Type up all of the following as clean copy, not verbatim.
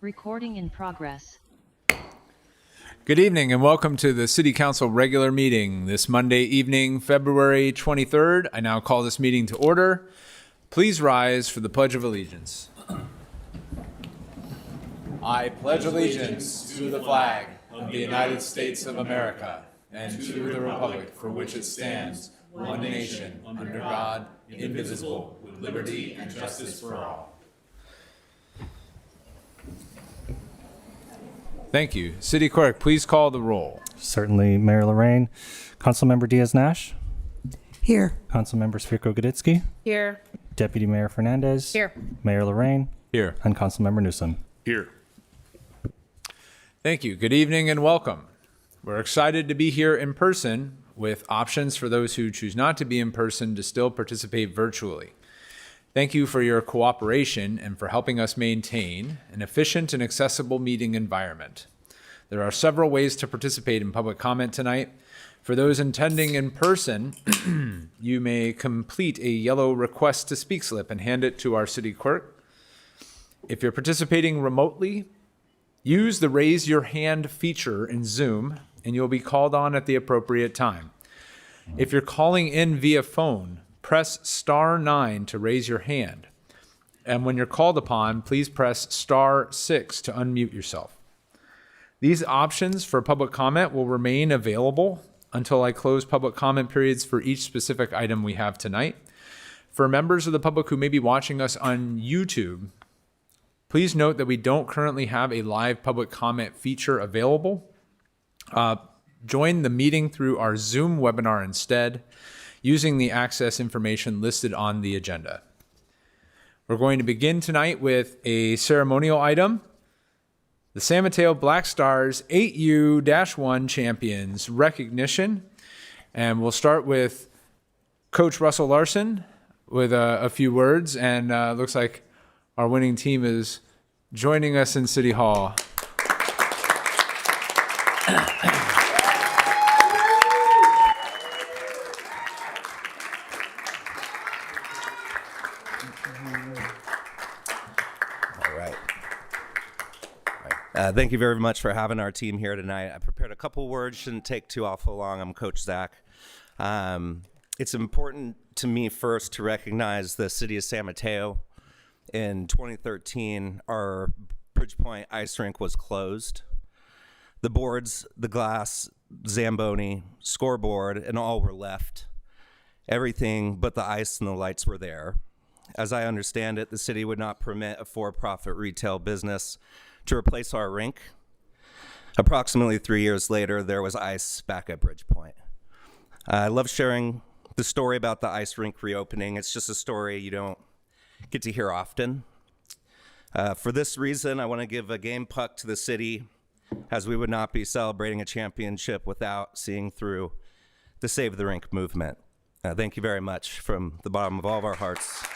Recording in progress. Good evening and welcome to the City Council regular meeting this Monday evening, February 23rd. I now call this meeting to order. Please rise for the Pledge of Allegiance. I pledge allegiance to the flag of the United States of America and to the republic for which it stands, one nation, under God, indivisible, with liberty and justice for all. Thank you. City Clerk, please call the roll. Certainly, Mayor Lorraine. Councilmember Diaz-Nash. Here. Councilmember Svirko-Goditsky. Here. Deputy Mayor Fernandez. Here. Mayor Lorraine. Here. And Councilmember Newsom. Here. Thank you. Good evening and welcome. We're excited to be here in person with options for those who choose not to be in person to still participate virtually. Thank you for your cooperation and for helping us maintain an efficient and accessible meeting environment. There are several ways to participate in public comment tonight. For those attending in person, you may complete a yellow request to speak slip and hand it to our city clerk. If you're participating remotely, use the raise your hand feature in Zoom and you'll be called on at the appropriate time. If you're calling in via phone, press *9 to raise your hand. And when you're called upon, please press *6 to unmute yourself. These options for public comment will remain available until I close public comment periods for each specific item we have tonight. For members of the public who may be watching us on YouTube, please note that we don't currently have a live public comment feature available. Join the meeting through our Zoom webinar instead, using the access information listed on the agenda. We're going to begin tonight with a ceremonial item. The San Mateo Black Stars 8U-1 champions recognition. And we'll start with Coach Russell Larson with a few words. And looks like our winning team is joining us in City Hall. Thank you very much for having our team here tonight. I prepared a couple words, shouldn't take too awful long. I'm Coach Zach. It's important to me first to recognize the city of San Mateo. In 2013, our Bridgepoint ice rink was closed. The boards, the glass, Zamboni, scoreboard, and all were left. Everything but the ice and the lights were there. As I understand it, the city would not permit a for-profit retail business to replace our rink. Approximately 3 years later, there was ice back at Bridgepoint. I love sharing the story about the ice rink reopening. It's just a story you don't get to hear often. For this reason, I want to give a game puck to the city, as we would not be celebrating a championship without seeing through the Save the Rink movement. Thank you very much from the bottom of all of our hearts.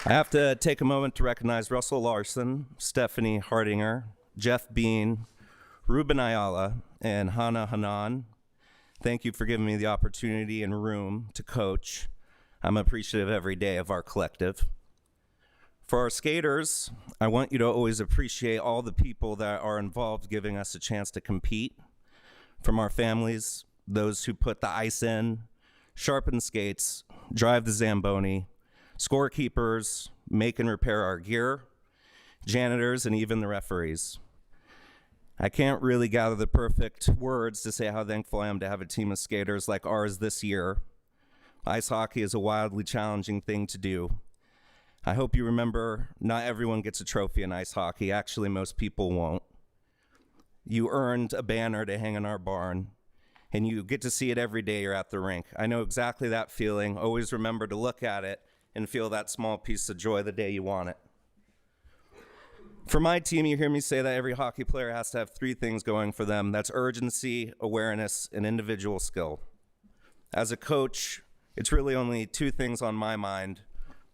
I have to take a moment to recognize Russell Larson, Stephanie Hardinger, Jeff Bean, Ruben Ayala, and Hannah Hanan. Thank you for giving me the opportunity and room to coach. I'm appreciative every day of our collective. For our skaters, I want you to always appreciate all the people that are involved giving us a chance to compete. From our families, those who put the ice in, sharpen skates, drive the Zamboni, scorekeepers, make and repair our gear, janitors, and even the referees. I can't really gather the perfect words to say how thankful I am to have a team of skaters like ours this year. Ice hockey is a wildly challenging thing to do. I hope you remember not everyone gets a trophy in ice hockey. Actually, most people won't. You earned a banner to hang in our barn, and you get to see it every day you're at the rink. I know exactly that feeling. Always remember to look at it and feel that small piece of joy the day you want it. For my team, you hear me say that every hockey player has to have 3 things going for them. That's urgency, awareness, and individual skill. As a coach, it's really only 2 things on my mind,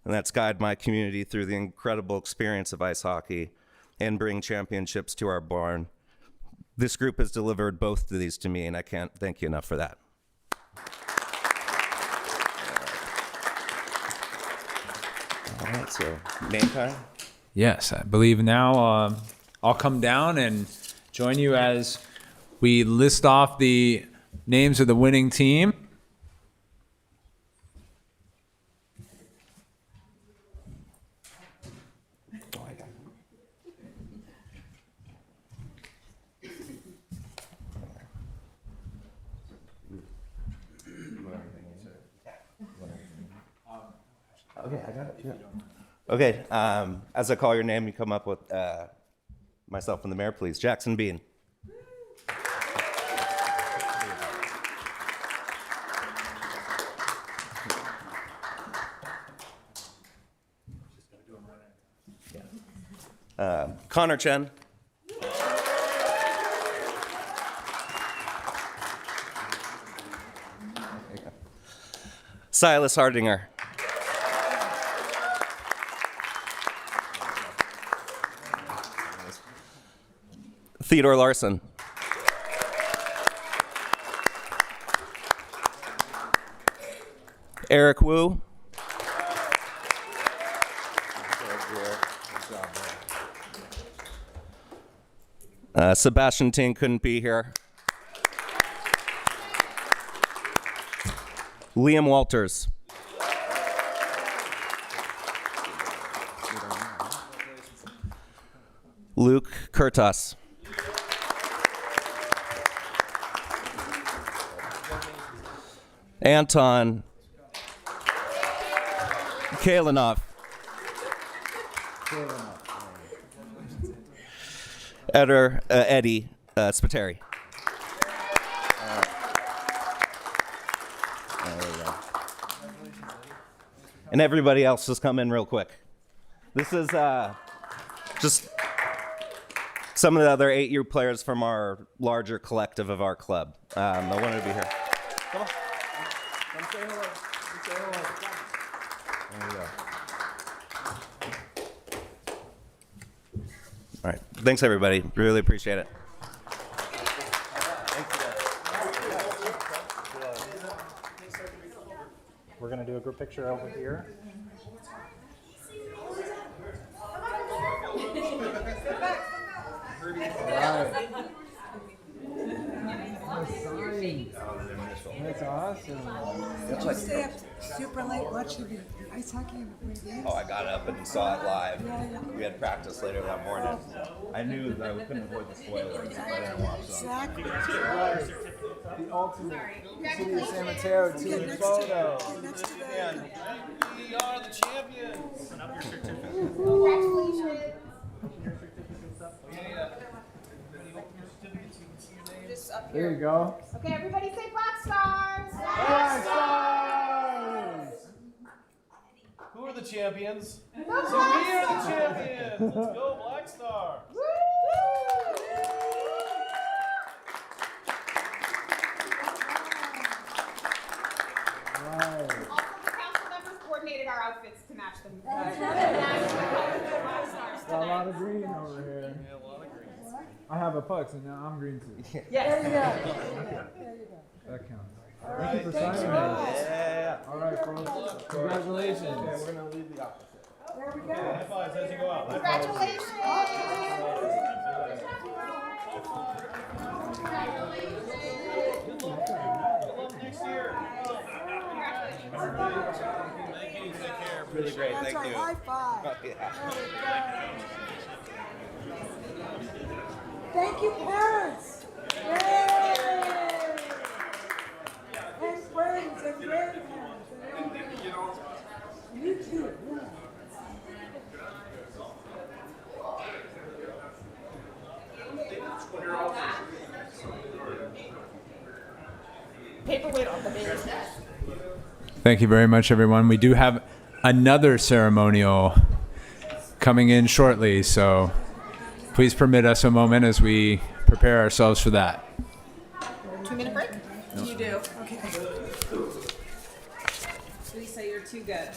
and that's guide my community through the incredible experience of ice hockey and bring championships to our barn. This group has delivered both of these to me, and I can't thank you enough for that. All right, so name time. Yes, I believe now I'll come down and join you as we list off the names of the winning team. Okay, I got it. Yeah. Okay, as I call your name, you come up with myself and the mayor, please. Jackson Bean. Connor Chen. Silas Hardinger. Theodore Larson. Eric Wu. Sebastian Ting couldn't be here. Liam Walters. Luke Kurtas. Anton Kalinov. Eddie Spiteri. And everybody else just come in real quick. This is just some of the other 8U players from our larger collective of our club. I wanted to be here. Come on. Come say hello. Say hello. There you go. All right. Thanks, everybody. Really appreciate it. We're going to do a group picture over here. That's awesome. Did you stay up super late watching the ice hockey and the games? Oh, I got up and saw it live. Yeah. We had practice later that morning. I knew that I couldn't avoid the spoilers, but I didn't watch them. Exactly. The ultimate City of San Mateo team photo. Get next to the We are the champions. Congratulations. There you go. Okay, everybody say Black Stars. Black Stars! Who are the champions? The So we Black are the Stars. champions. Let's go, Black Stars. Woo! Right. Also, the council members coordinated our outfits to match them. Got a lot of green over here. Yeah, a lot of green. I have a puck, so now I'm green too. Yes. That counts. Thank you for signing this. Yeah. All right, folks. Congratulations. We're going to leave the opposite. There we go. High fives as you go out. Congratulations. Good luck next year. Thank you. Take care. Really great. That's Thank our you. high five. Yeah. Thank you, parents. Yay! And friends and grandparents and everybody. You too. Yeah. Paperweight on the mayor's desk. Thank you very much, everyone. We do have another ceremonial coming in shortly, so please permit us a moment as we prepare ourselves for that. 2-minute break? You do. Okay. Lisa, you're too good.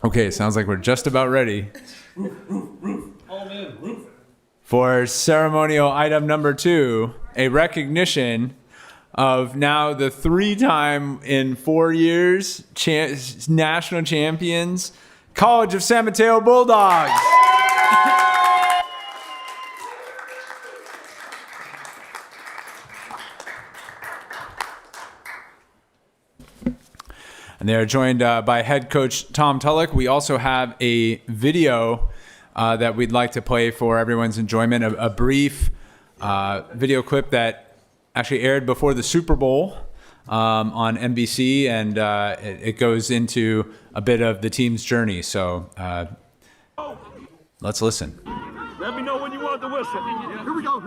Okay, sounds like we're just about ready for ceremonial item number 2, a recognition of now the 3-time in 4 years national champions, College of San Mateo Bulldogs. And they are joined by head coach Tom Tulloch. We also have a video that we'd like to play for everyone's enjoyment, a brief video clip that actually aired before the Super Bowl on NBC, and it goes into a bit of the team's journey. So let's listen. Let me know when you want the whistle. Here we go.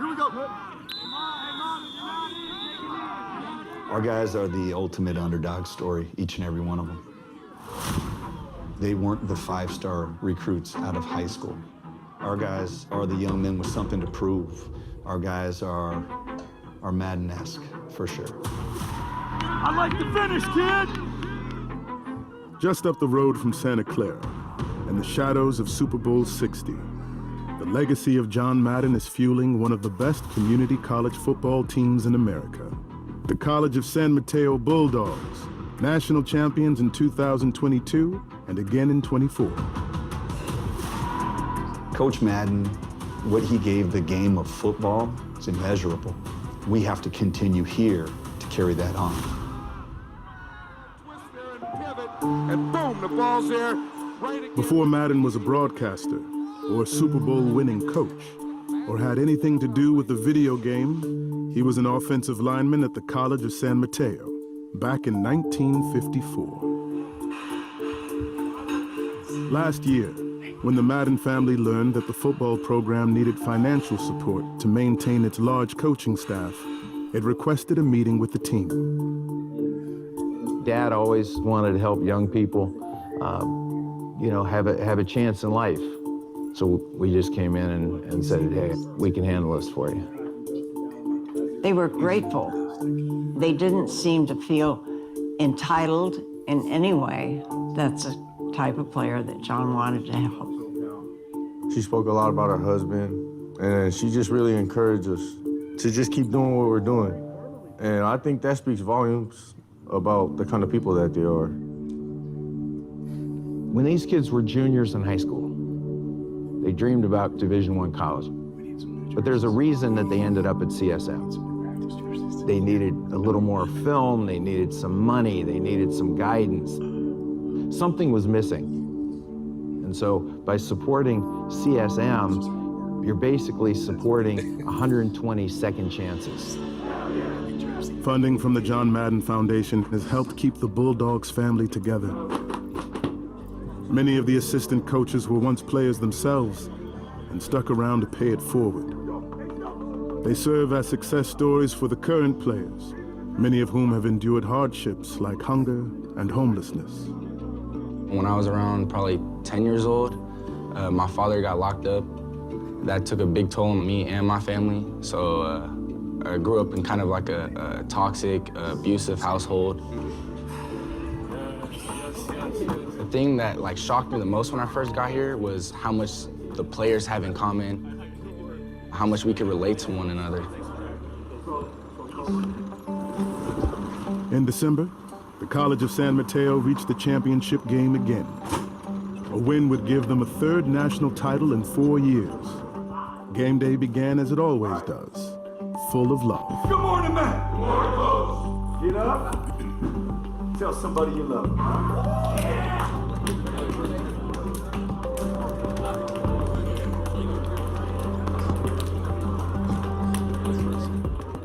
Our guys are the ultimate underdog story, each and every one of them. They weren't the 5-star recruits out of high school. Our guys are the young men with something to prove. Our guys are Madden-esque, for sure. I like the finish, kid. Just up the road from Santa Clara, in the shadows of Super Bowl 60, the legacy of John Madden is fueling one of the best community college football teams in America. The College of San Mateo Bulldogs, national champions in 2022 and again in 24. Coach Madden, what he gave the game of football is immeasurable. We have to continue here to carry that on. And boom, the ball's there. Before Madden was a broadcaster or a Super Bowl winning coach or had anything to do with the video game, he was an offensive lineman at the College of San Mateo back in 1954. Last year, when the Madden family learned that the football program needed financial support to maintain its large coaching staff, it requested a meeting with the team. Dad always wanted to help young people, have a chance in life. So we just came in and said, hey, we can handle this for you. They were grateful. They didn't seem to feel entitled in any way. That's a type of player that John wanted to help. She spoke a lot about her husband, and she just really encouraged us to just keep doing what we're doing. And I think that speaks volumes about the kind of people that they are. When these kids were juniors in high school, they dreamed about Division I college. But there's a reason that they ended up at CSM. They needed a little more film, they needed some money, they needed some guidance. Something was missing. And so by supporting CSM, you're basically supporting 120 second chances. Funding from the John Madden Foundation has helped keep the Bulldogs family together. Many of the assistant coaches were once players themselves and stuck around to pay it forward. They serve as success stories for the current players, many of whom have endured hardships like hunger and homelessness. When I was around probably 10 years old, my father got locked up. That took a big toll on me and my family. So I grew up in kind of like a toxic, abusive household. The thing that shocked me the most when I first got here was how much the players have in common, how much we could relate to one another. In December, the College of San Mateo reached the championship game again. A win would give them a third national title in 4 years. Game day began as it always does, full of love. Good morning, man. Good morning, folks. Get up. Tell somebody you love them.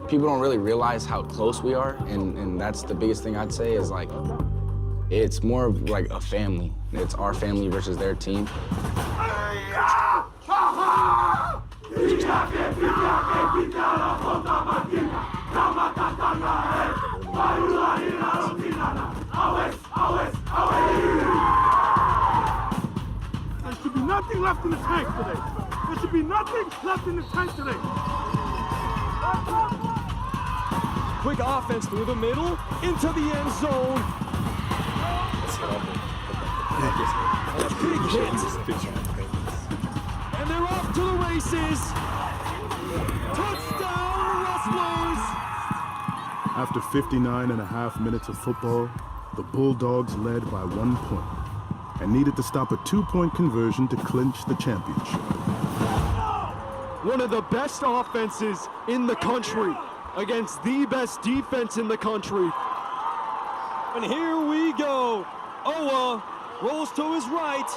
People don't really realize how close we are, and that's the biggest thing I'd say is it's more of like a family. It's our family versus their team. There should be nothing left in the tank today. There should be nothing left in the tank today. Quick offense through the middle, into the end zone. And a big hit. And they're off to the races. Touchdown, Rustlers! After 59 and a half minutes of football, the Bulldogs led by 1 point and needed to stop a 2-point conversion to clinch the championship. One of the best offenses in the country against the best defense in the country. And here we go. Owa rolls to his right.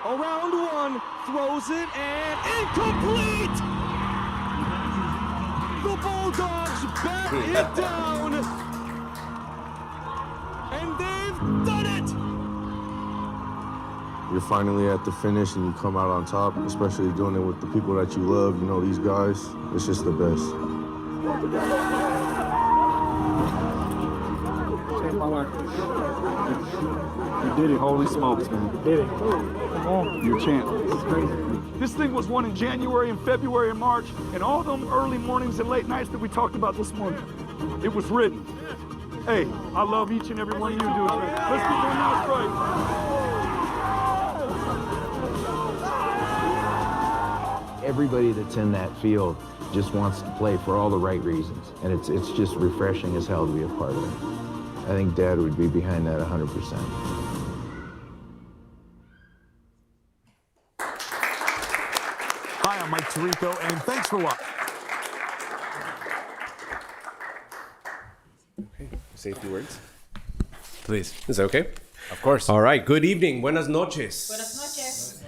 Around one, throws it, and incomplete! The Bulldogs bat it down. And they've done it! You're finally at the finish and you come out on top, especially doing it with the people that you love, you know, these guys. It's just the best. You did it. Holy smokes, man. You did it. Come on. You're a champ. This is crazy. This thing was won in January and February and March, and all them early mornings and late nights that we talked about this morning. It was written. Hey, I love each and every one of you dudes, man. Let's keep doing that straight. Everybody that's in that field just wants to play for all the right reasons, and it's just refreshing as hell to be a part of it. I think Dad would be behind that 100%. Hi, I'm Mike Tirico, and thanks for watching. Say a few words. Please. Is that okay? Of course. All right. Good evening. Buenas noches. Buenas noches.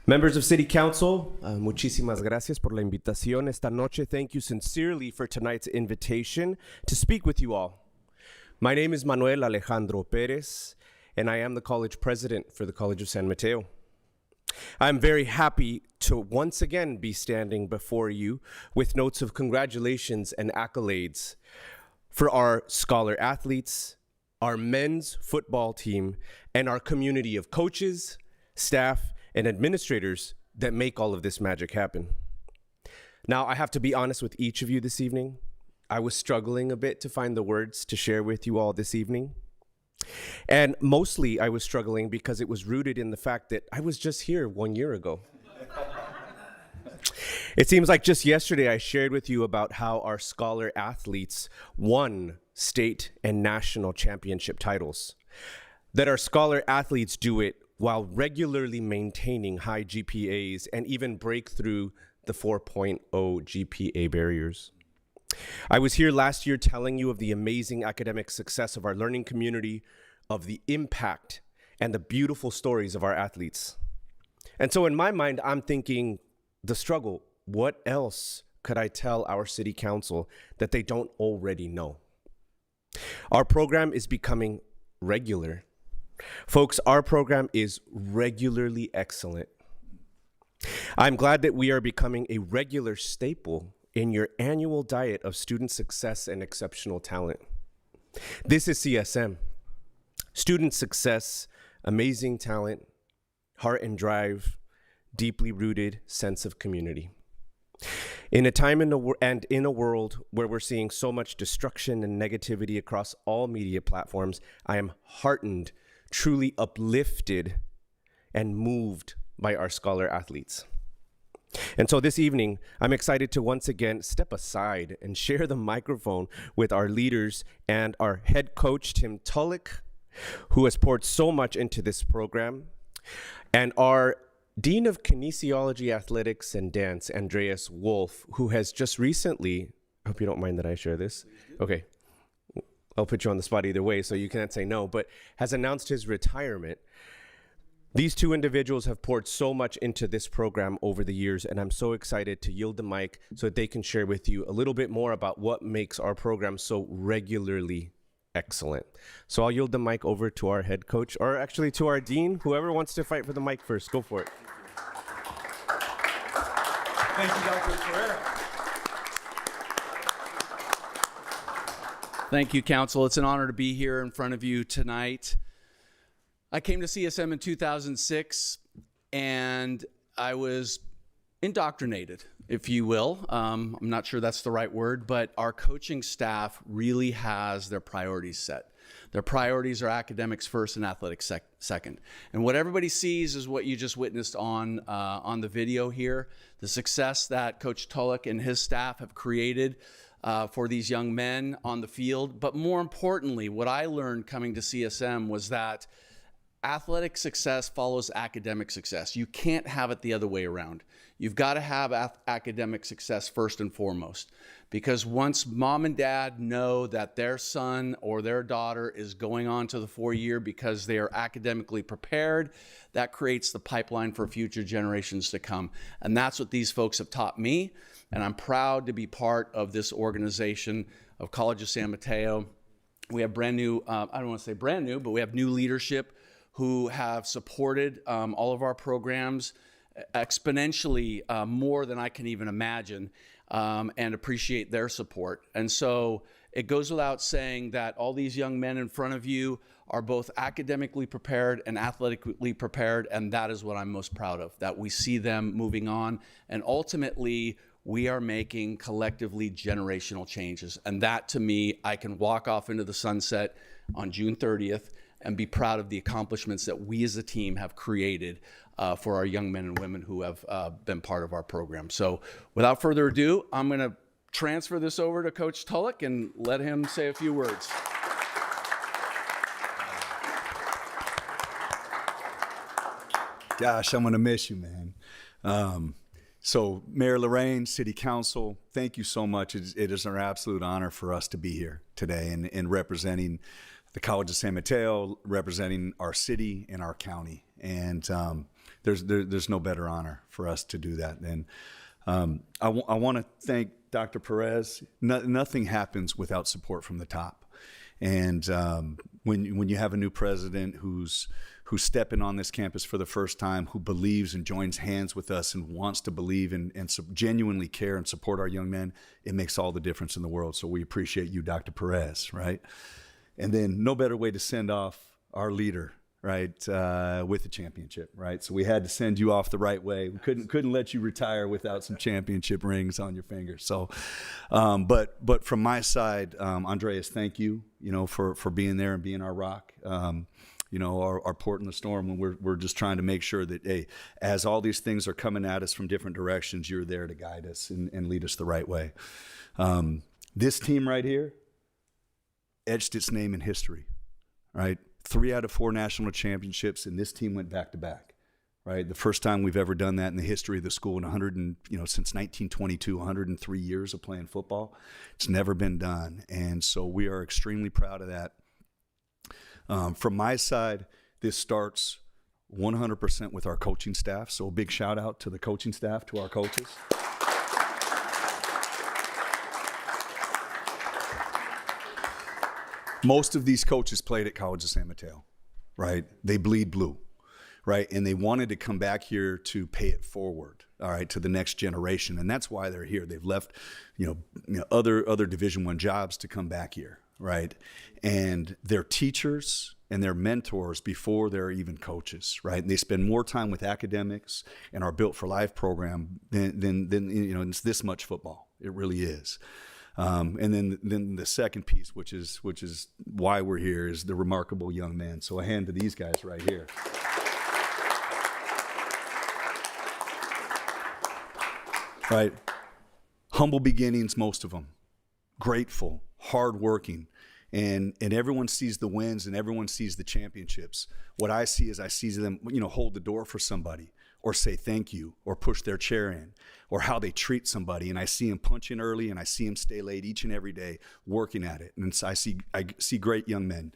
Members of City Council, muchísimas gracias por la invitación esta noche. Thank you sincerely for tonight's invitation to speak with you all. My name is Manuel Alejandro Perez, and I am the college president for the College of San Mateo. I'm very happy to once again be standing before you with notes of congratulations and accolades for our scholar athletes, our men's football team, and our community of coaches, staff, and administrators that make all of this magic happen. Now, I have to be honest with each of you this evening. I was struggling a bit to find the words to share with you all this evening. And mostly I was struggling because it was rooted in the fact that I was just here 1 year ago. It seems like just yesterday I shared with you about how our scholar athletes won state and national championship titles, that our scholar athletes do it while regularly maintaining high GPAs and even break through the 4.0 GPA barriers. I was here last year telling you of the amazing academic success of our learning community, of the impact and the beautiful stories of our athletes. And so in my mind, I'm thinking, the struggle, what else could I tell our city council that they don't already know? Our program is becoming regular. Folks, our program is regularly excellent. I'm glad that we are becoming a regular staple in your annual diet of student success and exceptional talent. This is CSM. Student success, amazing talent, heart and drive, deeply rooted sense of community. In a time and in a world where we're seeing so much destruction and negativity across all media platforms, I am heartened, truly uplifted, and moved by our scholar athletes. And so this evening, I'm excited to once again step aside and share the microphone with our leaders and our head coach, Tim Tulloch, who has poured so much into this program, and our Dean of Kinesiology, Athletics, and Dance, Andreas Wolf, who has just recently, I hope you don't mind that I share this. Okay, I'll put you on the spot either way, so you can't say no, but has announced his retirement. These two individuals have poured so much into this program over the years, and I'm so excited to yield the mic so that they can share with you a little bit more about what makes our program so regularly excellent. So I'll yield the mic over to our head coach, or actually to our dean. Whoever wants to fight for the mic first, go for it. Thank you, Dr. Ferreira. Thank you, Council. It's an honor to be here in front of you tonight. I came to CSM in 2006, and I was indoctrinated, if you will. I'm not sure that's the right word, but our coaching staff really has their priorities set. Their priorities are academics first and athletics second. And what everybody sees is what you just witnessed on the video here, the success that Coach Tulloch and his staff have created for these young men on the field. But more importantly, what I learned coming to CSM was that athletic success follows academic success. You can't have it the other way around. You've got to have academic success first and foremost, because once mom and dad know that their son or their daughter is going on to the 4-year because they are academically prepared, that creates the pipeline for future generations to come. And that's what these folks have taught me. And I'm proud to be part of this organization of College of San Mateo. We have brand new, I don't want to say brand new, but we have new leadership who have supported all of our programs exponentially more than I can even imagine, and appreciate their support. And so it goes without saying that all these young men in front of you are both academically prepared and athletically prepared, and that is what I'm most proud of, that we see them moving on, and ultimately we are making collectively generational changes. And that, to me, I can walk off into the sunset on June 30th and be proud of the accomplishments that we as a team have created for our young men and women who have been part of our program. So without further ado, I'm going to transfer this over to Coach Tulloch and let him say a few words. Gosh, I'm going to miss you, man. So Mayor Lorraine, City Council, thank you so much. It is an absolute honor for us to be here today and representing the College of San Mateo, representing our city and our county. And there's no better honor for us to do that. And I want to thank Dr. Perez. Nothing happens without support from the top. And when you have a new president who's stepping on this campus for the first time, who believes and joins hands with us and wants to believe and genuinely care and support our young men, it makes all the difference in the world. So we appreciate you, Dr. Perez, right? And then no better way to send off our leader, right, with the championship, right? So we had to send you off the right way. We couldn't let you retire without some championship rings on your fingers. So, but from my side, Andreas, thank you, for being there and being our rock. Our port in the storm when we're just trying to make sure that, hey, as all these things are coming at us from different directions, you're there to guide us and lead us the right way. This team right here etched its name in history, right? 3 out of 4 national championships, and this team went back to back, right? The first time we've ever done that in the history of the school in since 1922, 103 years of playing football. It's never been done, and so we are extremely proud of that. From my side, this starts 100% with our coaching staff. So a big shout out to the coaching staff, to our coaches. Most of these coaches played at College of San Mateo, right? They bleed blue, right? And they wanted to come back here to pay it forward, all right, to the next generation. And that's why they're here. They've left, other Division I jobs to come back here. Right. And they're teachers and they're mentors before they're even coaches. Right. And they spend more time with academics and our Built for Life program than it's this much football. It really is. And then the second piece, which is why we're here, is the remarkable young men. So a hand to these guys right here. Right. Humble beginnings, most of them. Grateful, hardworking, and everyone sees the wins and everyone sees the championships. What I see is I see them, hold the door for somebody or say thank you or push their chair in or how they treat somebody. And I see them punch in early and I see them stay late each and every day working at it. And so I see great young men.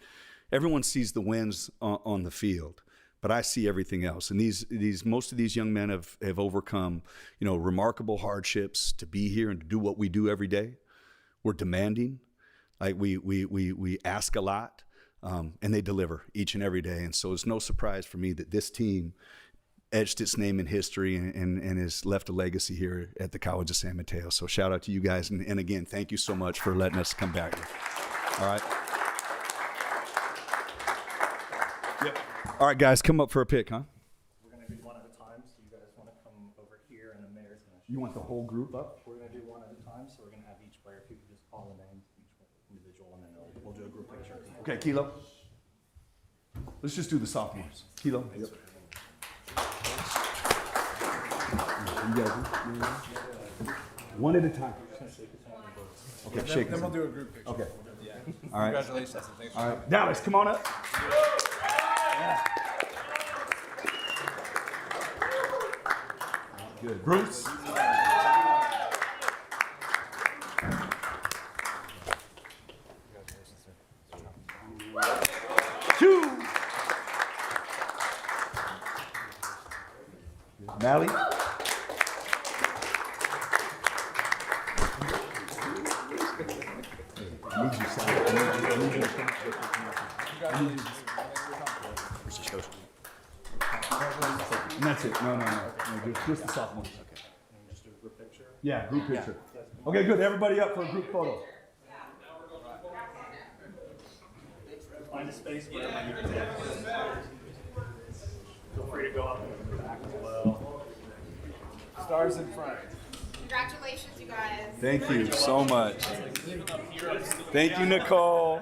Everyone sees the wins on the field, but I see everything else. And most of these young men have overcome, remarkable hardships to be here and to do what we do every day. We're demanding, like we ask a lot, and they deliver each and every day. And so it's no surprise for me that this team etched its name in history and has left a legacy here at the College of San Mateo. So shout out to you guys. And again, thank you so much for letting us come back here. All right. Yep. All right, guys, come up for a pick, huh? We're going to do one at a time, so you guys want to come over here, and the mayor's going to... You want the whole group up? We're going to do one at a time, so we're going to have each player, if you could just call the names, each We'll do a group picture. Okay, Kilo. Let's just do the sophomores. Kilo. Yep. You guys, one at a time. Okay, shake. Then we'll do a group picture. Okay. All right. Congratulations. And thanks for All right, Dallas, come on up. Yeah. Good. Bruce. Two. Mally. And that's it. No, just the sophomores. Okay. Just do a group picture? Yeah, group picture. Okay, good. Everybody up for a group photo. Find a space wherever you can. Feel free to go up and the back as well. Stars in front. Congratulations, you guys. Thank you so much. Thank you, Nicole.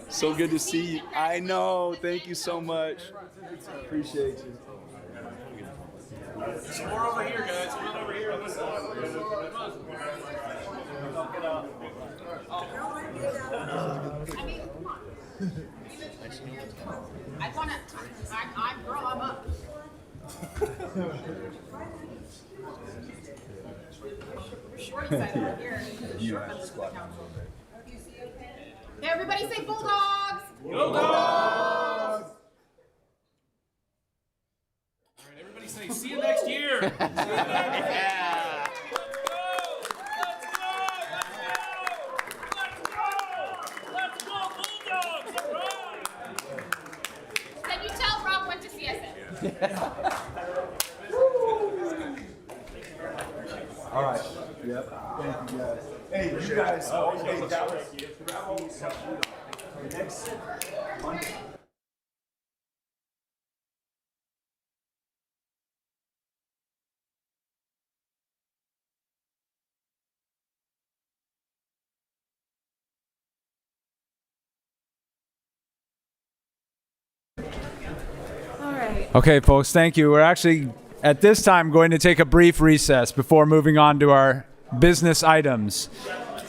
So good to see you. I know. Thank you so much. Appreciate you. Some more over here, guys. Come on over here. I mean, come on. I wanna, girl, I'm up. Short side over here. Short side of the couch. Hey, everybody say Bulldogs! Bulldogs! All right, everybody say, see you next year. Yeah. Can you tell Rob went to CSM? All right. Yep. Thank you, guys. Hey, you guys. Hey, Dallas. Next Monday. Okay, folks, thank you. We're actually, at this time, going to take a brief recess before moving on to our business items.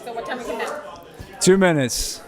So what time we come back? 2 minutes.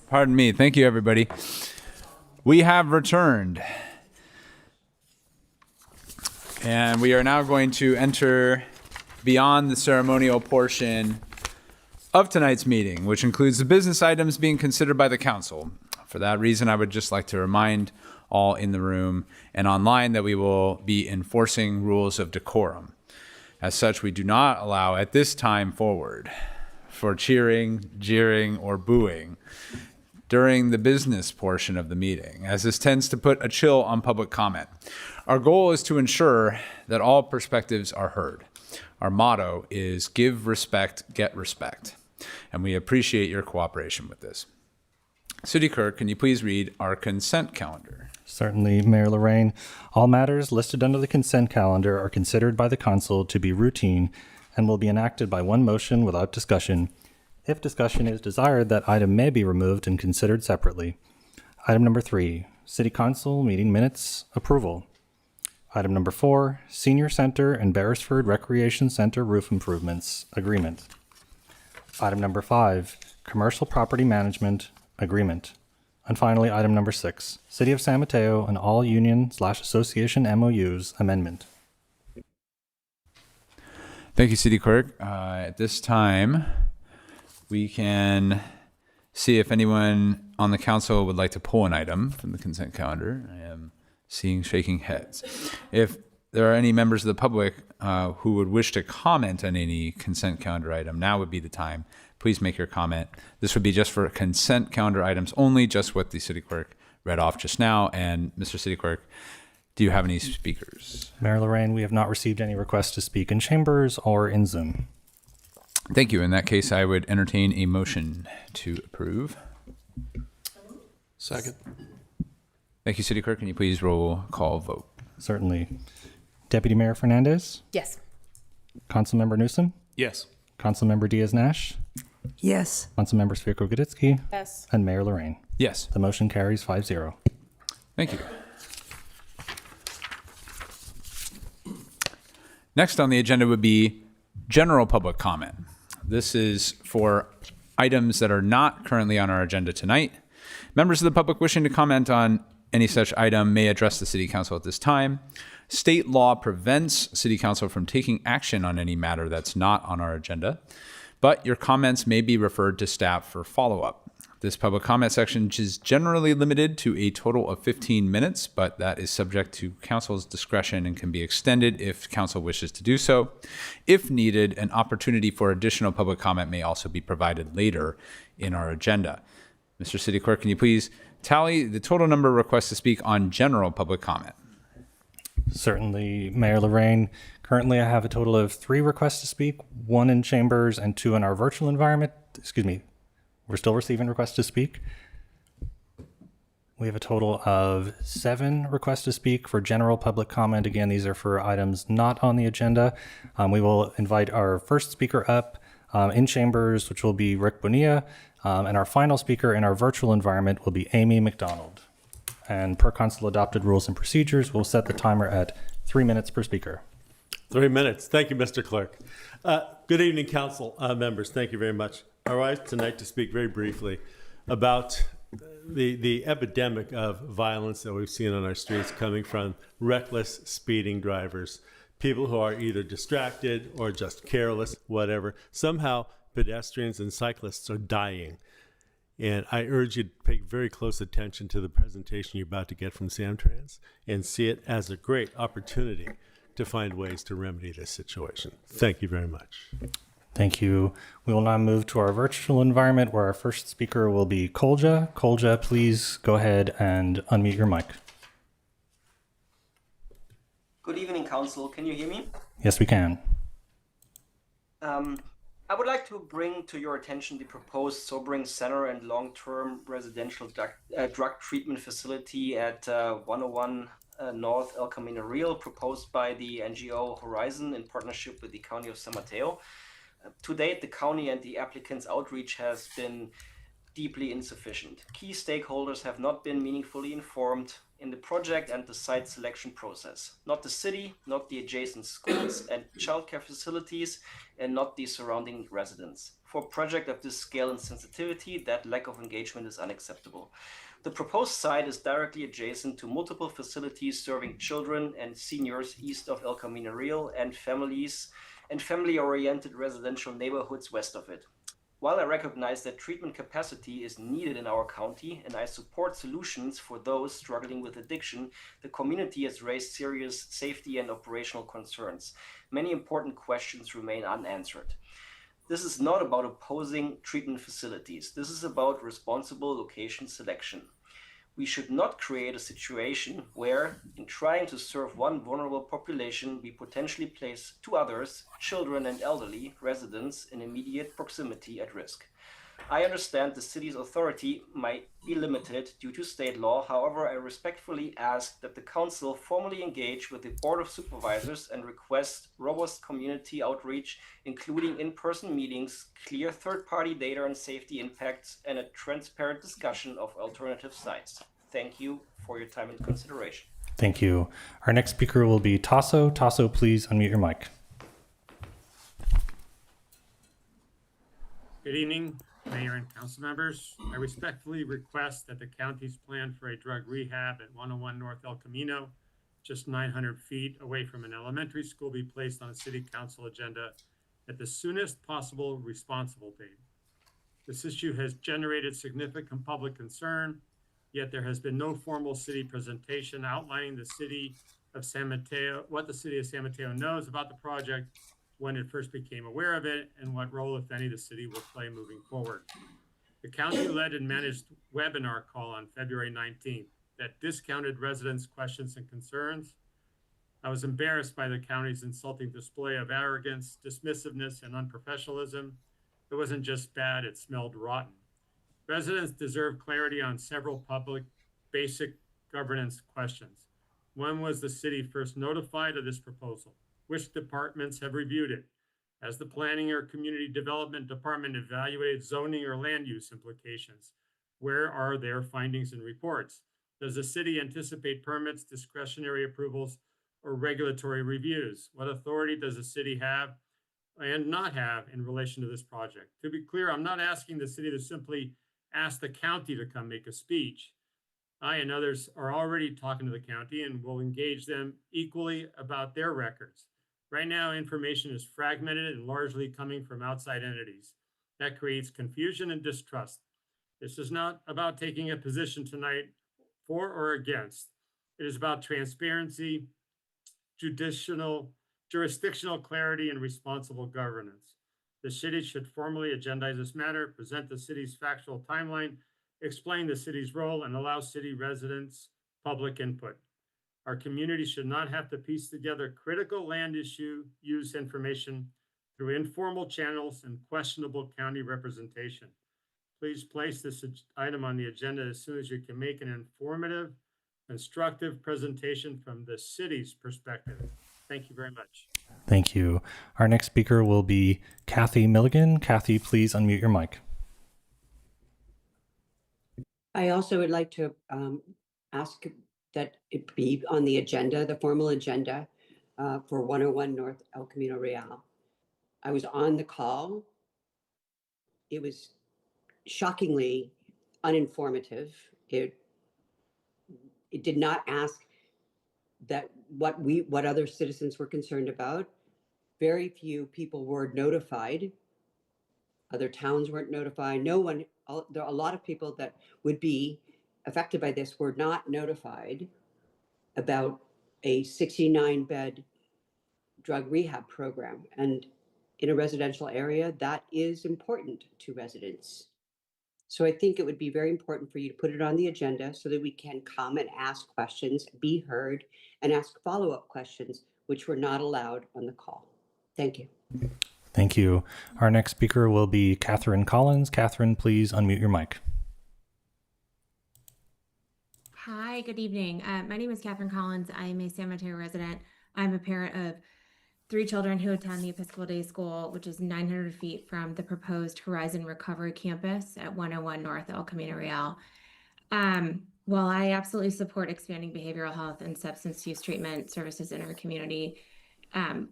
Pardon me. Thank you, everybody. We have returned. And we are now going to enter beyond the ceremonial portion of tonight's meeting, which includes the business items being considered by the council. For that reason, I would just like to remind all in the room and online that we will be enforcing rules of decorum. As such, we do not allow at this time forward for cheering, jeering, or booing during the business portion of the meeting, as this tends to put a chill on public comment. Our goal is to ensure that all perspectives are heard. Our motto is give respect, get respect, and we appreciate your cooperation with this. City Clerk, can you please read our consent calendar? Certainly, Mayor Lorraine. All matters listed under the consent calendar are considered by the council to be routine and will be enacted by one motion without discussion. If discussion is desired, that item may be removed and considered separately. Item number 3, City Council meeting minutes approval. Item number 4, Senior Center and Beresford Recreation Center roof improvements agreement. Item number 5, Commercial Property Management agreement. And finally, item number 6, City of San Mateo and all union/association MOUs amendment. Thank you, City Clerk. At this time, we can see if anyone on the council would like to pull an item from the consent calendar. I am seeing shaking heads. If there are any members of the public who would wish to comment on any consent calendar item, now would be the time. Please make your comment. This would be just for consent calendar items only, just what the City Clerk read off just now. And Mr. City Clerk, do you have any speakers? Mayor Lorraine, we have not received any requests to speak in chambers or in Zoom. Thank you. In that case, I would entertain a motion to approve. Second. Thank you, City Clerk. Can you please roll call vote? Certainly. Deputy Mayor Fernandez? Yes. Councilmember Newsom? Yes. Councilmember Diaz-Nash? Yes. Councilmember Svirko-Goditsky? Yes. And Mayor Lorraine? Yes. The motion carries 5-0. Thank you. Next on the agenda would be general public comment. This is for items that are not currently on our agenda tonight. Members of the public wishing to comment on any such item may address the City Council at this time. State law prevents City Council from taking action on any matter that's not on our agenda, but your comments may be referred to staff for follow-up. This public comment section is generally limited to a total of 15 minutes, but that is subject to council's discretion and can be extended if council wishes to do so. If needed, an opportunity for additional public comment may also be provided later in our agenda. Mr. City Clerk, can you please tally the total number of requests to speak on general public comment? Certainly, Mayor Lorraine. Currently, I have a total of 3 requests to speak, 1 in chambers and 2 in our virtual environment. Excuse me. We're still receiving requests to speak. We have a total of 7 requests to speak for general public comment. Again, these are for items not on the agenda. We will invite our first speaker up in chambers, which will be Rick Bonilla, and our final speaker in our virtual environment will be Amy McDonald. And per council adopted rules and procedures, we'll set the timer at 3 minutes per speaker. 3 minutes. Thank you, Mr. Clerk. Good evening, council members. Thank you very much. I rise tonight to speak very briefly about the epidemic of violence that we've seen on our streets coming from reckless speeding drivers, people who are either distracted or just careless, whatever. Somehow pedestrians and cyclists are dying. And I urge you to pay very close attention to the presentation you're about to get from Samtrans and see it as a great opportunity to find ways to remedy this situation. Thank you very much. Thank you. We will now move to our virtual environment where our first speaker will be Kolja. Kolja, please go ahead and unmute your mic. Good evening, Council. Can you hear me? Yes, we can. I would like to bring to your attention the proposed sobering center and long-term residential drug treatment facility at 101 North El Camino Real, proposed by the NGO Horizon in partnership with the County of San Mateo. To date, the county and the applicant's outreach has been deeply insufficient. Key stakeholders have not been meaningfully informed. in the project and the site selection process. Not the city, not the adjacent schools and childcare facilities, and not the surrounding residents. For a project of this scale and sensitivity, that lack of engagement is unacceptable. The proposed site is directly adjacent to multiple facilities serving children and seniors east of El Camino Real and families and family-oriented residential neighborhoods west of it. While I recognize that treatment capacity is needed in our county and I support solutions for those struggling with addiction, the community has raised serious safety and operational concerns. Many important questions remain unanswered. This is not about opposing treatment facilities. This is about responsible location selection. We should not create a situation where, in trying to serve one vulnerable population, we potentially place two others, children and elderly residents, in immediate proximity at risk. I understand the city's authority might be limited due to state law. However, I respectfully ask that the council formally engage with the Board of Supervisors and request robust community outreach, including in-person meetings, clear third-party data and safety impacts, and a transparent discussion of alternative sites. Thank you for your time and consideration. Thank you. Our next speaker will be Tasso. Tasso, please unmute your mic. Good evening, Mayor and council members. I respectfully request that the county's plan for a drug rehab at 101 North El Camino, just 900 feet away from an elementary school, be placed on a city council agenda at the soonest possible responsible date. This issue has generated significant public concern, yet there has been no formal city presentation outlining the city of San Mateo, what the city of San Mateo knows about the project, when it first became aware of it, and what role, if any, the city will play moving forward. The county led and managed webinar call on February 19th that discounted residents' questions and concerns. I was embarrassed by the county's insulting display of arrogance, dismissiveness, and unprofessionalism. It wasn't just bad, it smelled rotten. Residents deserve clarity on several public basic governance questions. When was the city first notified of this proposal? Which departments have reviewed it? Has the planning or community development department evaluated zoning or land use implications? Where are their findings and reports? Does the city anticipate permits, discretionary approvals, or regulatory reviews? What authority does the city have and not have in relation to this project? To be clear, I'm not asking the city to simply ask the county to come make a speech. I and others are already talking to the county and will engage them equally about their records. Right now, information is fragmented and largely coming from outside entities. That creates confusion and distrust. This is not about taking a position tonight for or against. It is about transparency, jurisdictional clarity, and responsible governance. The city should formally agendize this matter, present the city's factual timeline, explain the city's role, and allow city residents public input. Our community should not have to piece together critical land use information through informal channels and questionable county representation. Please place this item on the agenda as soon as you can make an informative, constructive presentation from the city's perspective. Thank you very much. Thank you. Our next speaker will be Kathy Milligan. Kathy, please unmute your mic. I also would like to ask that it be on the agenda, the formal agenda for 101 North El Camino Real. I was on the call. It was shockingly uninformative. It did not ask that what other citizens were concerned about. Very few people were notified. Other towns weren't notified. No one, there are a lot of people that would be affected by this were not notified about a 69-bed drug rehab program. And in a residential area, that is important to residents. So I think it would be very important for you to put it on the agenda so that we can come and ask questions, be heard, and ask follow-up questions, which were not allowed on the call. Thank you. Thank you. Our next speaker will be Catherine Collins. Catherine, please unmute your mic. Hi, good evening. My name is Catherine Collins. I am a San Mateo resident. I'm a parent of 3 children who attend the Episcopal Day School, which is 900 feet from the proposed Horizon Recovery Campus at 101 North El Camino Real. While I absolutely support expanding behavioral health and substance use treatment services in our community,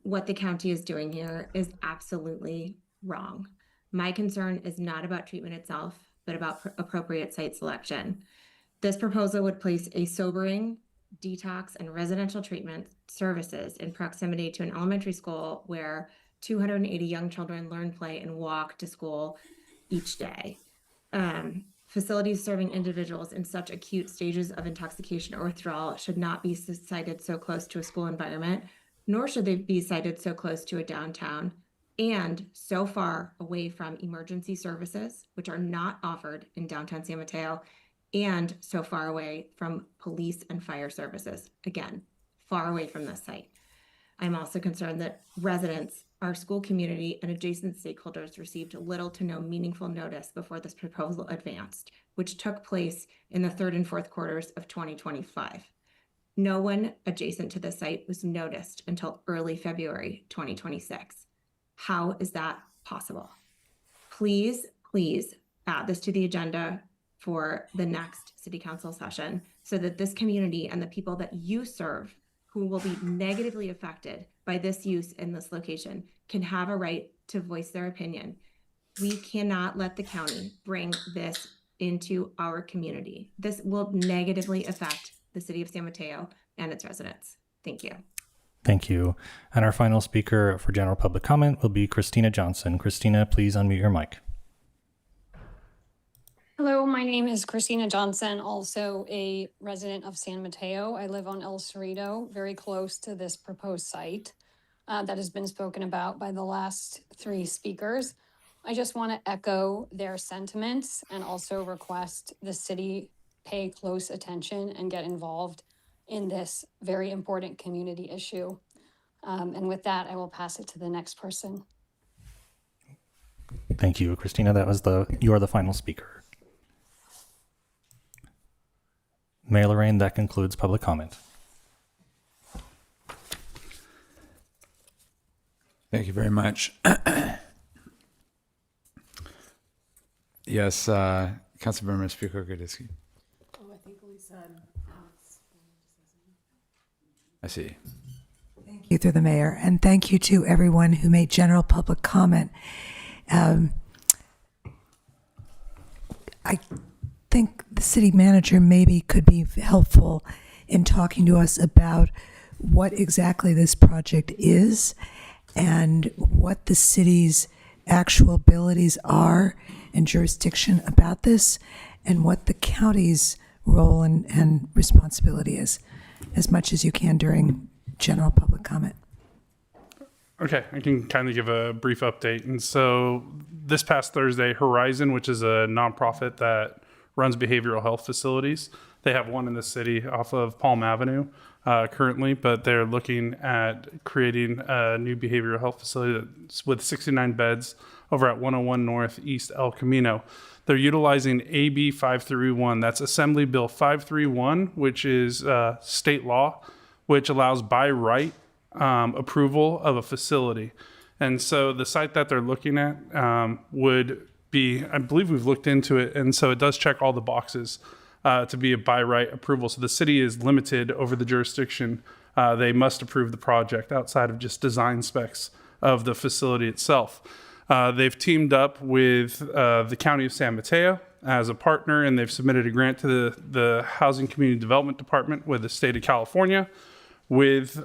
what the county is doing here is absolutely wrong. My concern is not about treatment itself, but about appropriate site selection. This proposal would place a sobering, detox, and residential treatment services in proximity to an elementary school where 280 young children learn, play, and walk to school each day. Facilities serving individuals in such acute stages of intoxication or withdrawal should not be sited so close to a school environment, nor should they be sited so close to a downtown and so far away from emergency services, which are not offered in downtown San Mateo, and so far away from police and fire services. Again, far away from this site. I'm also concerned that residents, our school community, and adjacent stakeholders received little to no meaningful notice before this proposal advanced, which took place in the third and fourth quarters of 2025. No one adjacent to the site was noticed until early February 2026. How is that possible? Please add this to the agenda for the next city council session so that this community and the people that you serve who will be negatively affected by this use in this location can have a right to voice their opinion. We cannot let the county bring this into our community. This will negatively affect the city of San Mateo and its residents. Thank you. Thank you. And our final speaker for general public comment will be Christina Johnson. Christina, please unmute your mic. Hello, my name is Christina Johnson, also a resident of San Mateo. I live on El Cerrito, very close to this proposed site that has been spoken about by the last three speakers. I just want to echo their sentiments and also request the city pay close attention and get involved in this very important community issue. And with that, I will pass it to the next person. Thank you, Christina. You are the final speaker. Mayor Lorraine, that concludes public comment. Thank you very much. Yes, Councilmember Speaker Gudisky. Oh, I think we said. I see. Thank you through the mayor, and thank you to everyone who made general public comment. I think the city manager maybe could be helpful in talking to us about what exactly this project is and what the city's actual abilities are and jurisdiction about this, and what the county's role and responsibility is, as much as you can during general public comment. Okay, I can kind of give a brief update. And so this past Thursday, Horizon, which is a nonprofit that runs behavioral health facilities, they have one in the city off of Palm Avenue currently, but they're looking at creating a new behavioral health facility that's with 69 beds over at 101 North East El Camino. They're utilizing AB 531, that's Assembly Bill 531, which is state law, which allows by right approval of a facility. And so the site that they're looking at would be, I believe we've looked into it, and so it does check all the boxes to be a by right approval. So the city is limited over the jurisdiction. They must approve the project outside of just design specs of the facility itself. They've teamed up with the County of San Mateo as a partner, and they've submitted a grant to the Housing Community Development Department with the state of California with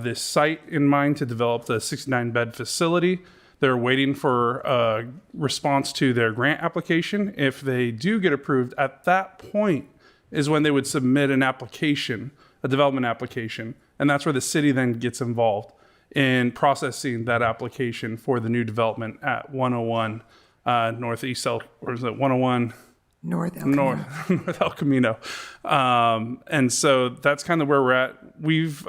this site in mind to develop the 69-bed facility. They're waiting for a response to their grant application. If they do get approved, at that point is when they would submit an application, a development application, and that's where the city then gets involved in processing that application for the new development at 101 Northeast El, or is it 101? North El Camino. North El Camino. And so that's kind of where we're at. We've,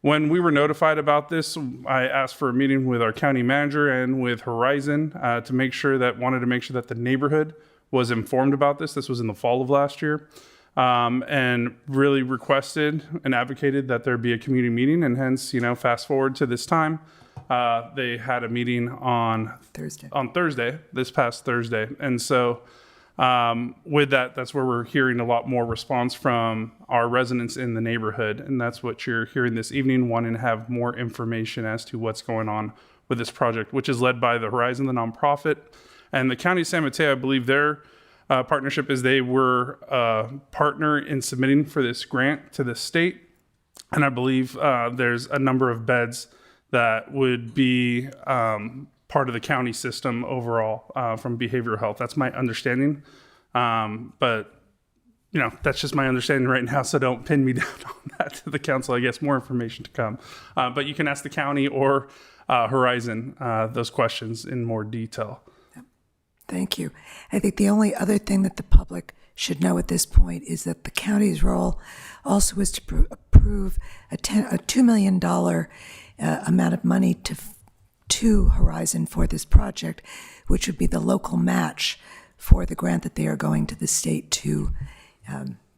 when we were notified about this, I asked for a meeting with our county manager and with Horizon wanted to make sure that the neighborhood was informed about this. This was in the fall of last year. And really requested and advocated that there be a community meeting, and hence, fast forward to this time, they had a meeting on Thursday, this past Thursday. And so With that, that's where we're hearing a lot more response from our residents in the neighborhood. And that's what you're hearing this evening, wanting to have more information as to what's going on with this project, which is led by the Horizon, the nonprofit. And the County of San Mateo, I believe their partnership is they were a partner in submitting for this grant to the state. And I believe there's a number of beds that would be part of the county system overall from behavioral health. That's my understanding. But, you know, that's just my understanding right now, so don't pin me down on that to the council. I guess more information to come. But you can ask the county or Horizon those questions in more detail. Thank you. I think the only other thing that the public should know at this point is that the county's role also is to approve a $2 million amount of money to Horizon for this project, which would be the local match for the grant that they are going to the state to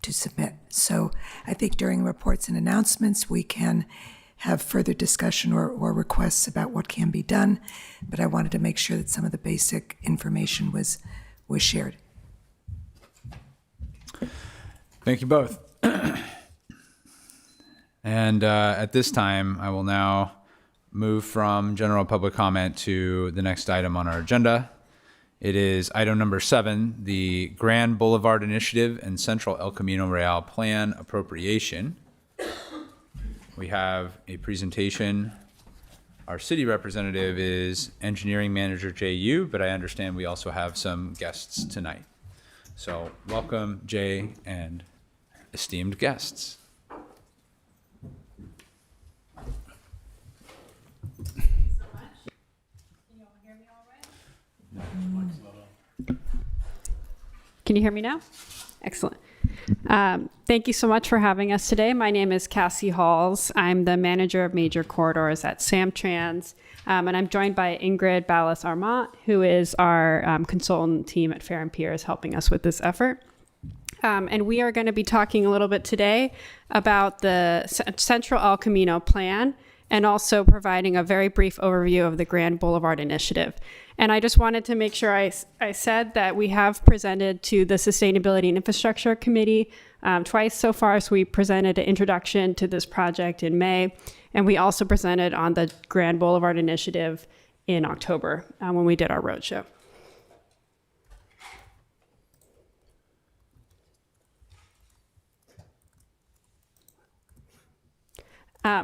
submit. So I think during reports and announcements, we can have further discussion or requests about what can be done, but I wanted to make sure that some of the basic information was shared. Thank you both. And at this time, I will now move from general public comment to the next item on our agenda. It is item number 7, the Grand Boulevard Initiative and Central El Camino Real Plan Appropriation. We have a presentation. Our city representative is Engineering Manager Jay Yu, but I understand we also have some guests tonight. So welcome, Jay, and esteemed guests. Can you hear me now? Excellent. Thank you so much for having us today. My name is Cassie Halls. I'm the manager of major corridors at Samtrans, and I'm joined by Ingrid Ballas-Armant, who is our consultant team at Fair and Peers helping us with this effort. And we are going to be talking a little bit today about the Central El Camino plan and also providing a very brief overview of the Grand Boulevard Initiative. And I just wanted to make sure I said that we have presented to the Sustainability and Infrastructure Committee twice so far. So we presented an introduction to this project in May, and we also presented on the Grand Boulevard Initiative in October when we did our roadshow.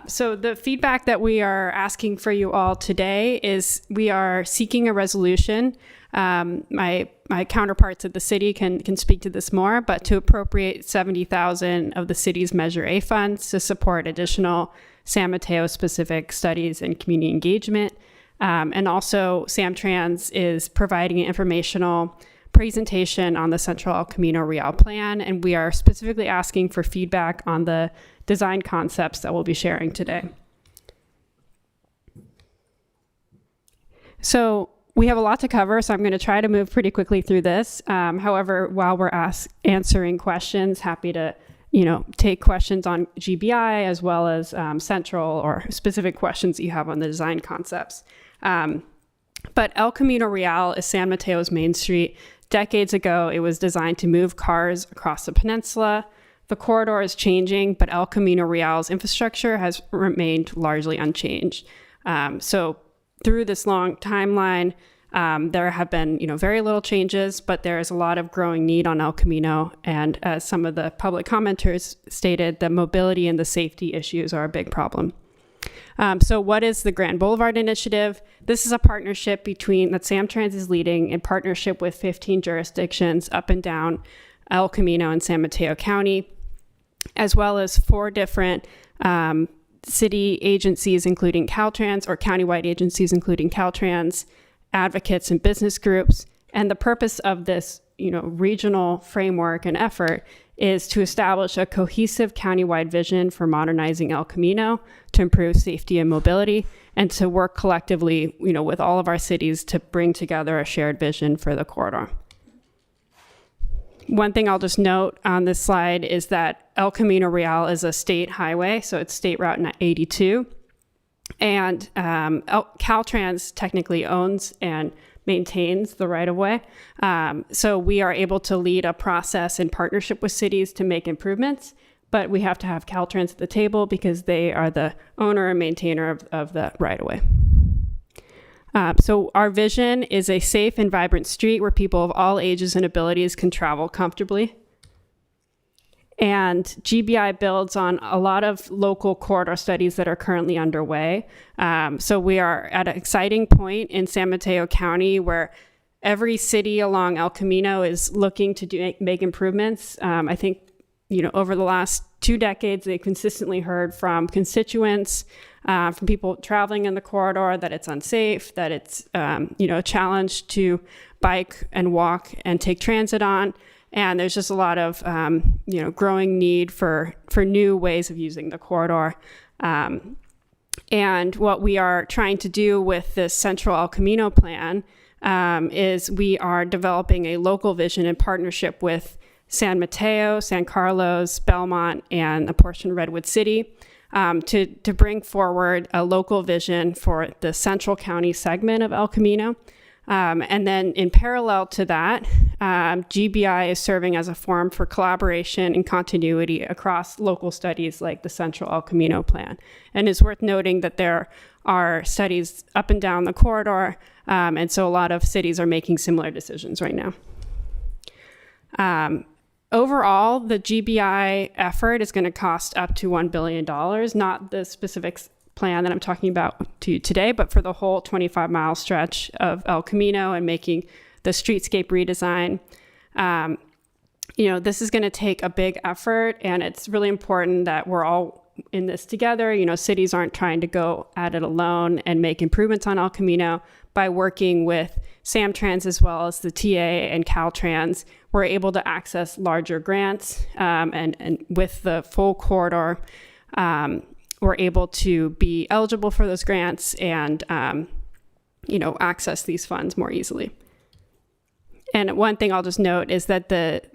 So the feedback that we are asking for you all today is we are seeking a resolution. My counterparts at the city can speak to this more, but to appropriate $70,000 of the city's Measure A funds to support additional San Mateo specific studies and community engagement. And also Samtrans is providing an informational presentation on the Central El Camino Real plan, and we are specifically asking for feedback on the design concepts that we'll be sharing today. So we have a lot to cover, so I'm going to try to move pretty quickly through this. However, while we're answering questions, happy to take questions on GBI as well as Central or specific questions that you have on the design concepts. But El Camino Real is San Mateo's main street. Decades ago, it was designed to move cars across the peninsula. The corridor is changing, but El Camino Real's infrastructure has remained largely unchanged. So through this long timeline, there have been very little changes, but there is a lot of growing need on El Camino. And as some of the public commenters stated, the mobility and the safety issues are a big problem. So what is the Grand Boulevard Initiative? This is a partnership that Samtrans is leading in partnership with 15 jurisdictions up and down El Camino and San Mateo County, as well as 4 different city agencies, including Caltrans, or countywide agencies, including Caltrans, advocates and business groups. And the purpose of this, regional framework and effort is to establish a cohesive countywide vision for modernizing El Camino to improve safety and mobility, and to work collectively, with all of our cities to bring together a shared vision for the corridor. One thing I'll just note on this slide is that El Camino Real is a state highway, so it's State Route 82. And Caltrans technically owns and maintains the right-of-way. So we are able to lead a process in partnership with cities to make improvements, but we have to have Caltrans at the table because they are the owner and maintainer of the right-of-way. So our vision is a safe and vibrant street where people of all ages and abilities can travel comfortably. And GBI builds on a lot of local corridor studies that are currently underway. So we are at an exciting point in San Mateo County where every city along El Camino is looking to make improvements. I think, over the last 2 decades, they've consistently heard from constituents, from people traveling in the corridor, that it's unsafe, that it's, a challenge to bike and walk and take transit on. And there's just a lot of, growing need for new ways of using the corridor. And what we are trying to do with this Central El Camino plan is we are developing a local vision in partnership with San Mateo, San Carlos, Belmont, and a portion of Redwood City to bring forward a local vision for the Central County segment of El Camino. And then in parallel to that, GBI is serving as a forum for collaboration and continuity across local studies like the Central El Camino plan. And it's worth noting that there are studies up and down the corridor, and so a lot of cities are making similar decisions right now. Overall, the GBI effort is going to cost up to $1 billion, not the specific plan that I'm talking about to you today, but for the whole 25-mile stretch of El Camino and making the streetscape redesign. This is going to take a big effort, and it's really important that we're all in this together. Cities aren't trying to go at it alone and make improvements on El Camino. By working with Samtrans as well as the TA and Caltrans, we're able to access larger grants, and with the full corridor, we're able to be eligible for those grants and, access these funds more easily. And one thing I'll just note is that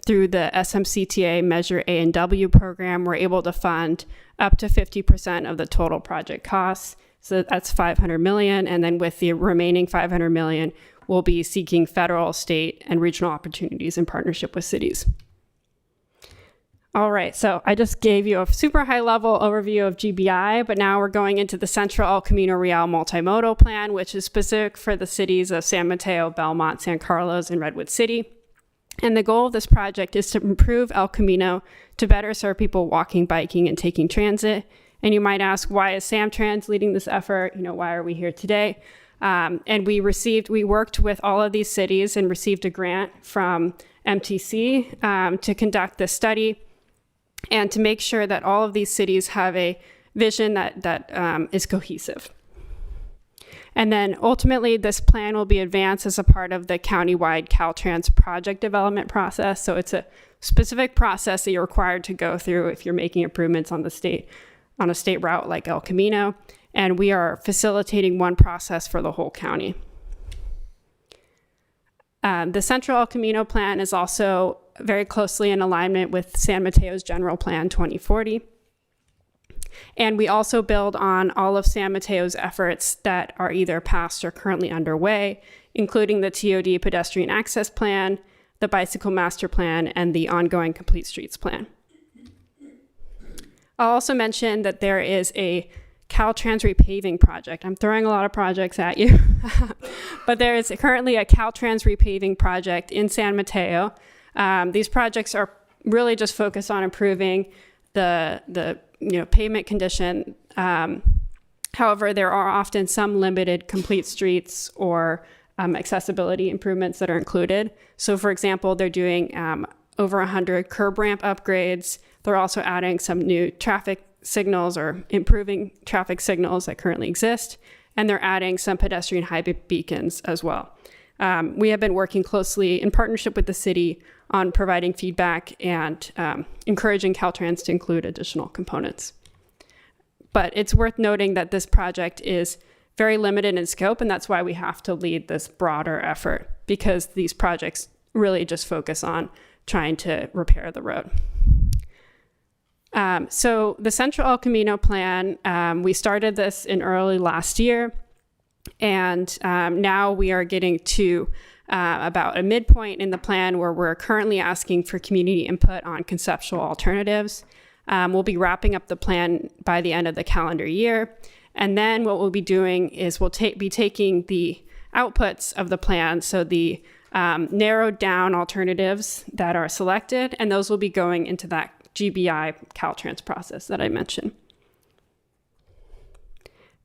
through the SMCTA Measure A and W program, we're able to fund up to 50% of the total project costs. So that's $500 million. And then with the remaining $500 million, we'll be seeking federal, state, and regional opportunities in partnership with cities. All right, so I just gave you a super high-level overview of GBI, but now we're going into the Central El Camino Real Multimodal Plan, which is specific for the cities of San Mateo, Belmont, San Carlos, and Redwood City. And the goal of this project is to improve El Camino to better serve people walking, biking, and taking transit. And you might ask, why is Samtrans leading this effort? Why are we here today? And we worked with all of these cities and received a grant from MTC to conduct this study and to make sure that all of these cities have a vision that is cohesive. And then ultimately, this plan will be advanced as a part of the countywide Caltrans project development process. So it's a specific process that you're required to go through if you're making improvements on a state route like El Camino. And we are facilitating one process for the whole county. The Central El Camino plan is also very closely in alignment with San Mateo's General Plan 2040. And we also build on all of San Mateo's efforts that are either past or currently underway, including the TOD Pedestrian Access Plan, the Bicycle Master Plan, and the ongoing Complete Streets Plan. I'll also mention that there is a Caltrans repaving project. I'm throwing a lot of projects at you, but there is currently a Caltrans repaving project in San Mateo. These projects are really just focused on improving the pavement condition. However, there are often some limited complete streets or accessibility improvements that are included. So for example, they're doing over 100 curb ramp upgrades. They're also adding some new traffic signals or improving traffic signals that currently exist. And they're adding some pedestrian high beacons as well. We have been working closely in partnership with the city on providing feedback and encouraging Caltrans to include additional components. But it's worth noting that this project is very limited in scope, and that's why we have to lead this broader effort, because these projects really just focus on trying to repair the road. So the Central El Camino plan, we started this in early last year. And now we are getting to about a midpoint in the plan where we're currently asking for community input on conceptual alternatives. We'll be wrapping up the plan by the end of the calendar year. And then what we'll be doing is we'll be taking the outputs of the plan, so the narrowed down alternatives that are selected, and those will be going into that GBI Caltrans process that I mentioned.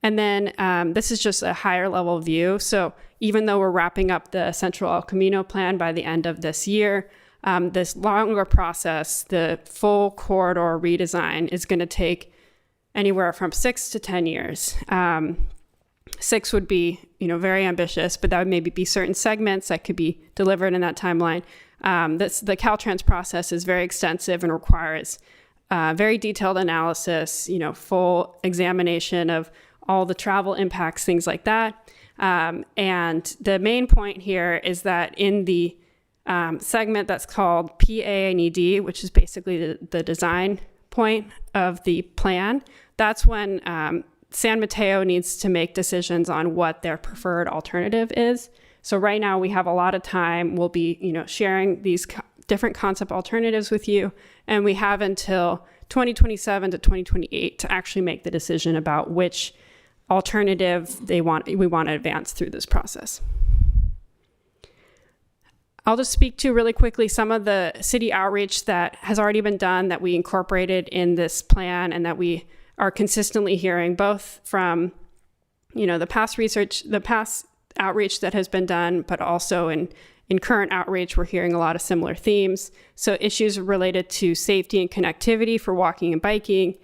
And then this is just a higher level view. So even though we're wrapping up the Central El Camino plan by the end of this year, this longer process, the full corridor redesign, is going to take anywhere from 6 to 10 years. 6 would be, very ambitious, but that would maybe be certain segments that could be delivered in that timeline. The Caltrans process is very extensive and requires very detailed analysis, full examination of all the travel impacts, things like that. And the main point here is that in the segment that's called PA&ED, which is basically the design point of the plan, that's when San Mateo needs to make decisions on what their preferred alternative is. So right now we have a lot of time. We'll be, sharing these different concept alternatives with you, and we have until 2027 to 2028 to actually make the decision about which alternative we want to advance through this process. I'll just speak to really quickly some of the city outreach that has already been done that we incorporated in this plan and that we are consistently hearing, both from, the past outreach that has been done, but also in current outreach, we're hearing a lot of similar themes. So issues related to safety and connectivity for walking and biking,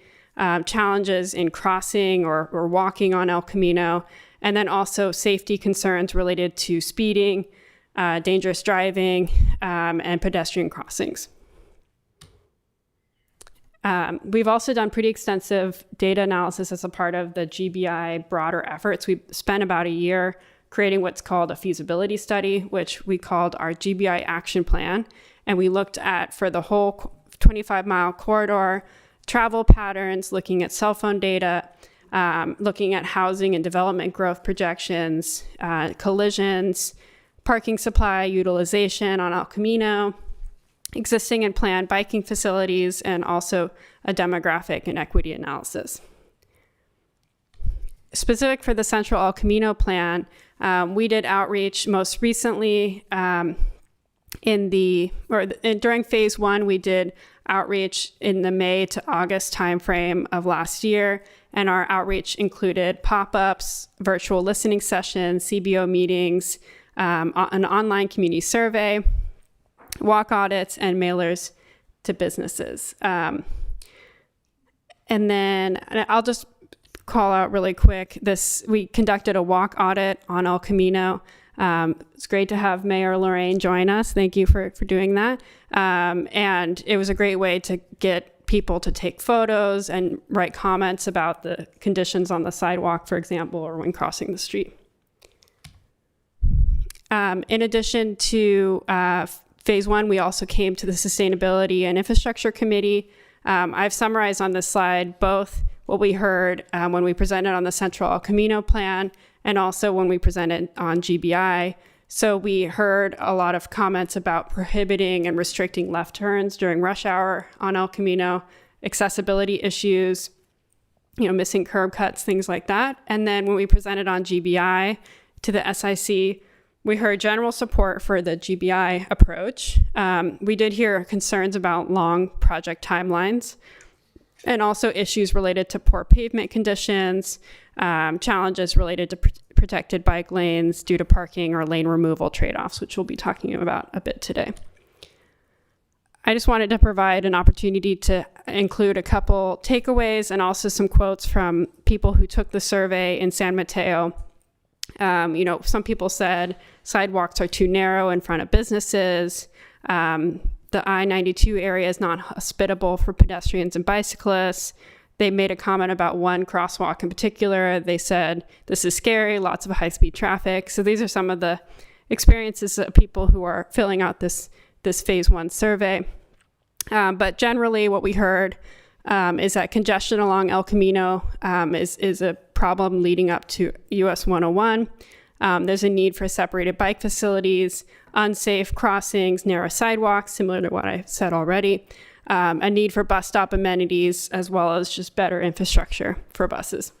challenges in crossing or walking on El Camino, and then also safety concerns related to speeding, dangerous driving, and pedestrian crossings. We've also done pretty extensive data analysis as a part of the GBI broader efforts. We've spent about a year creating what's called a feasibility study, which we called our GBI action plan. And we looked at, for the whole 25-mile corridor, travel patterns, looking at cell phone data, looking at housing and development growth projections, collisions, parking supply utilization on El Camino, existing and planned biking facilities, and also a demographic and equity analysis. Specific for the Central El Camino plan, we did outreach most recently during phase 1. We did outreach in the May to August timeframe of last year, and our outreach included pop-ups, virtual listening sessions, CBO meetings, an online community survey, walk audits, and mailers to businesses. And then I'll just call out really quick, we conducted a walk audit on El Camino. It's great to have Mayor Lorraine join us. Thank you for doing that. And it was a great way to get people to take photos and write comments about the conditions on the sidewalk, for example, or when crossing the street. In addition to phase 1, we also came to the Sustainability and Infrastructure Committee. I've summarized on this slide both what we heard when we presented on the Central El Camino plan and also when we presented on GBI. So we heard a lot of comments about prohibiting and restricting left turns during rush hour on El Camino, accessibility issues, missing curb cuts, things like that. And then when we presented on GBI to the SIC, we heard general support for the GBI approach. We did hear concerns about long project timelines and also issues related to poor pavement conditions, challenges related to protected bike lanes due to parking or lane removal trade-offs, which we'll be talking about a bit today. I just wanted to provide an opportunity to include a couple takeaways and also some quotes from people who took the survey in San Mateo. Some people said sidewalks are too narrow in front of businesses. The I-92 area is not hospitable for pedestrians and bicyclists. They made a comment about one crosswalk in particular. They said, this is scary, lots of high-speed traffic. So these are some of the experiences of people who are filling out this phase 1 survey. But generally what we heard is that congestion along El Camino is a problem leading up to US 101. There's a need for separated bike facilities, unsafe crossings, narrow sidewalks, similar to what I said already, a need for bus stop amenities, as well as just better infrastructure for buses.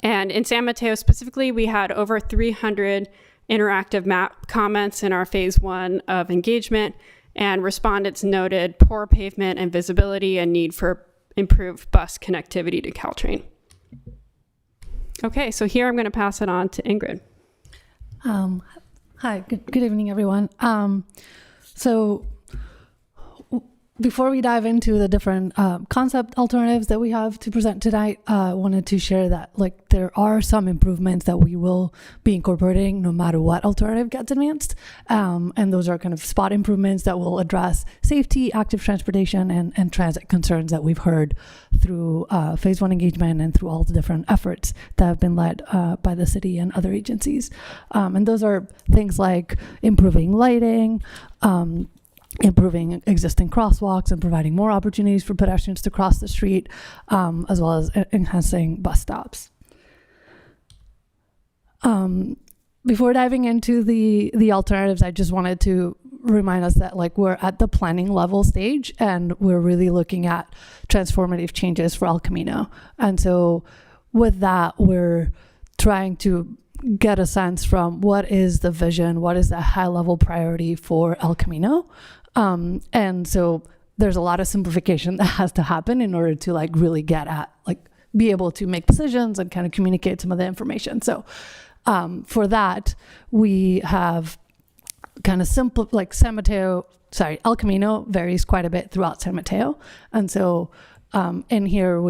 And in San Mateo specifically, we had over 300 interactive map comments in our phase 1 of engagement, and respondents noted poor pavement and visibility and need for improved bus connectivity to Caltrain. Okay, so here I'm going to pass it on to Ingrid. Hi, good evening, everyone. So before we dive into the different concept alternatives that we have to present tonight, I wanted to share that there are some improvements that we will be incorporating no matter what alternative gets advanced. And those are kind of spot improvements that will address safety, active transportation, and transit concerns that we've heard through phase 1 engagement and through all the different efforts that have been led by the city and other agencies. And those are things like improving lighting, improving existing crosswalks and providing more opportunities for pedestrians to cross the street, as well as enhancing bus stops. Before diving into the alternatives, I just wanted to remind us that we're at the planning level stage and we're really looking at transformative changes for El Camino. And so with that, we're trying to get a sense from what is the vision, what is the high level priority for El Camino. And so there's a lot of simplification that has to happen in order to really get at be able to make decisions and kind of communicate some of the information. So for that, we have kind of simple, El Camino varies quite a bit throughout San Mateo. And so in here,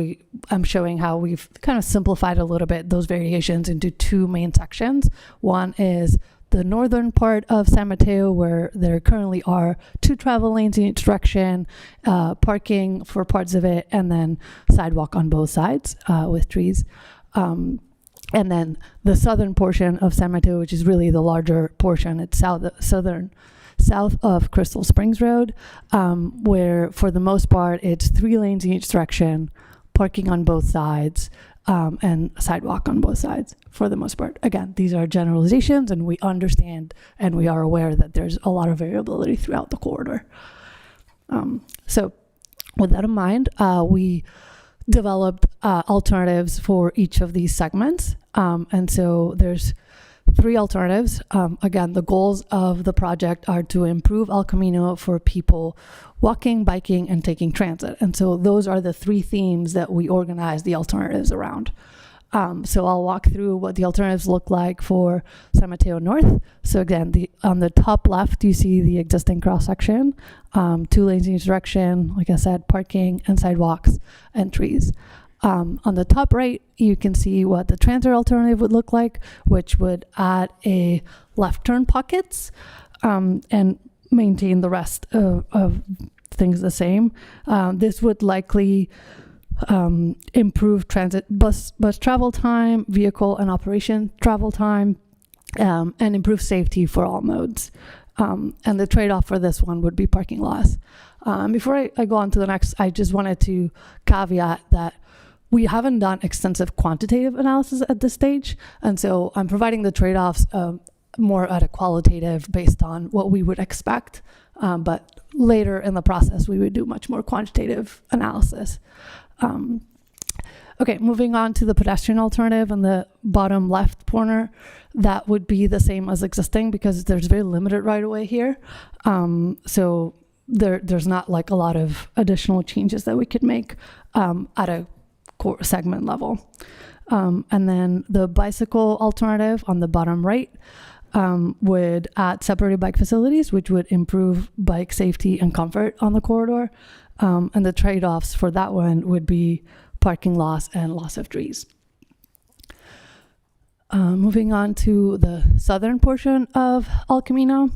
I'm showing how we've kind of simplified a little bit those variations into two main sections. One is the northern part of San Mateo, where there currently are 2 travel lanes in each direction, parking for parts of it, and then sidewalk on both sides with trees. And then the southern portion of San Mateo, which is really the larger portion, it's south of Crystal Springs Road, where for the most part it's 3 lanes in each direction, parking on both sides, and sidewalk on both sides for the most part. Again, these are generalizations, and we understand and we are aware that there's a lot of variability throughout the corridor. So with that in mind, we developed alternatives for each of these segments. And so there's 3 alternatives. Again, the goals of the project are to improve El Camino for people walking, biking, and taking transit. And so those are the 3 themes that we organize the alternatives around. So I'll walk through what the alternatives look like for San Mateo North. So again, on the top left, you see the existing cross section, 2 lanes in each direction, like I said, parking and sidewalks and trees. On the top right, you can see what the transit alternative would look like, which would add a left turn pockets and maintain the rest of things the same. This would likely improve transit bus travel time, vehicle and operation travel time, and improve safety for all modes. And the trade-off for this one would be parking loss. Before I go on to the next, I just wanted to caveat that we haven't done extensive quantitative analysis at this stage. And so I'm providing the trade-offs more at a qualitative based on what we would expect. But later in the process, we would do much more quantitative analysis. Okay, moving on to the pedestrian alternative in the bottom left corner, that would be the same as existing because there's very limited right-of-way here. So there's not a lot of additional changes that we could make at a core segment level. And then the bicycle alternative on the bottom right would add separated bike facilities, which would improve bike safety and comfort on the corridor. And the trade-offs for that one would be parking loss and loss of trees. Moving on to the southern portion of El Camino.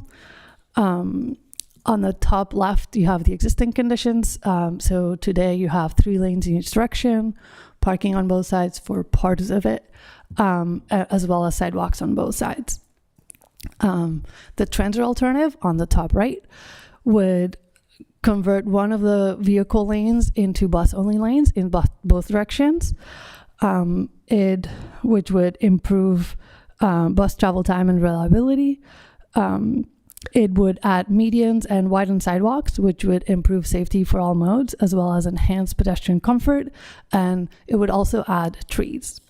On the top left, you have the existing conditions. So today you have 3 lanes in each direction, parking on both sides for parts of it, as well as sidewalks on both sides. The transit alternative on the top right would convert one of the vehicle lanes into bus-only lanes in both directions. which would improve bus travel time and reliability. It would add medians and widen sidewalks, which would improve safety for all modes, as well as enhance pedestrian comfort. And it would also add trees.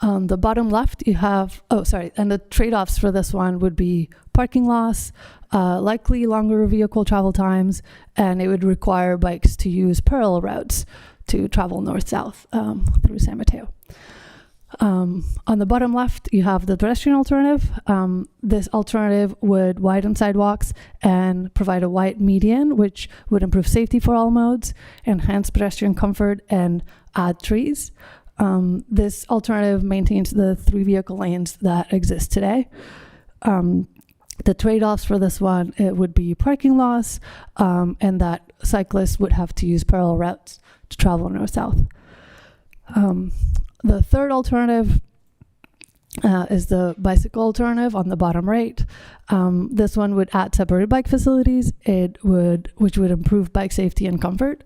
On the bottom left, you have, and the trade-offs for this one would be parking loss, likely longer vehicle travel times, and it would require bikes to use parallel routes to travel north-south through San Mateo. On the bottom left, you have the pedestrian alternative. This alternative would widen sidewalks and provide a wide median, which would improve safety for all modes, enhance pedestrian comfort, and add trees. This alternative maintains the 3 vehicle lanes that exist today. The trade-offs for this one, it would be parking loss, and that cyclists would have to use parallel routes to travel north-south. The third alternative is the bicycle alternative on the bottom right. This one would add separated bike facilities, which would improve bike safety and comfort.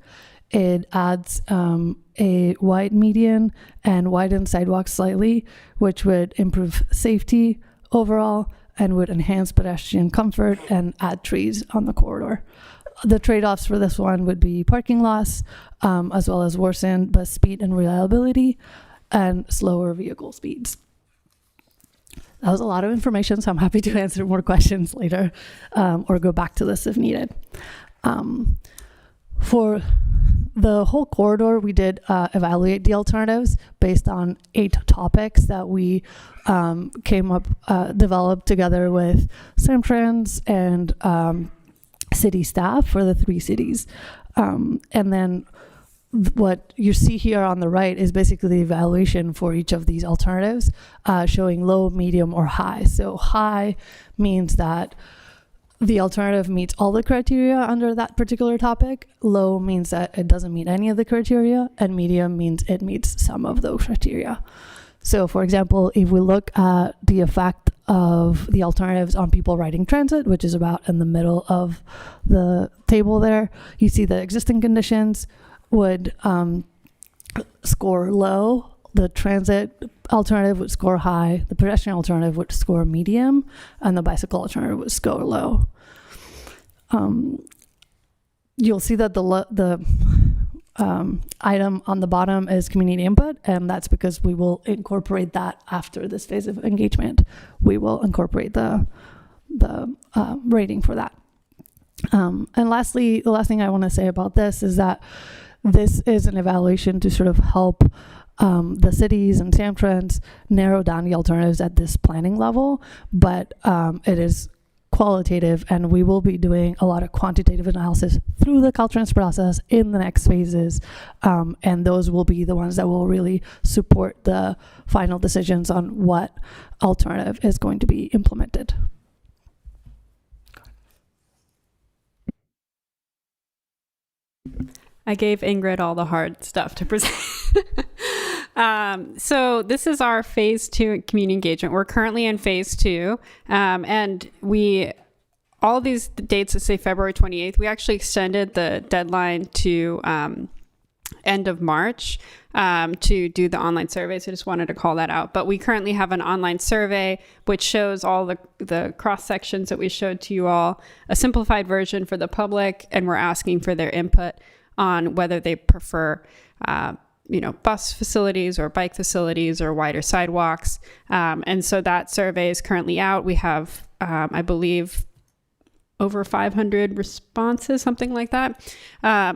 It adds a wide median and widens sidewalks slightly, which would improve safety overall and would enhance pedestrian comfort and add trees on the corridor. The trade-offs for this one would be parking loss, as well as worsened bus speed and reliability, and slower vehicle speeds. That was a lot of information, so I'm happy to answer more questions later, or go back to this if needed. For the whole corridor, we did evaluate the alternatives based on 8 topics that we developed together with Samtrans and city staff for the 3 cities. And then what you see here on the right is basically the evaluation for each of these alternatives, showing low, medium, or high. So high means that the alternative meets all the criteria under that particular topic. Low means that it doesn't meet any of the criteria, and medium means it meets some of those criteria. So for example, if we look at the effect of the alternatives on people riding transit, which is about in the middle of the table there, you see the existing conditions would score low, the transit alternative would score high, the pedestrian alternative would score medium, and the bicycle alternative would score low. You'll see that the item on the bottom is community input, and that's because we will incorporate that after this phase of engagement. We will incorporate the rating for that. And lastly, the last thing I want to say about this is that this is an evaluation to sort of help the cities and Samtrans narrow down the alternatives at this planning level, but it is qualitative, and we will be doing a lot of quantitative analysis through the Caltrans process in the next phases, and those will be the ones that will really support the final decisions on what alternative is going to be implemented. I gave Ingrid all the hard stuff to present. So this is our phase 2 community engagement. We're currently in phase 2, and all these dates that say February 28th, we actually extended the deadline to end of March to do the online survey. So I just wanted to call that out. But we currently have an online survey which shows all the cross sections that we showed to you all, a simplified version for the public, and we're asking for their input on whether they prefer bus facilities or bike facilities or wider sidewalks. And so that survey is currently out. We have, I believe, over 500 responses, something like that.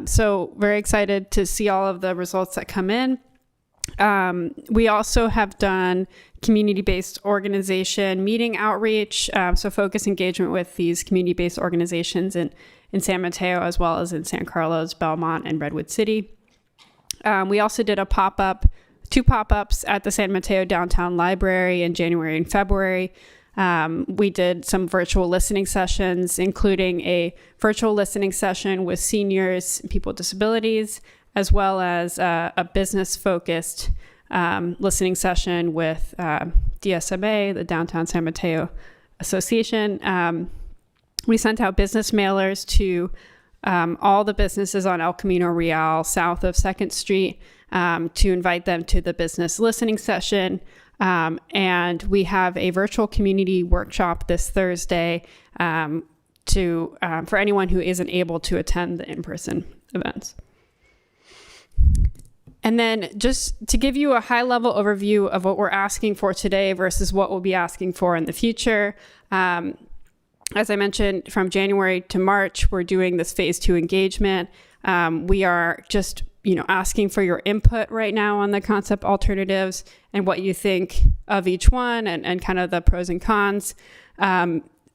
So very excited to see all of the results that come in. We also have done community-based organization meeting outreach, so focus engagement with these community-based organizations in San Mateo, as well as in San Carlos, Belmont, and Redwood City. We also did 2 pop-ups at the San Mateo Downtown Library in January and February. We did some virtual listening sessions, including a virtual listening session with seniors and people with disabilities, as well as a business-focused listening session with DSMA, the Downtown San Mateo Association. We sent out business mailers to all the businesses on El Camino Real south of 2nd Street to invite them to the business listening session. And we have a virtual community workshop this Thursday for anyone who isn't able to attend the in-person events. And then just to give you a high-level overview of what we're asking for today versus what we'll be asking for in the future. As I mentioned, from January to March, we're doing this phase 2 engagement. We are just asking for your input right now on the concept alternatives and what you think of each one and kind of the pros and cons.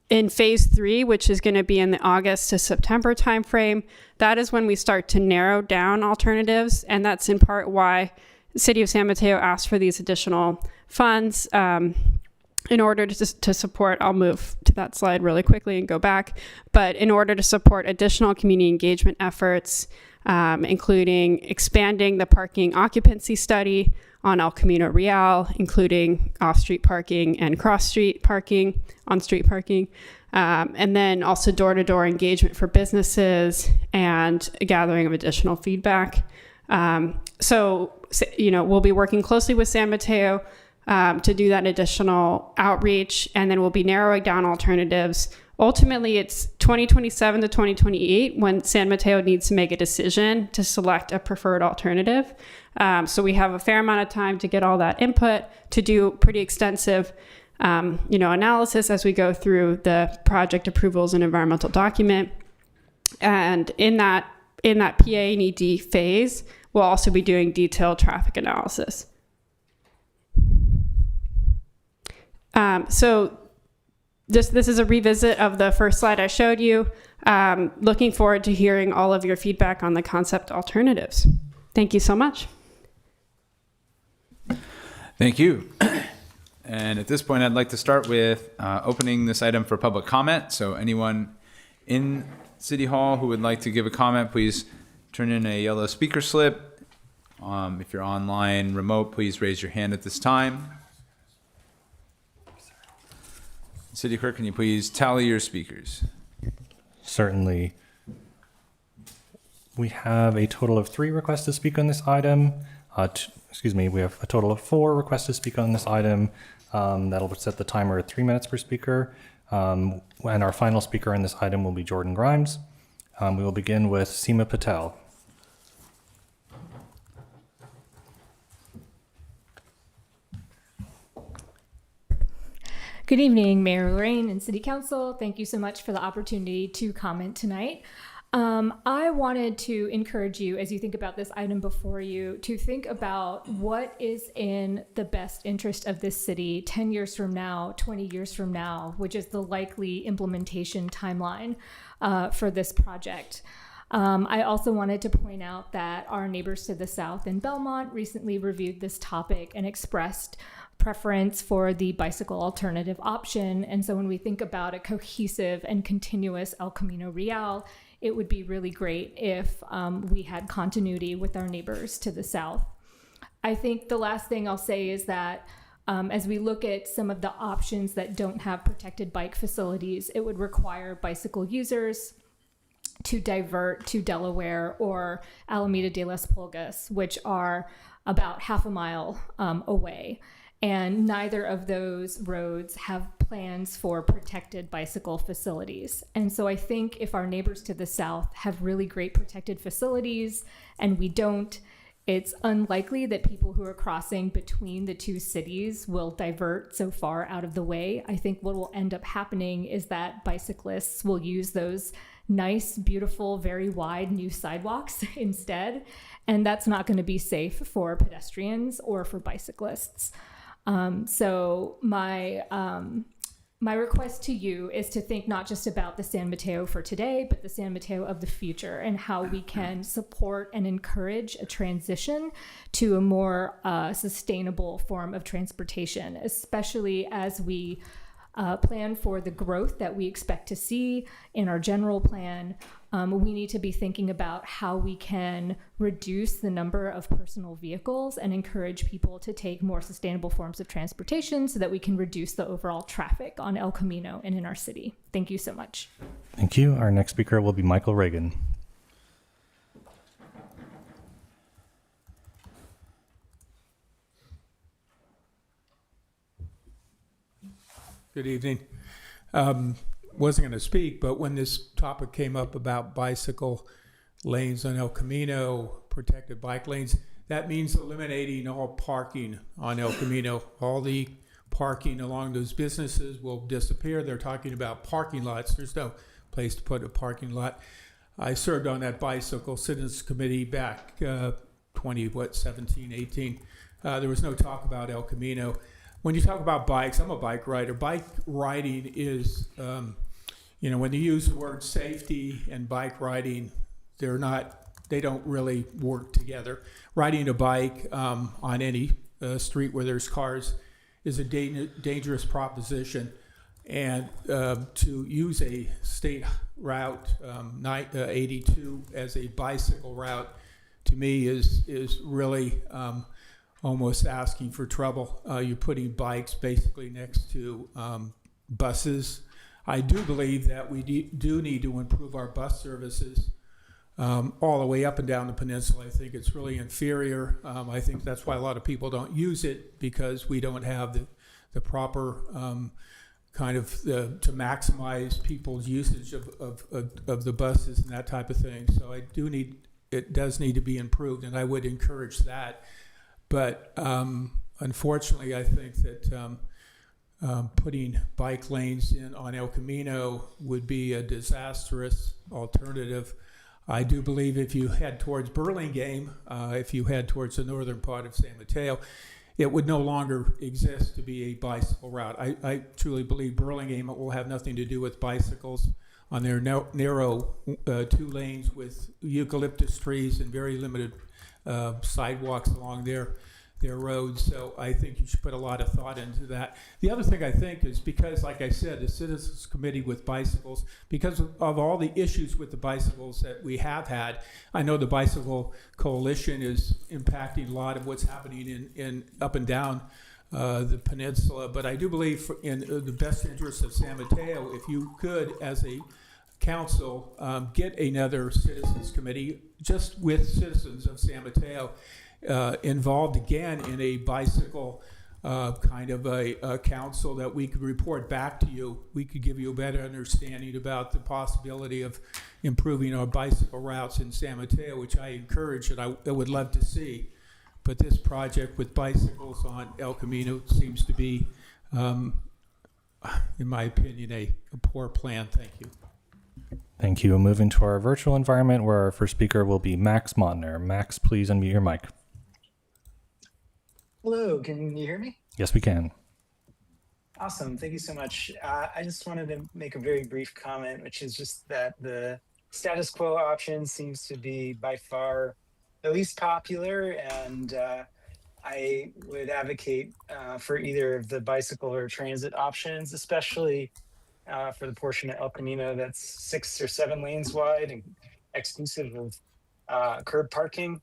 In phase 3, which is going to be in the August to September timeframe, that is when we start to narrow down alternatives. And that's in part why the City of San Mateo asked for these additional funds in order to support. I'll move to that slide really quickly and go back. But in order to support additional community engagement efforts, including expanding the parking occupancy study on El Camino Real, including off-street parking and cross-street parking, on-street parking, and then also door-to-door engagement for businesses and a gathering of additional feedback. So we'll be working closely with San Mateo to do that additional outreach, and then we'll be narrowing down alternatives. Ultimately, it's 2027 to 2028 when San Mateo needs to make a decision to select a preferred alternative. So we have a fair amount of time to get all that input, to do pretty extensive analysis as we go through the project approvals and environmental document. And in that PA and ED phase, we'll also be doing detailed traffic analysis. So this is a revisit of the first slide I showed you. Looking forward to hearing all of your feedback on the concept alternatives. Thank you so much. Thank you. And at this point, I'd like to start with opening this item for public comment. So anyone in City Hall who would like to give a comment, please turn in a yellow speaker slip. If you're online, remote, please raise your hand at this time. City Clerk, can you please tally your speakers? Certainly. We have a total of 3 requests to speak on this item. We have a total of 4 requests to speak on this item. That'll set the timer at 3 minutes per speaker. And our final speaker on this item will be Jordan Grimes. We will begin with Seema Patel. Good evening, Mayor Lorraine and City Council. Thank you so much for the opportunity to comment tonight. I wanted to encourage you, as you think about this item before you, to think about what is in the best interest of this city 10 years from now, 20 years from now, which is the likely implementation timeline for this project. I also wanted to point out that our neighbors to the south in Belmont recently reviewed this topic and expressed preference for the bicycle alternative option. And so when we think about a cohesive and continuous El Camino Real, it would be really great if we had continuity with our neighbors to the south. I think the last thing I'll say is that as we look at some of the options that don't have protected bike facilities, it would require bicycle users to divert to Delaware or Alameda de las Pulgas, which are about half a mile away. And neither of those roads have plans for protected bicycle facilities. And so I think if our neighbors to the south have really great protected facilities and we don't, it's unlikely that people who are crossing between the two cities will divert so far out of the way. I think what will end up happening is that bicyclists will use those nice, beautiful, very wide new sidewalks instead. And that's not going to be safe for pedestrians or for bicyclists. So my request to you is to think not just about the San Mateo for today, but the San Mateo of the future and how we can support and encourage a transition to a more sustainable form of transportation, especially as we plan for the growth that we expect to see in our general plan. We need to be thinking about how we can reduce the number of personal vehicles and encourage people to take more sustainable forms of transportation so that we can reduce the overall traffic on El Camino and in our city. Thank you so much. Thank you. Our next speaker will be Michael Reagan. Good evening. Wasn't going to speak, but when this topic came up about bicycle lanes on El Camino, protected bike lanes, that means eliminating all parking on El Camino. All the parking along those businesses will disappear. They're talking about parking lots. There's no place to put a parking lot. I served on that bicycle citizens committee back 17, 18. There was no talk about El Camino. When you talk about bikes, I'm a bike rider. Bike riding is, when you use the word safety and bike riding, they don't really work together. Riding a bike on any street where there's cars is a dangerous proposition. And to use a state route, 82, as a bicycle route, to me is really almost asking for trouble. You're putting bikes basically next to buses. I do believe that we do need to improve our bus services all the way up and down the peninsula. I think it's really inferior. I think that's why a lot of people don't use it, because we don't have the proper to maximize people's usage of the buses and that type of thing. So it does need to be improved, and I would encourage that. But unfortunately, I think that putting bike lanes in on El Camino would be a disastrous alternative. I do believe if you head towards Burlingame, if you head towards the northern part of San Mateo, it would no longer exist to be a bicycle route. I truly believe Burlingame will have nothing to do with bicycles on their narrow 2 lanes with eucalyptus trees and very limited sidewalks along their roads. So I think you should put a lot of thought into that. The other thing I think is because, like I said, the Citizens Committee with bicycles, because of all the issues with the bicycles that we have had, I know the Bicycle Coalition is impacting a lot of what's happening in up and down the peninsula. But I do believe in the best interest of San Mateo, if you could, as a council, get another Citizens Committee just with citizens of San Mateo involved again in a bicycle a council that we could report back to you. We could give you a better understanding about the possibility of improving our bicycle routes in San Mateo, which I encourage and I would love to see. But this project with bicycles on El Camino seems to be, in my opinion, a poor plan. Thank you. Thank you. Moving to our virtual environment, where our first speaker will be Max Montner. Max, please unmute your mic. Hello, can you hear me? Yes, we can. Awesome, thank you so much. I just wanted to make a very brief comment, which is just that the status quo option seems to be by far the least popular, and I would advocate for either of the bicycle or transit options, especially for the portion of El Camino that's 6 or 7 lanes wide and exclusive of curb parking.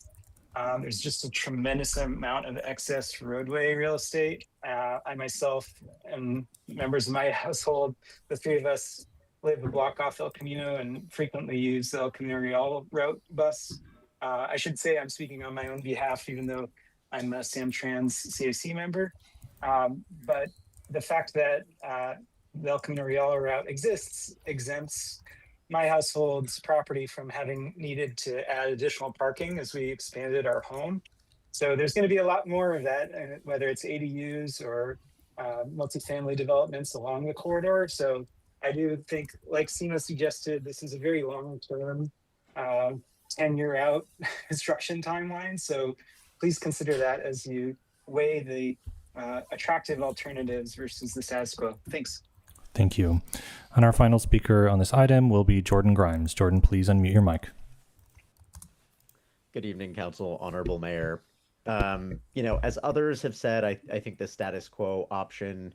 There's just a tremendous amount of excess roadway real estate. I myself and members of my household, the 3 of us, live a block off El Camino and frequently use the El Camino Real route bus. I should say I'm speaking on my own behalf, even though I'm a Samtrans CAC member. But the fact that the El Camino Real route exists exempts my household's property from having needed to add additional parking as we expanded our home. So there's going to be a lot more of that, whether it's ADUs or multifamily developments along the corridor. So I do think, like Seema suggested, this is a very long-term 10-year out construction timeline. So please consider that as you weigh the attractive alternatives versus the status quo. Thanks. Thank you. And our final speaker on this item will be Jordan Grimes. Jordan, please unmute your mic. Good evening, Council, Honorable Mayor. As others have said, I think the status quo option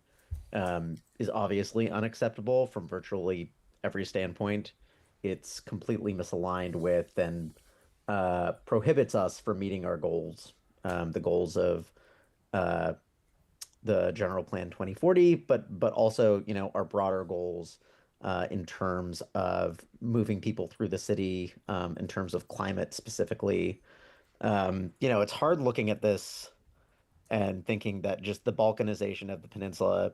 is obviously unacceptable from virtually every standpoint. It's completely misaligned with and prohibits us from meeting our goals, the goals of the General Plan 2040, but also, our broader goals in terms of moving people through the city, in terms of climate specifically. It's hard looking at this and thinking that just the balkanization of the peninsula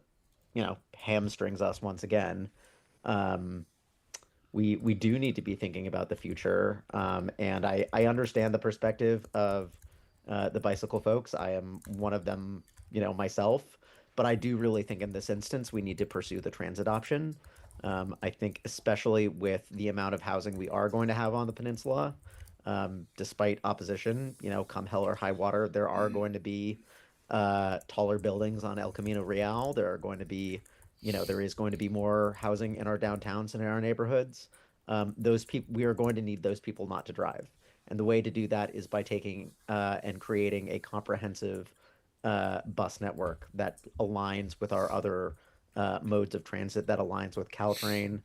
hamstrings us once again. We do need to be thinking about the future. And I understand the perspective of the bicycle folks. I am one of them, myself. But I do really think in this instance, we need to pursue the transit option. I think especially with the amount of housing we are going to have on the peninsula, despite opposition, come hell or high water, there are going to be taller buildings on El Camino Real. There are going to be, there is going to be more housing in our downtowns and in our neighborhoods. Those people, we are going to need those people not to drive. And the way to do that is by taking and creating a comprehensive bus network that aligns with our other modes of transit, that aligns with Caltrain.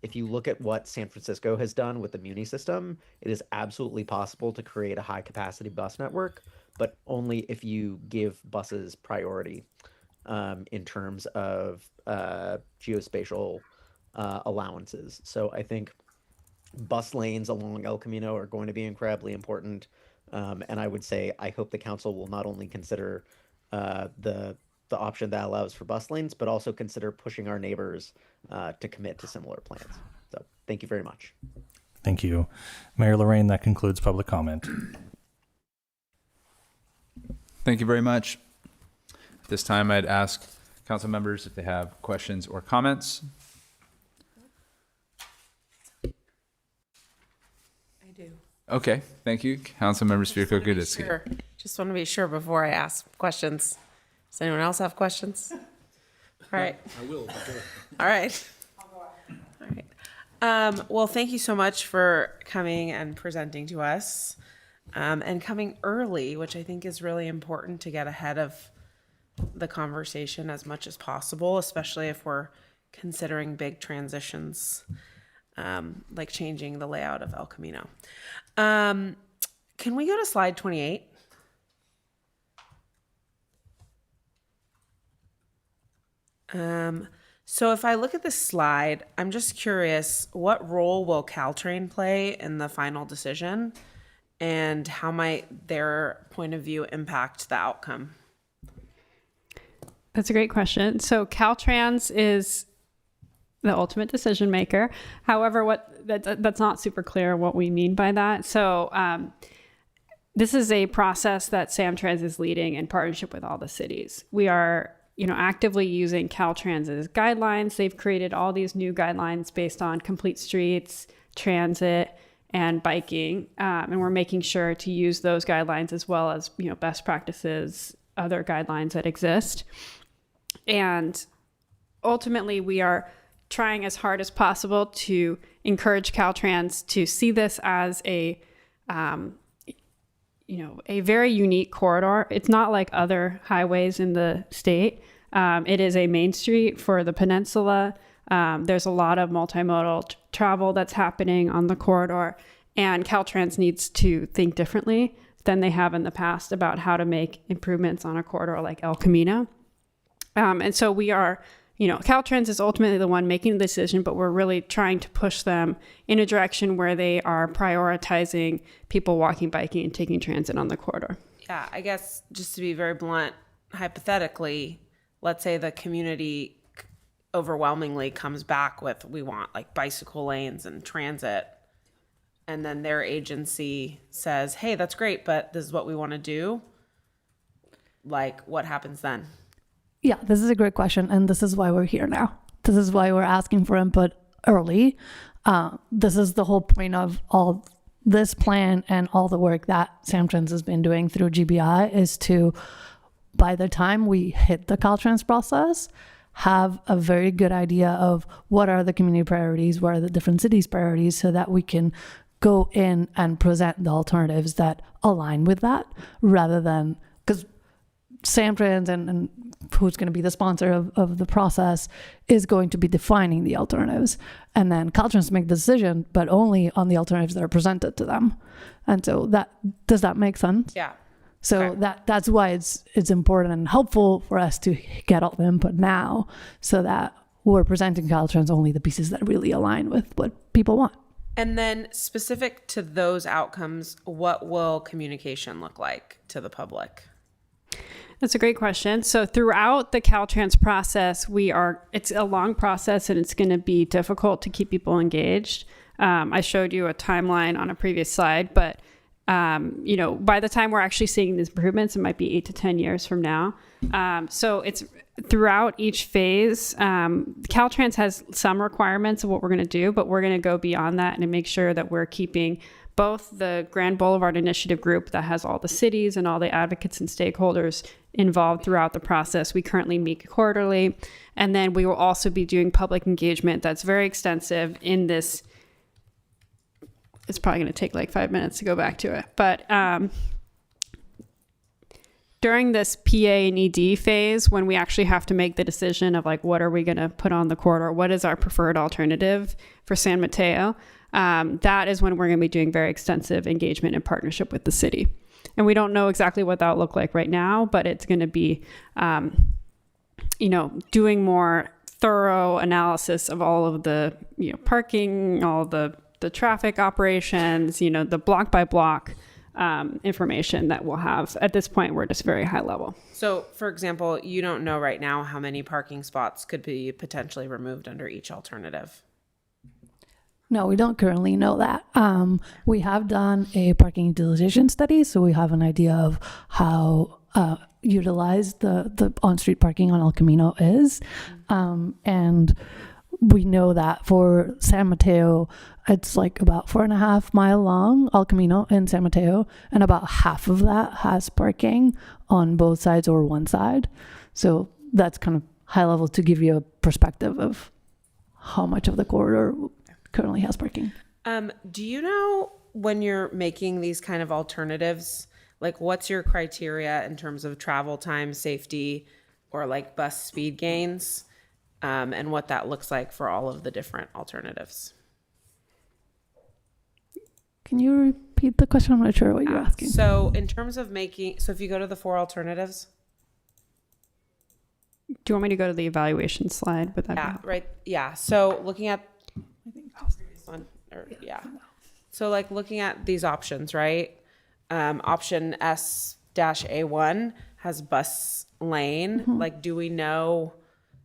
If you look at what San Francisco has done with the Muni system, it is absolutely possible to create a high capacity bus network, but only if you give buses priority in terms of geospatial allowances. So I think bus lanes along El Camino are going to be incredibly important. And I would say I hope the council will not only consider the option that allows for bus lanes, but also consider pushing our neighbors to commit to similar plans. So thank you very much. Thank you. Mayor Lorraine, that concludes public comment. Thank you very much. At this time, I'd ask council members if they have questions or comments. I do. Okay, thank you. Councilmember Spirko Guditsky. Sure. Just want to be sure before I ask questions. Does anyone else have questions? All right. I will. All right. All right. Well, thank you so much for coming and presenting to us, and coming early, which I think is really important to get ahead of the conversation as much as possible, especially if we're considering big transitions, like changing the layout of El Camino. Can we go to slide 28? So if I look at this slide, I'm just curious, what role will Caltrain play in the final decision, and how might their point of view impact the outcome? That's a great question. So Caltrans is the ultimate decision maker. However, that's not super clear what we mean by that. So this is a process that Samtrans is leading in partnership with all the cities. We are actively using Caltrans's guidelines. They've created all these new guidelines based on complete streets, transit, and biking. And we're making sure to use those guidelines as well as, best practices, other guidelines that exist. And ultimately, we are trying as hard as possible to encourage Caltrans to see this as a very unique corridor. It's not like other highways in the state. It is a main street for the peninsula. There's a lot of multimodal travel that's happening on the corridor, and Caltrans needs to think differently than they have in the past about how to make improvements on a corridor like El Camino. And so we are, Caltrans is ultimately the one making the decision, but we're really trying to push them in a direction where they are prioritizing people walking, biking, and taking transit on the corridor. Yeah, I guess just to be very blunt, hypothetically, let's say the community overwhelmingly comes back with, we want like bicycle lanes and transit. And then their agency says, hey, that's great, but this is what we want to do. Like, what happens then? Yeah, this is a great question. And this is why we're here now. This is why we're asking for input early. This is the whole point of all this plan and all the work that Samtrans has been doing through GBI is to, by the time we hit the Caltrans process, have a very good idea of what are the community priorities, what are the different cities' priorities, so that we can go in and present the alternatives that align with that, rather than, because Samtrans and who's going to be the sponsor of the process is going to be defining the alternatives, and then Caltrans make the decision, but only on the alternatives that are presented to them. And so does that make sense? Yeah. So Okay. that's why it's important and helpful for us to get all the input now, so that we're presenting Caltrans only the pieces that really align with what people want. And then specific to those outcomes, what will communication look like to the public? That's a great question. So throughout the Caltrans process, it's a long process and it's going to be difficult to keep people engaged. I showed you a timeline on a previous slide, but by the time we're actually seeing these improvements, it might be 8 to 10 years from now. So it's throughout each phase. Caltrans has some requirements of what we're going to do, but we're going to go beyond that and make sure that we're keeping both the Grand Boulevard Initiative group that has all the cities and all the advocates and stakeholders involved throughout the process. We currently meet quarterly, and then we will also be doing public engagement that's very extensive in this. It's probably going to take like 5 minutes to go back to it, but during this PA and ED phase, when we actually have to make the decision of like, what are we going to put on the corridor? What is our preferred alternative for San Mateo? That is when we're going to be doing very extensive engagement and partnership with the city. And we don't know exactly what that will look like right now, but it's going to be, doing more thorough analysis of all of the, parking, all the traffic operations, the block by block information that we'll have. At this point, we're just very high level. So, for example, you don't know right now how many parking spots could be potentially removed under each alternative. No, we don't currently know that. We have done a parking utilization study, so we have an idea of how utilized the on-street parking on El Camino is. And we know that for San Mateo, it's like about 4.5 mile long, El Camino in San Mateo, and about half of that has parking on both sides or one side. So that's kind of high level to give you a perspective of how much of the corridor currently has parking. Do you know when you're making these kind of alternatives, like what's your criteria in terms of travel time, safety, or like bus speed gains, and what that looks like for all of the different alternatives? Can you repeat the question? I'm not sure what you're asking. So in terms of if you go to the 4 alternatives. Do you want me to go to the evaluation slide? Would that be right. Yeah. So looking at So like looking at these options, right? Option S-A1 has bus lane. Mm-hmm. Like, do we know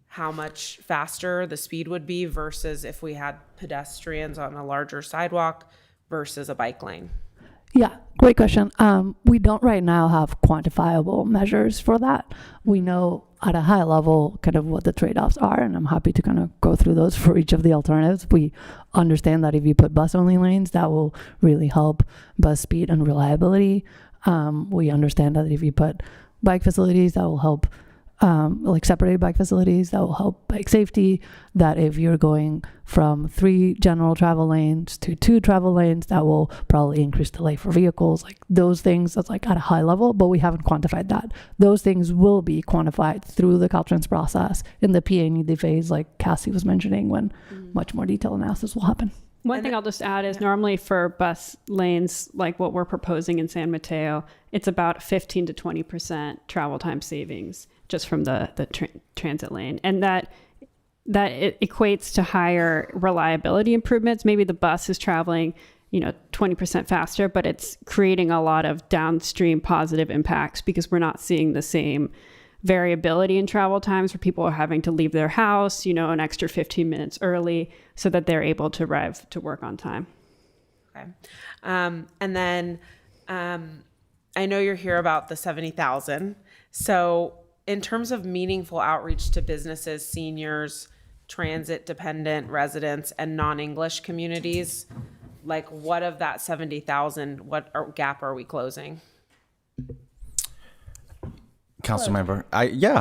how much faster the speed would be versus if we had pedestrians on a larger sidewalk versus a bike lane? Yeah, great question. We don't right now have quantifiable measures for that. We know at a high level kind of what the trade-offs are, and I'm happy to kind of go through those for each of the alternatives. We understand that if you put bus-only lanes, that will really help bus speed and reliability. We understand that if you put bike facilities, that will help, like separated bike facilities, that will help bike safety. That if you're going from 3 general travel lanes to 2 travel lanes, that will probably increase delay for vehicles. Like those things, that's like at a high level, but we haven't quantified that. Those things will be quantified through the Caltrans process in the PA&ED phase, like Cassie was mentioning, when much more detailed analysis will happen. One thing I'll just add is normally for bus lanes, like what we're proposing in San Mateo, it's about 15 to 20% travel time savings just from the transit lane. And that it equates to higher reliability improvements. Maybe the bus is traveling, 20% faster, but it's creating a lot of downstream positive impacts because we're not seeing the same variability in travel times where people are having to leave their house, an extra 15 minutes early so that they're able to arrive to work on time. Okay. And then I know you're here about the 70,000. So in terms of meaningful outreach to businesses, seniors, transit dependent residents, and non-English communities, like what of that 70,000, what gap are we closing? Councilmember,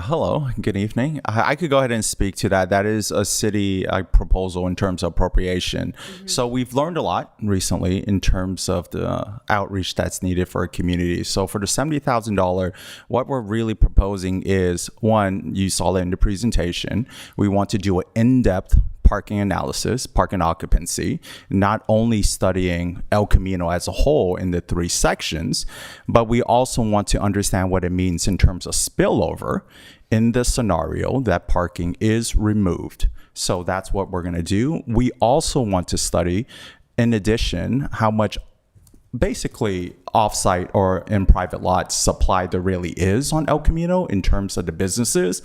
hello, good evening. I could go ahead and speak to that. That is a city proposal in terms of appropriation. Mm-hmm. So we've learned a lot recently in terms of the outreach that's needed for a community. So for the $70,000, what we're really proposing is, one, you saw it in the presentation, we want to do an in-depth parking analysis, parking occupancy, not only studying El Camino as a whole in the 3 sections, but we also want to understand what it means in terms of spillover in the scenario that parking is removed. So that's what we're going to do. We also want to study, in addition, how much basically offsite or in private lots supply there really is on El Camino in terms of the businesses.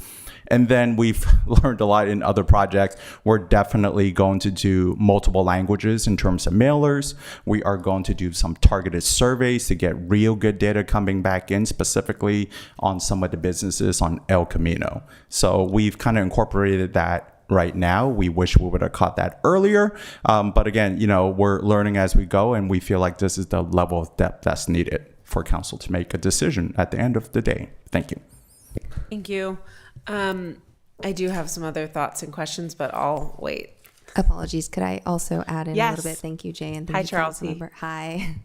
And then we've learned a lot in other projects. We're definitely going to do multiple languages in terms of mailers. We are going to do some targeted surveys to get real good data coming back in, specifically on some of the businesses on El Camino. So we've kind of incorporated that right now. We wish we would have caught that earlier. But again, we're learning as we go, and we feel like this is the level of depth that's needed for council to make a decision at the end of the day. Thank you. Thank you. I do have some other thoughts and questions, but I'll wait. Apologies. Could I also add in a little bit? Thank you, Jay. And thank Hi, you, Charles C. Councilmember. Hi.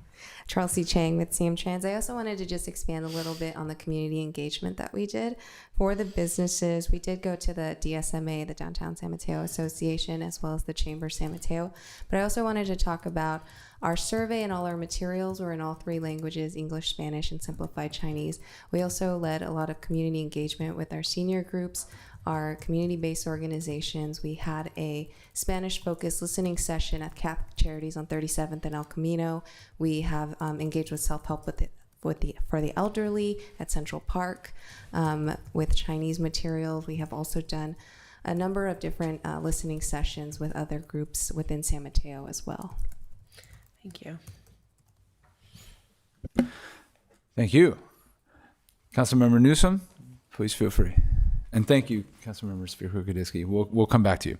Charles C. Chang with CM Trans. I also wanted to just expand a little bit on the community engagement that we did for the businesses. We did go to the DSMA, the Downtown San Mateo Association, as well as the Chamber San Mateo. But I also wanted to talk about our survey, and all our materials were in all 3 languages, English, Spanish, and Simplified Chinese. We also led a lot of community engagement with our senior groups, our community-based organizations. We had a Spanish-focused listening session at Catholic Charities on 37th and El Camino. We have engaged with self-help for the elderly at Central Park with Chinese materials. We have also done a number of different listening sessions with other groups within San Mateo as well. Thank you. Thank you. Councilmember Newsom, please feel free. And thank you, Councilmember Spiro-Kudisky. We'll come back to you.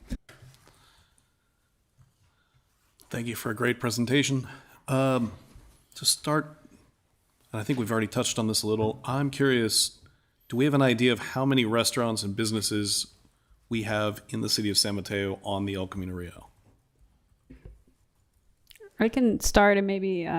Thank you for a great presentation. To start, and I think we've already touched on this a little, I'm curious, do we have an idea of how many restaurants and businesses we have in the city of San Mateo on the El Camino Real? I can start, and maybe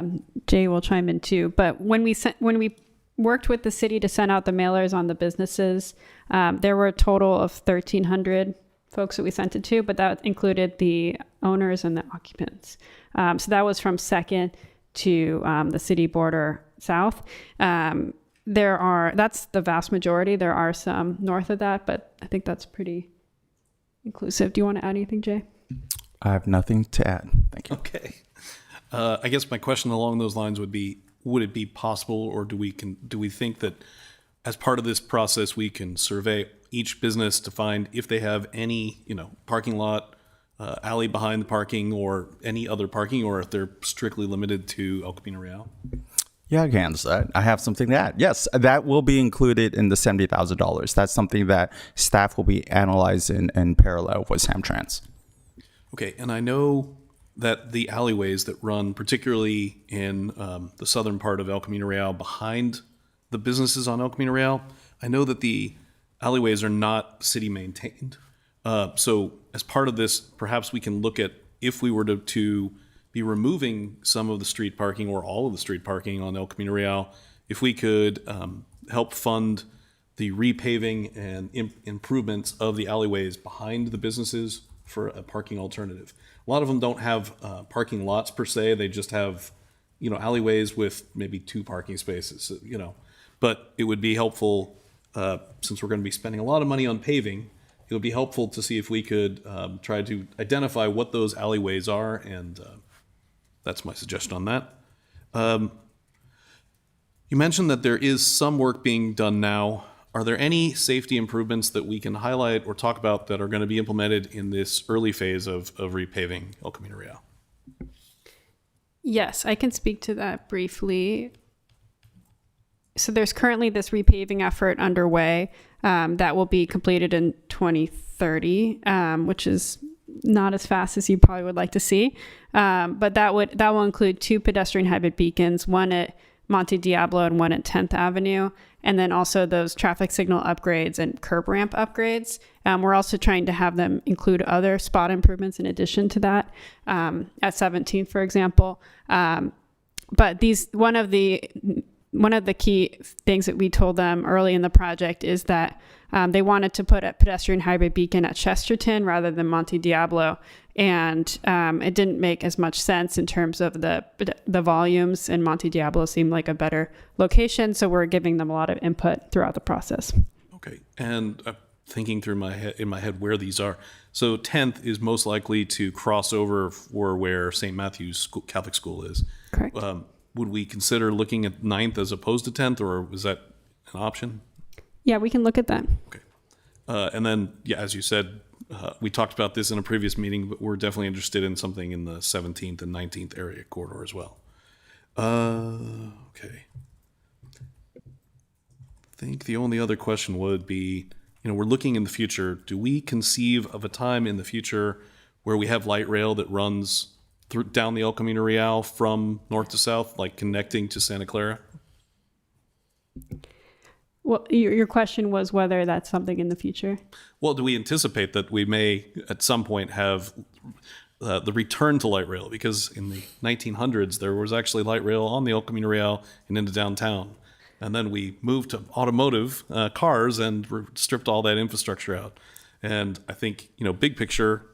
Jay will chime in too. But when we worked with the city to send out the mailers on the businesses, there were a total of 1,300 folks that we sent it to, but that included the owners and the occupants. So that was from 2nd to the city border south. That's the vast majority. There are some north of that, but I think that's pretty inclusive. Do you want to add anything, Jay? I have nothing to add. Thank you. Okay. I guess my question along those lines would be, would it be possible, or do we think that as part of this process we can survey each business to find if they have any parking lot, alley behind the parking, or any other parking, or if they're strictly limited to El Camino Real? Yeah, I can answer that. I have something to add. Yes, that will be included in the $70,000. That's something that staff will be analyzing in parallel with Samtrans. Okay, and I know that the alleyways that run, particularly in the southern part of El Camino Real, behind the businesses on El Camino Real, I know that the alleyways are not city maintained. So as part of this, perhaps we can look at if we were to be removing some of the street parking or all of the street parking on El Camino Real, if we could help fund the repaving and improvements of the alleyways behind the businesses for a parking alternative. A lot of them don't have parking lots per se. They just have, alleyways with maybe 2 parking spaces, But it would be helpful, since we're going to be spending a lot of money on paving, it would be helpful to see if we could try to identify what those alleyways are, and that's my suggestion on that. You mentioned that there is some work being done now. Are there any safety improvements that we can highlight or talk about that are going to be implemented in this early phase of repaving El Camino Real? Yes, I can speak to that briefly. So there's currently this repaving effort underway that will be completed in 2030, which is not as fast as you probably would like to see. But that will include 2 pedestrian hybrid beacons, one at Monte Diablo and one at 10th Avenue, and then also those traffic signal upgrades and curb ramp upgrades. We're also trying to have them include other spot improvements in addition to that, at 17th, for example. But one of the key things that we told them early in the project is that they wanted to put a pedestrian hybrid beacon at Chesterton rather than Monte Diablo. And it didn't make as much sense in terms of the volumes, and Monte Diablo seemed like a better location. So we're giving them a lot of input throughout the process. Okay. And thinking through in my head where these are. So 10th is most likely to cross over for where St. Matthew's Catholic School is. Correct. would we consider looking at 9th as opposed to 10th, or is that an option? Yeah, we can look at that. And then, yeah, as you said, we talked about this in a previous meeting, but we're definitely interested in something in the 17th and 19th area corridor as well. Okay. I think the only other question would be, we're looking in the future. Do we conceive of a time in the future where we have light rail that runs down the El Camino Real from north to south, like connecting to Santa Clara? Well, your question was whether that's something in the future. Well, do we anticipate that we may at some point have the return to light rail? Because in the 1900s, there was actually light rail on the El Camino Real and into downtown. And then we moved to automotive cars and stripped all that infrastructure out. And I think, big picture,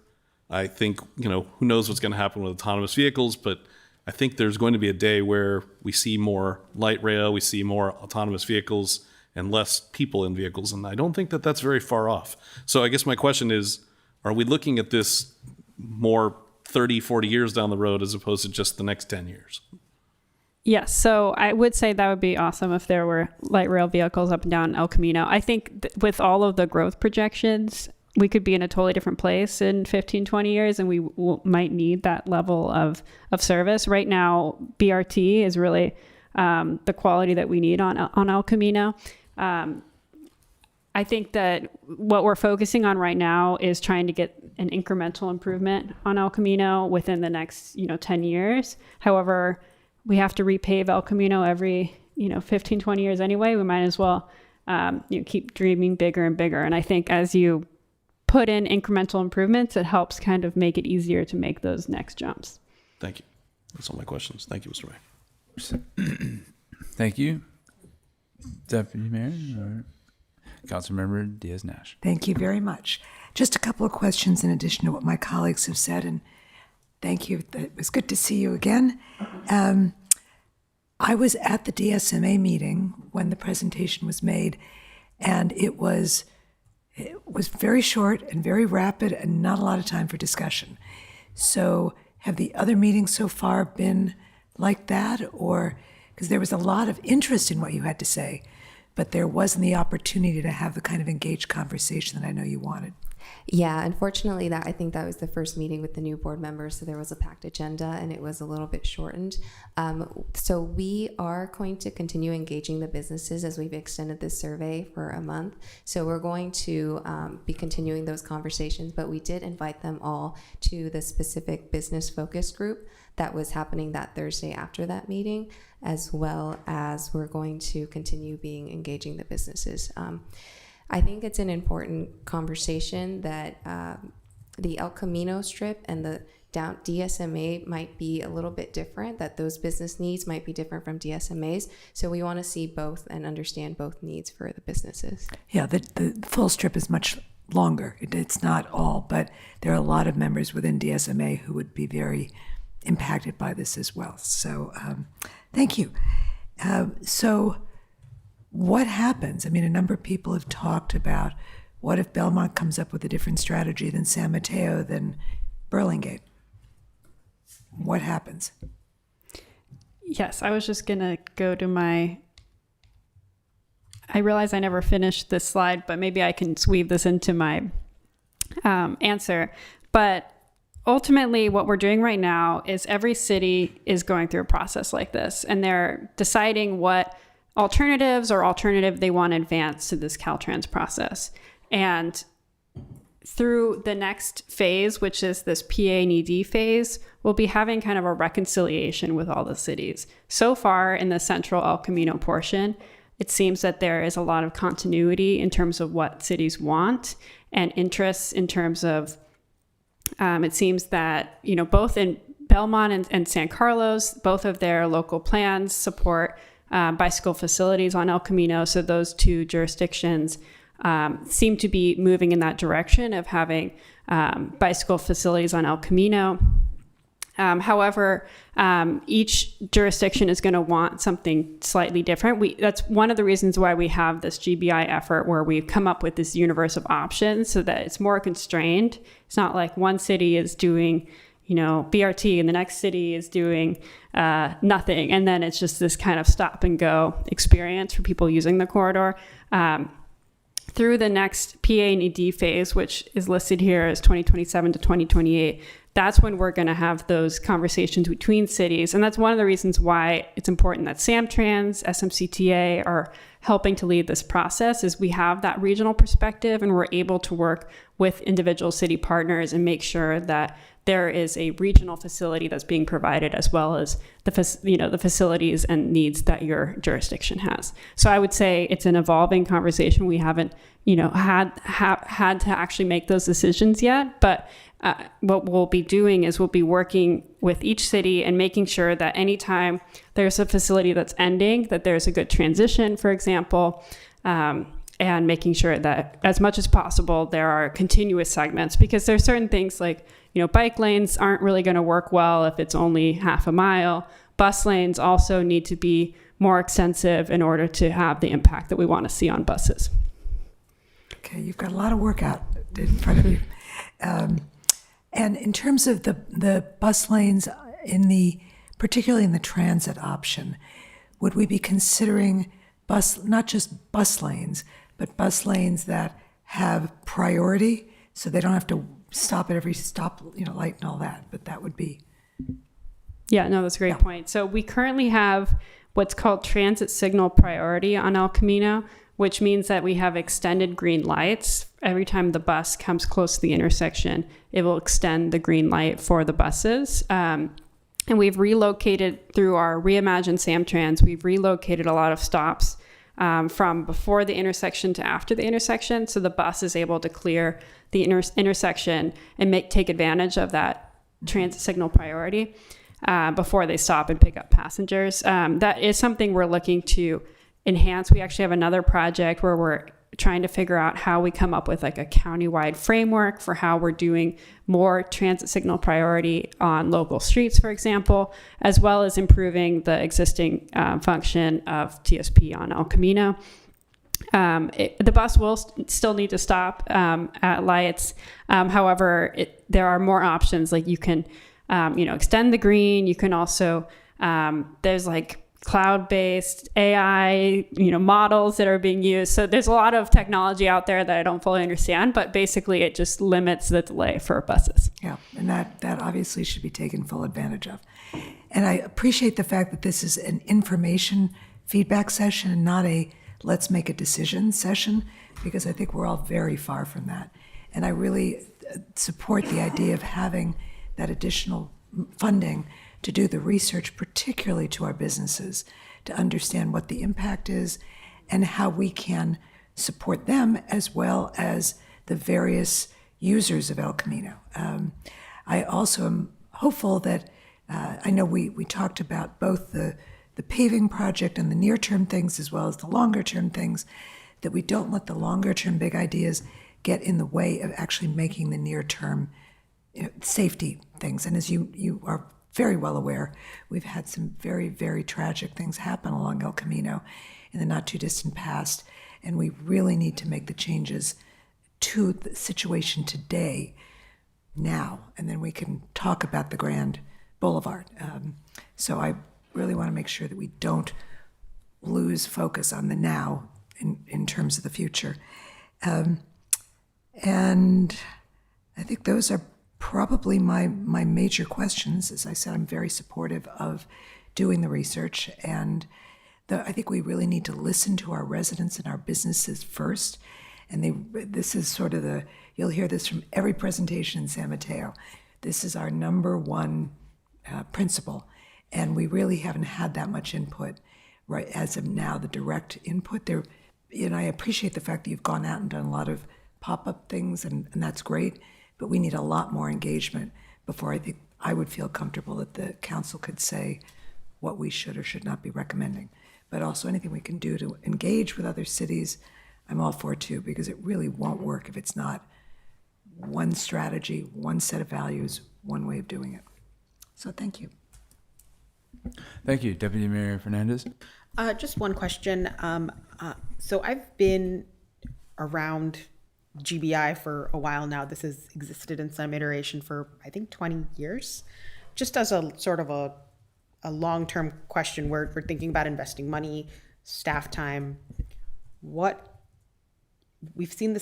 I think, who knows what's going to happen with autonomous vehicles, but I think there's going to be a day where we see more light rail, we see more autonomous vehicles, and less people in vehicles. And I don't think that that's very far off. So I guess my question is, are we looking at this more 30, 40 years down the road as opposed to just the next 10 years? Yes, so I would say that would be awesome if there were light rail vehicles up and down El Camino. I think with all of the growth projections, we could be in a totally different place in 15, 20 years, and we might need that level of service. Right now, BRT is really the quality that we need on El Camino. I think that what we're focusing on right now is trying to get an incremental improvement on El Camino within the next 10 years. However, we have to repave El Camino every 15, 20 years anyway. We might as well keep dreaming bigger and bigger. And I think as you put in incremental improvements, it helps kind of make it easier to make those next jumps. Thank you. That's all my questions. Thank you, Mr. Mayor. Thank you. Deputy Mayor or Councilmember Diaz-Nash. Thank you very much. Just a couple of questions in addition to what my colleagues have said, and thank you. It was good to see you again. I was at the DSMA meeting when the presentation was made, and it was very short and very rapid and not a lot of time for discussion. So have the other meetings so far been like that? Or because there was a lot of interest in what you had to say, but there wasn't the opportunity to have the kind of engaged conversation that I know you wanted. Yeah, unfortunately, I think that was the first meeting with the new board members, so there was a packed agenda and it was a little bit shortened. So we are going to continue engaging the businesses as we've extended this survey for a month. So we're going to be continuing those conversations, but we did invite them all to the specific business focus group that was happening that Thursday after that meeting, as well as we're going to continue engaging the businesses. I think it's an important conversation that the El Camino strip and the down DSMA might be a little bit different, that those business needs might be different from DSMA's. So we want to see both and understand both needs for the businesses. Yeah, the full strip is much longer. It's not all, but there are a lot of members within DSMA who would be very impacted by this as well. So thank you. So what happens? I mean, a number of people have talked about what if Belmont comes up with a different strategy than San Mateo, than Burlingame? What happens? Yes, I was just going to go to I realize I never finished this slide, but maybe I can weave this into my answer. But ultimately, what we're doing right now is every city is going through a process like this, and they're deciding what alternative they want to advance to this Caltrans process. And through the next phase, which is this PA&ED phase, we'll be having kind of a reconciliation with all the cities. So far in the central El Camino portion, it seems that there is a lot of continuity in terms of what cities want and interests in terms of, it seems that, both in Belmont and San Carlos, both of their local plans support bicycle facilities on El Camino. So those two jurisdictions seem to be moving in that direction of having bicycle facilities on El Camino. However, each jurisdiction is going to want something slightly different. That's one of the reasons why we have this GBI effort, where we've come up with this universe of options so that it's more constrained. It's not like one city is doing, BRT, and the next city is doing nothing. And then it's just this kind of stop and go experience for people using the corridor. Through the next PA&ED phase, which is listed here as 2027 to 2028, that's when we're going to have those conversations between cities. And that's one of the reasons why it's important that SamTrans, SMCTA are helping to lead this process, is we have that regional perspective and we're able to work with individual city partners and make sure that there is a regional facility that's being provided, as well as the facilities and needs that your jurisdiction has. So I would say it's an evolving conversation. We haven't, had to actually make those decisions yet. But what we'll be doing is we'll be working with each city and making sure that anytime there's a facility that's ending, that there's a good transition, for example. And making sure that as much as possible, there are continuous segments, because there's certain things like, bike lanes aren't really going to work well if it's only half a mile. Bus lanes also need to be more extensive in order to have the impact that we want to see on buses. Okay, you've got a lot of work out in front of you. And in terms of the bus lanes, particularly in the transit option, would we be considering not just bus lanes, but bus lanes that have priority, so they don't have to stop at every stop, light and all that? But that would be. Yeah, no, that's a great point. So we currently have what's called transit signal priority on El Camino, which means that we have extended green lights. Every time the bus comes close to the intersection, it will extend the green light for the buses. And we've relocated through our Reimagine SamTrans, we've relocated a lot of stops from before the intersection to after the intersection. So the bus is able to clear the intersection and take advantage of that transit signal priority before they stop and pick up passengers. That is something we're looking to enhance. We actually have another project where we're trying to figure out how we come up with like a countywide framework for how we're doing more transit signal priority on local streets, for example, as well as improving the existing function of TSP on El Camino. The bus will still need to stop at lights. However, there are more options. Like you can, extend the green. You can also, there's like cloud-based AI, models that are being used. So there's a lot of technology out there that I don't fully understand, but basically it just limits the delay for buses. Yeah, and that obviously should be taken full advantage of. And I appreciate the fact that this is an information feedback session and not a let's make a decision session, because I think we're all very far from that. And I really support the idea of having that additional funding to do the research, particularly to our businesses, to understand what the impact is and how we can support them as well as the various users of El Camino. I also am hopeful that, I know we talked about both the paving project and the near-term things as well as the longer-term things, that we don't let the longer-term big ideas get in the way of actually making the near-term safety things. And as you are very well aware, we've had some very, very tragic things happen along El Camino in the not too distant past, and we really need to make the changes to the situation today, now, and then we can talk about the grand Boulevard. So I really want to make sure that we don't lose focus on the now in terms of the future. And I think those are probably my major questions. As I said, I'm very supportive of doing the research, and I think we really need to listen to our residents and our businesses first. And this is sort of you'll hear this from every presentation in San Mateo. This is our number one principle, and we really haven't had that much input right as of now, the direct input there. And I appreciate the fact that you've gone out and done a lot of pop-up things, and that's great. But we need a lot more engagement before I think I would feel comfortable that the council could say what we should or should not be recommending. But also anything we can do to engage with other cities, I'm all for too, because it really won't work if it's not one strategy, one set of values, one way of doing it. So thank you. Thank you, Deputy Mayor Fernandez. Just one question. So I've been around GBI for a while now. This has existed in some iteration for, I think, 20 years. Just as a sort of a long-term question, we're thinking about investing money, staff time. We've seen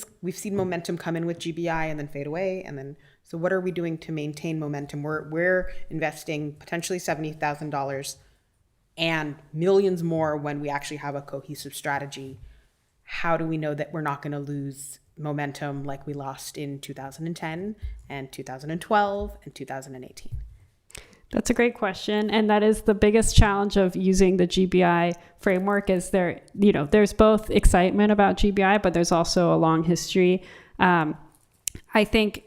momentum come in with GBI and then fade away. And then, so what are we doing to maintain momentum? We're investing potentially $70,000 and millions more when we actually have a cohesive strategy. How do we know that we're not going to lose momentum like we lost in 2010 and 2012 and 2018? That's a great question. And that is the biggest challenge of using the GBI framework is there's both excitement about GBI, but there's also a long history. I think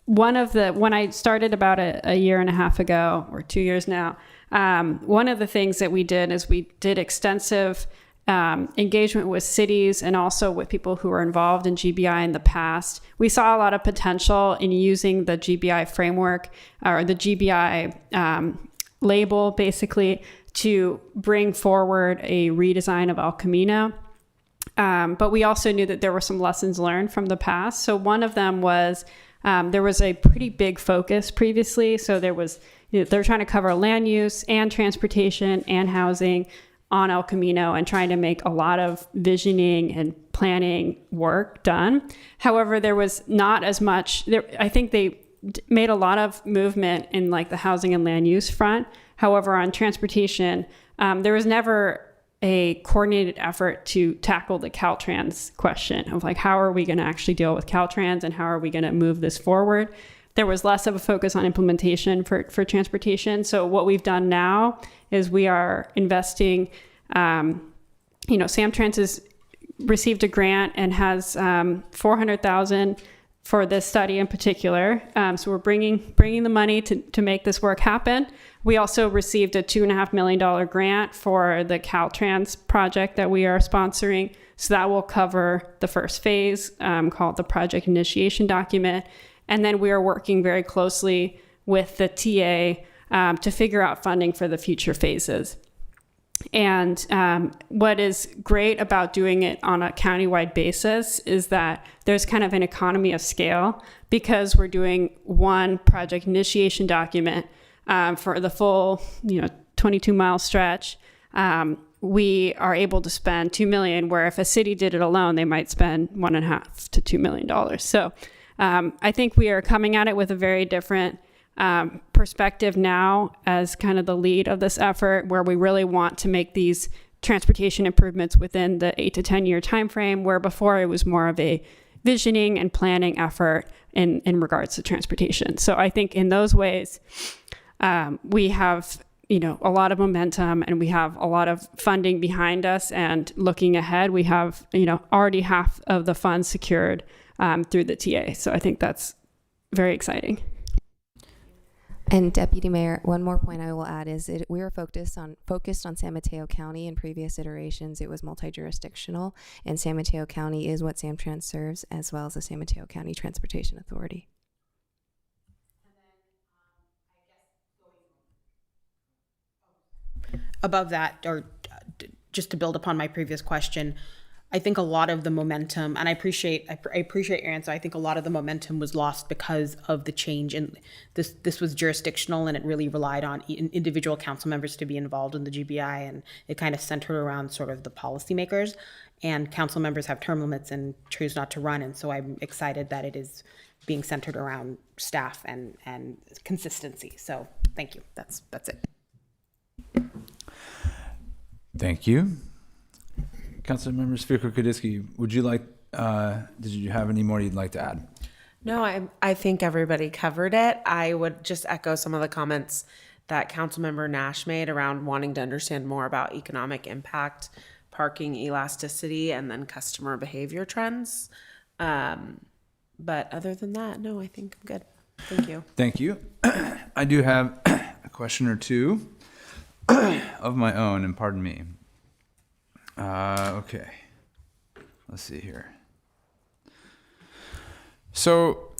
when I started about a year and a half ago, or 2 years now, one of the things that we did is we did extensive engagement with cities and also with people who were involved in GBI in the past. We saw a lot of potential in using the GBI framework or the GBI label, basically, to bring forward a redesign of El Camino. But we also knew that there were some lessons learned from the past. So one of them was there was a pretty big focus previously. So they're trying to cover land use and transportation and housing on El Camino and trying to make a lot of visioning and planning work done. However, there was not as much I think they made a lot of movement in like the housing and land use front. However, on transportation, there was never a coordinated effort to tackle the Caltrans question of like, how are we going to actually deal with Caltrans and how are we going to move this forward? There was less of a focus on implementation for transportation. So what we've done now is we are investing, Samtrans has received a grant and has $400,000 for this study in particular. So we're bringing the money to make this work happen. We also received a $2.5 million grant for the Caltrans project that we are sponsoring. So that will cover the first phase called the project initiation document. And then we are working very closely with the TA to figure out funding for the future phases. And what is great about doing it on a countywide basis is that there's kind of an economy of scale because we're doing one project initiation document for the full 22-mile stretch. We are able to spend $2 million, where if a city did it alone, they might spend $1.5 to $2 million. So I think we are coming at it with a very different perspective now as kind of the lead of this effort, where we really want to make these transportation improvements within the 8 to 10 year time frame, where before it was more of a visioning and planning effort in regards to transportation. So I think in those ways, we have a lot of momentum and we have a lot of funding behind us, and looking ahead, we have already half of the funds secured through the TA. So I think that's very exciting. And Deputy Mayor, one more point I will add is we were focused on San Mateo County. In previous iterations, it was multi-jurisdictional, and San Mateo County is what Samtrans serves, as well as the San Mateo County Transportation Authority. Above that, or just to build upon my previous question, I think a lot of the momentum, and I appreciate your answer. I think a lot of the momentum was lost because of the change, and this was jurisdictional, and it really relied on individual council members to be involved in the GBI, and it kind of centered around sort of the policymakers. And council members have term limits and choose not to run, and so I'm excited that it is being centered around staff and consistency. So thank you. That's it. Thank you. Councilmember Sviker-Kudisky, would you like, did you have any more you'd like to add? No, I think everybody covered it. I would just echo some of the comments that Councilmember Nash made around wanting to understand more about economic impact, parking elasticity, and then customer behavior trends. But other than that, no, I think I'm good. Thank you. Thank you. I do have a question or two of my own, and pardon me. Okay, let's see here. So,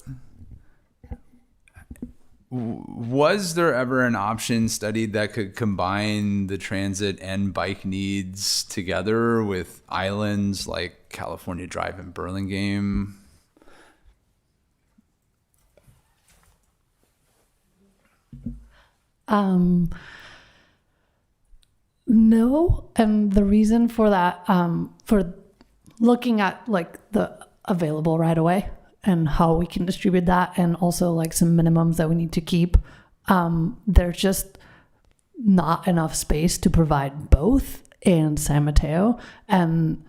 was there ever an option studied that could combine the transit and bike needs together with islands like California Drive and Burlingame? No, and the reason for that, for looking at like the available right away and how we can distribute that, and also like some minimums that we need to keep, there's just not enough space to provide both in San Mateo. And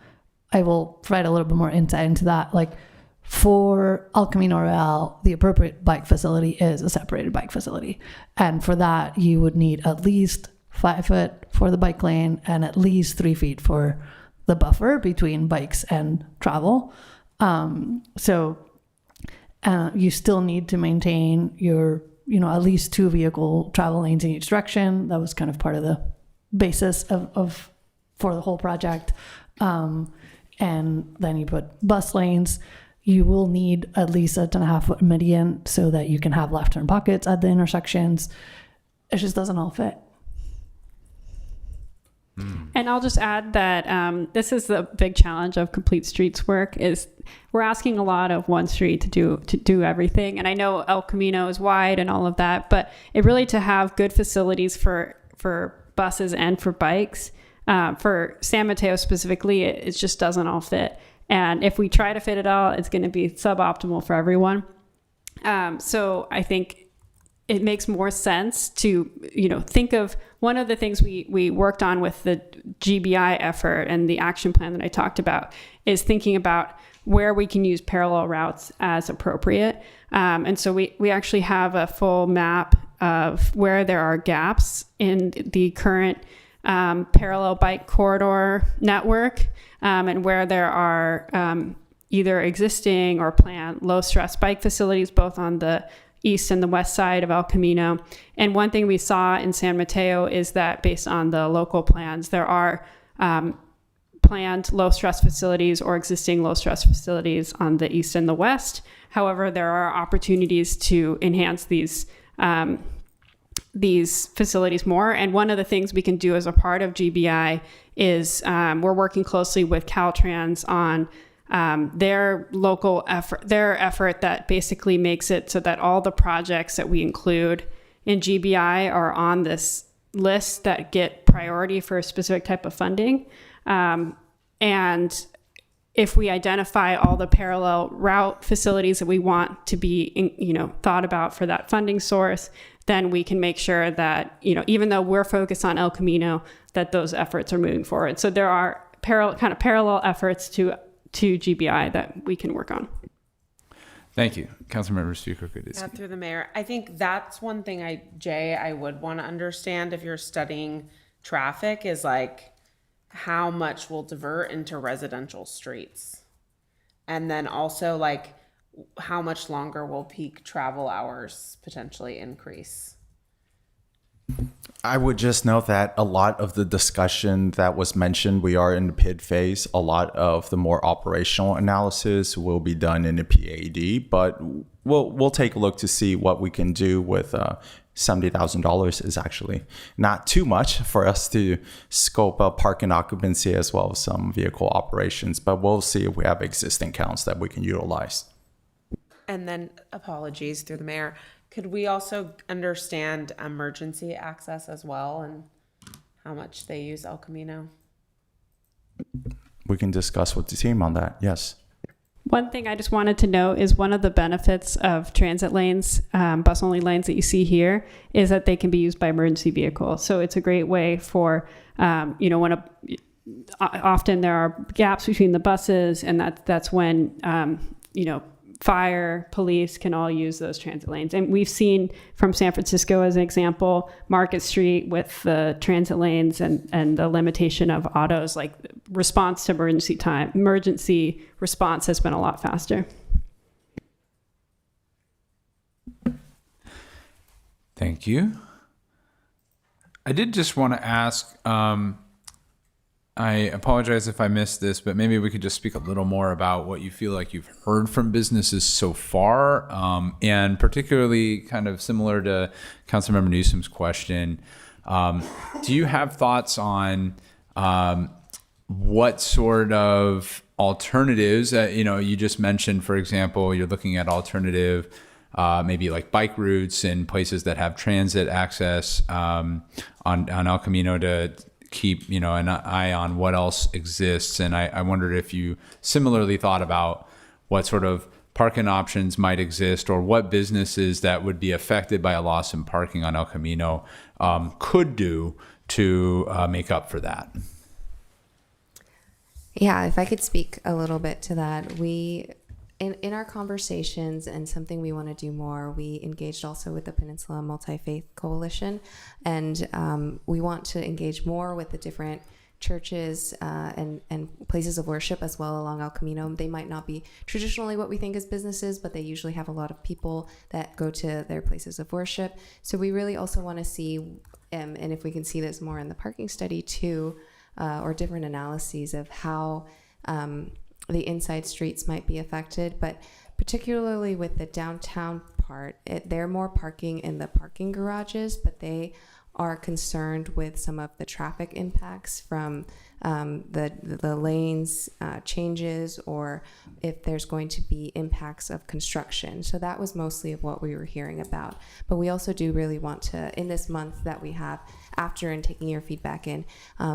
I will provide a little bit more insight into that. Like for El Camino Real, the appropriate bike facility is a separated bike facility. And for that, you would need at least 5 foot for the bike lane and at least 3 feet for the buffer between bikes and travel. So you still need to maintain your, at least 2 vehicle travel lanes in each direction. That was kind of part of the basis for the whole project. And then you put bus lanes. You will need at least a 10.5 foot median so that you can have left turn pockets at the intersections. It just doesn't all fit. And I'll just add that this is the big challenge of complete streets work is we're asking a lot of one street to do everything. And I know El Camino is wide and all of that, but it really to have good facilities for buses and for bikes, for San Mateo specifically, it just doesn't all fit. And if we try to fit it all, it's going to be suboptimal for everyone. So I think it makes more sense to, think of one of the things we worked on with the GBI effort and the action plan that I talked about is thinking about where we can use parallel routes as appropriate. And so we actually have a full map of where there are gaps in the current parallel bike corridor network, and where there are either existing or planned low stress bike facilities, both on the east and the west side of El Camino. And one thing we saw in San Mateo is that based on the local plans, there are planned low stress facilities or existing low stress facilities on the east and the west. However, there are opportunities to enhance these facilities more. And one of the things we can do as a part of GBI is we're working closely with Caltrans on their local effort, their effort that basically makes it so that all the projects that we include in GBI are on this list that get priority for a specific type of funding. And if we identify all the parallel route facilities that we want to be, thought about for that funding source, then we can make sure that, even though we're focused on El Camino, that those efforts are moving forward. So there are parallel efforts to GBI that we can work on. Thank you. Councilmember Speaker. Through the mayor. I think that's one thing I would want to understand if you're studying traffic is like how much will divert into residential streets. And then also like how much longer will peak travel hours potentially increase? I would just note that a lot of the discussion that was mentioned, we are in the PID phase. A lot of the more operational analysis will be done in the PAD, but we'll take a look to see what we can do with $70,000 is actually not too much for us to scope up parking occupancy as well as some vehicle operations, but we'll see if we have existing counts that we can utilize. And then apologies through the mayor. Could we also understand emergency access as well and how much they use El Camino? We can discuss with the team on that. Yes. One thing I just wanted to note is one of the benefits of transit lanes, bus only lanes that you see here, is that they can be used by emergency vehicles. So it's a great way for, often there are gaps between the buses, and that's when, fire, police can all use those transit lanes. And we've seen from San Francisco as an example, Market Street with the transit lanes and the limitation of autos, like response to emergency response has been a lot faster. Thank you. I did just want to ask, I apologize if I missed this, but maybe we could just speak a little more about what you feel like you've heard from businesses so far, and particularly kind of similar to Councilmember Newsom's question. Do you have thoughts on what sort of alternatives, you just mentioned, for example, you're looking at alternative maybe like bike routes and places that have transit access on El Camino to keep, an eye on what else exists. And I wondered if you similarly thought about what sort of parking options might exist, or what businesses that would be affected by a loss in parking on El Camino could do to make up for that. Yeah, if I could speak a little bit to that. In our conversations, and something we want to do more, we engaged also with the Peninsula Multi-Faith Coalition, and we want to engage more with the different churches and places of worship as well along El Camino. They might not be traditionally what we think as businesses, but they usually have a lot of people that go to their places of worship. So we really also want to see, and if we can see this more in the parking study too, or different analyses of how the inside streets might be affected, but particularly with the downtown part, they're more parking in the parking garages, but they are concerned with some of the traffic impacts from the lanes changes, or if there's going to be impacts of construction. So that was mostly of what we were hearing about. But we also do really want to, in this month that we have after and taking your feedback in,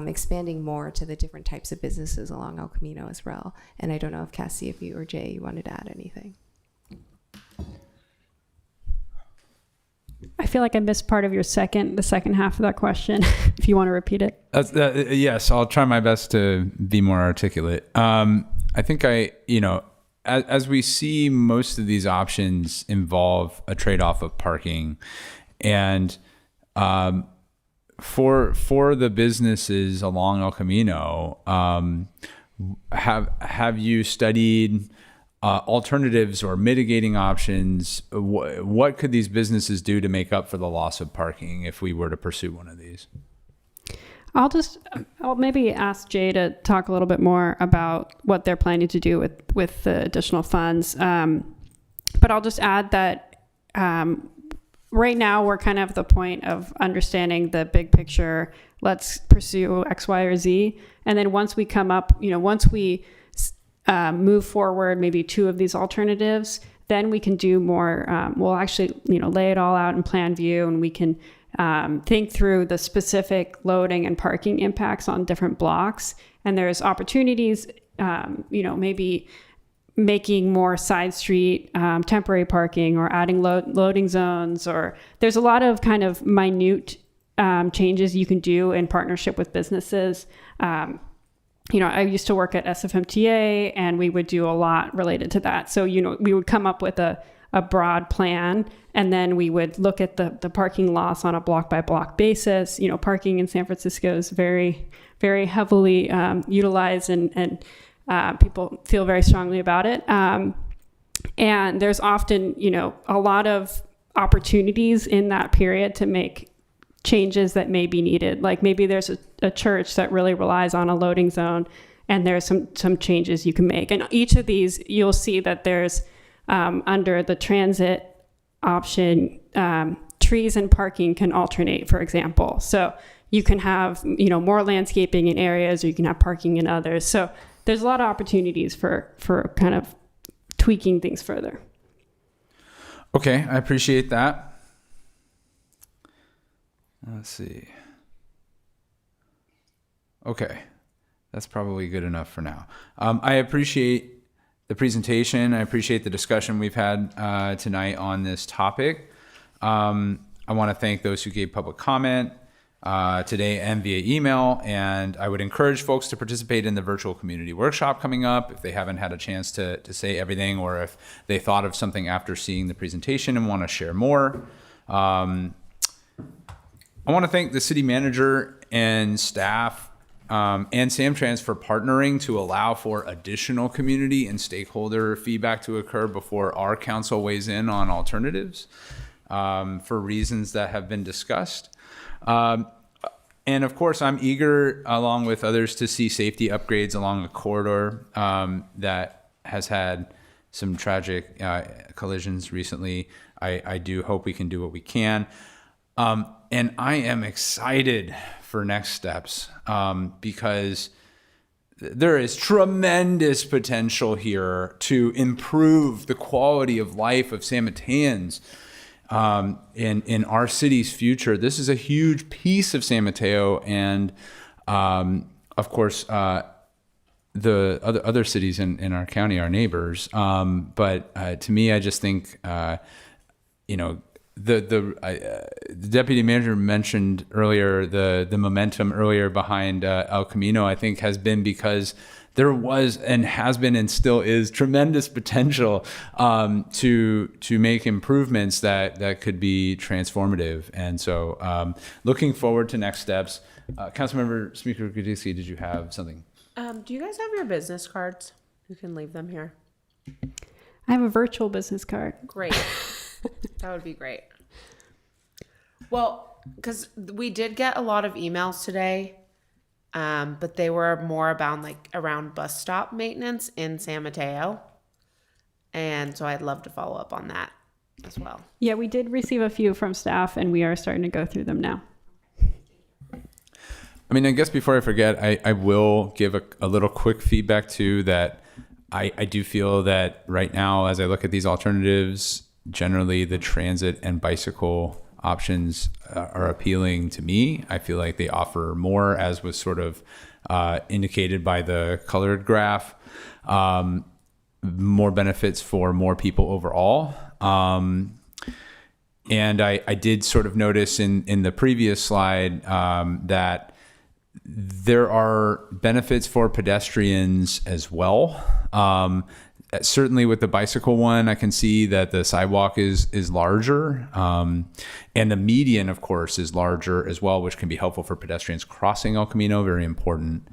expanding more to the different types of businesses along El Camino as well. And I don't know if Cassie, if you or Jay, you wanted to add anything. I feel like I missed part of the second half of that question. If you want to repeat it. Yes, I'll try my best to be more articulate. I think as we see, most of these options involve a trade-off of parking, and for the businesses along El Camino, have you studied alternatives or mitigating options? What could these businesses do to make up for the loss of parking if we were to pursue one of these? I'll maybe ask Jay to talk a little bit more about what they're planning to do with the additional funds. But I'll just add that right now we're kind of at the point of understanding the big picture. Let's pursue X, Y, or Z. And then once we come up, once we move forward, maybe two of these alternatives, then we can do more. We'll actually, lay it all out in plan view, and we can think through the specific loading and parking impacts on different blocks. And there's opportunities, maybe making more side street temporary parking, or adding loading zones, or there's a lot of kind of minute changes you can do in partnership with businesses. I used to work at SFMTA, and we would do a lot related to that. So, we would come up with a broad plan, and then we would look at the parking loss on a block by block basis. Parking in San Francisco is very, very heavily utilized, and people feel very strongly about it. And there's often, a lot of opportunities in that period to make changes that may be needed. Like maybe there's a church that really relies on a loading zone, and there's some changes you can make. And each of these, you'll see that there's under the transit option, trees and parking can alternate, for example. So you can have, more landscaping in areas, or you can have parking in others. So there's a lot of opportunities for kind of tweaking things further. Okay, I appreciate that. Let's see. Okay, that's probably good enough for now. I appreciate the presentation. I appreciate the discussion we've had tonight on this topic. I want to thank those who gave public comment today and via email, and I would encourage folks to participate in the virtual community workshop coming up if they haven't had a chance to say everything, or if they thought of something after seeing the presentation and want to share more. I want to thank the city manager and staff and Samtrans for partnering to allow for additional community and stakeholder feedback to occur before our council weighs in on alternatives for reasons that have been discussed. And of course, I'm eager, along with others, to see safety upgrades along a corridor that has had some tragic collisions recently. I do hope we can do what we can. And I am excited for next steps because there is tremendous potential here to improve the quality of life of San Mateans in our city's future. This is a huge piece of San Mateo, and of course, the other cities in our county are neighbors. But to me, I just think, the deputy manager mentioned earlier the momentum earlier behind El Camino, I think, has been because there was and has been and still is tremendous potential to make improvements that could be transformative. And so looking forward to next steps. Councilmember Speaker Gudicki, did you have something? Do you guys have your business cards? You can leave them here. I have a virtual business card. Great. That would be great. Well, because we did get a lot of emails today, but they were more about around bus stop maintenance in San Mateo. And so I'd love to follow up on that as well. Yeah, we did receive a few from staff, and we are starting to go through them now. I mean, I guess before I forget, I will give a little quick feedback too, that I do feel that right now, as I look at these alternatives, generally the transit and bicycle options are appealing to me. I feel like they offer more, as was sort of indicated by the colored graph, more benefits for more people overall. And I did sort of notice in the previous slide that there are benefits for pedestrians as well. Certainly with the bicycle one, I can see that the sidewalk is larger, and the median, of course, is larger as well, which can be helpful for pedestrians crossing El Camino. Very important.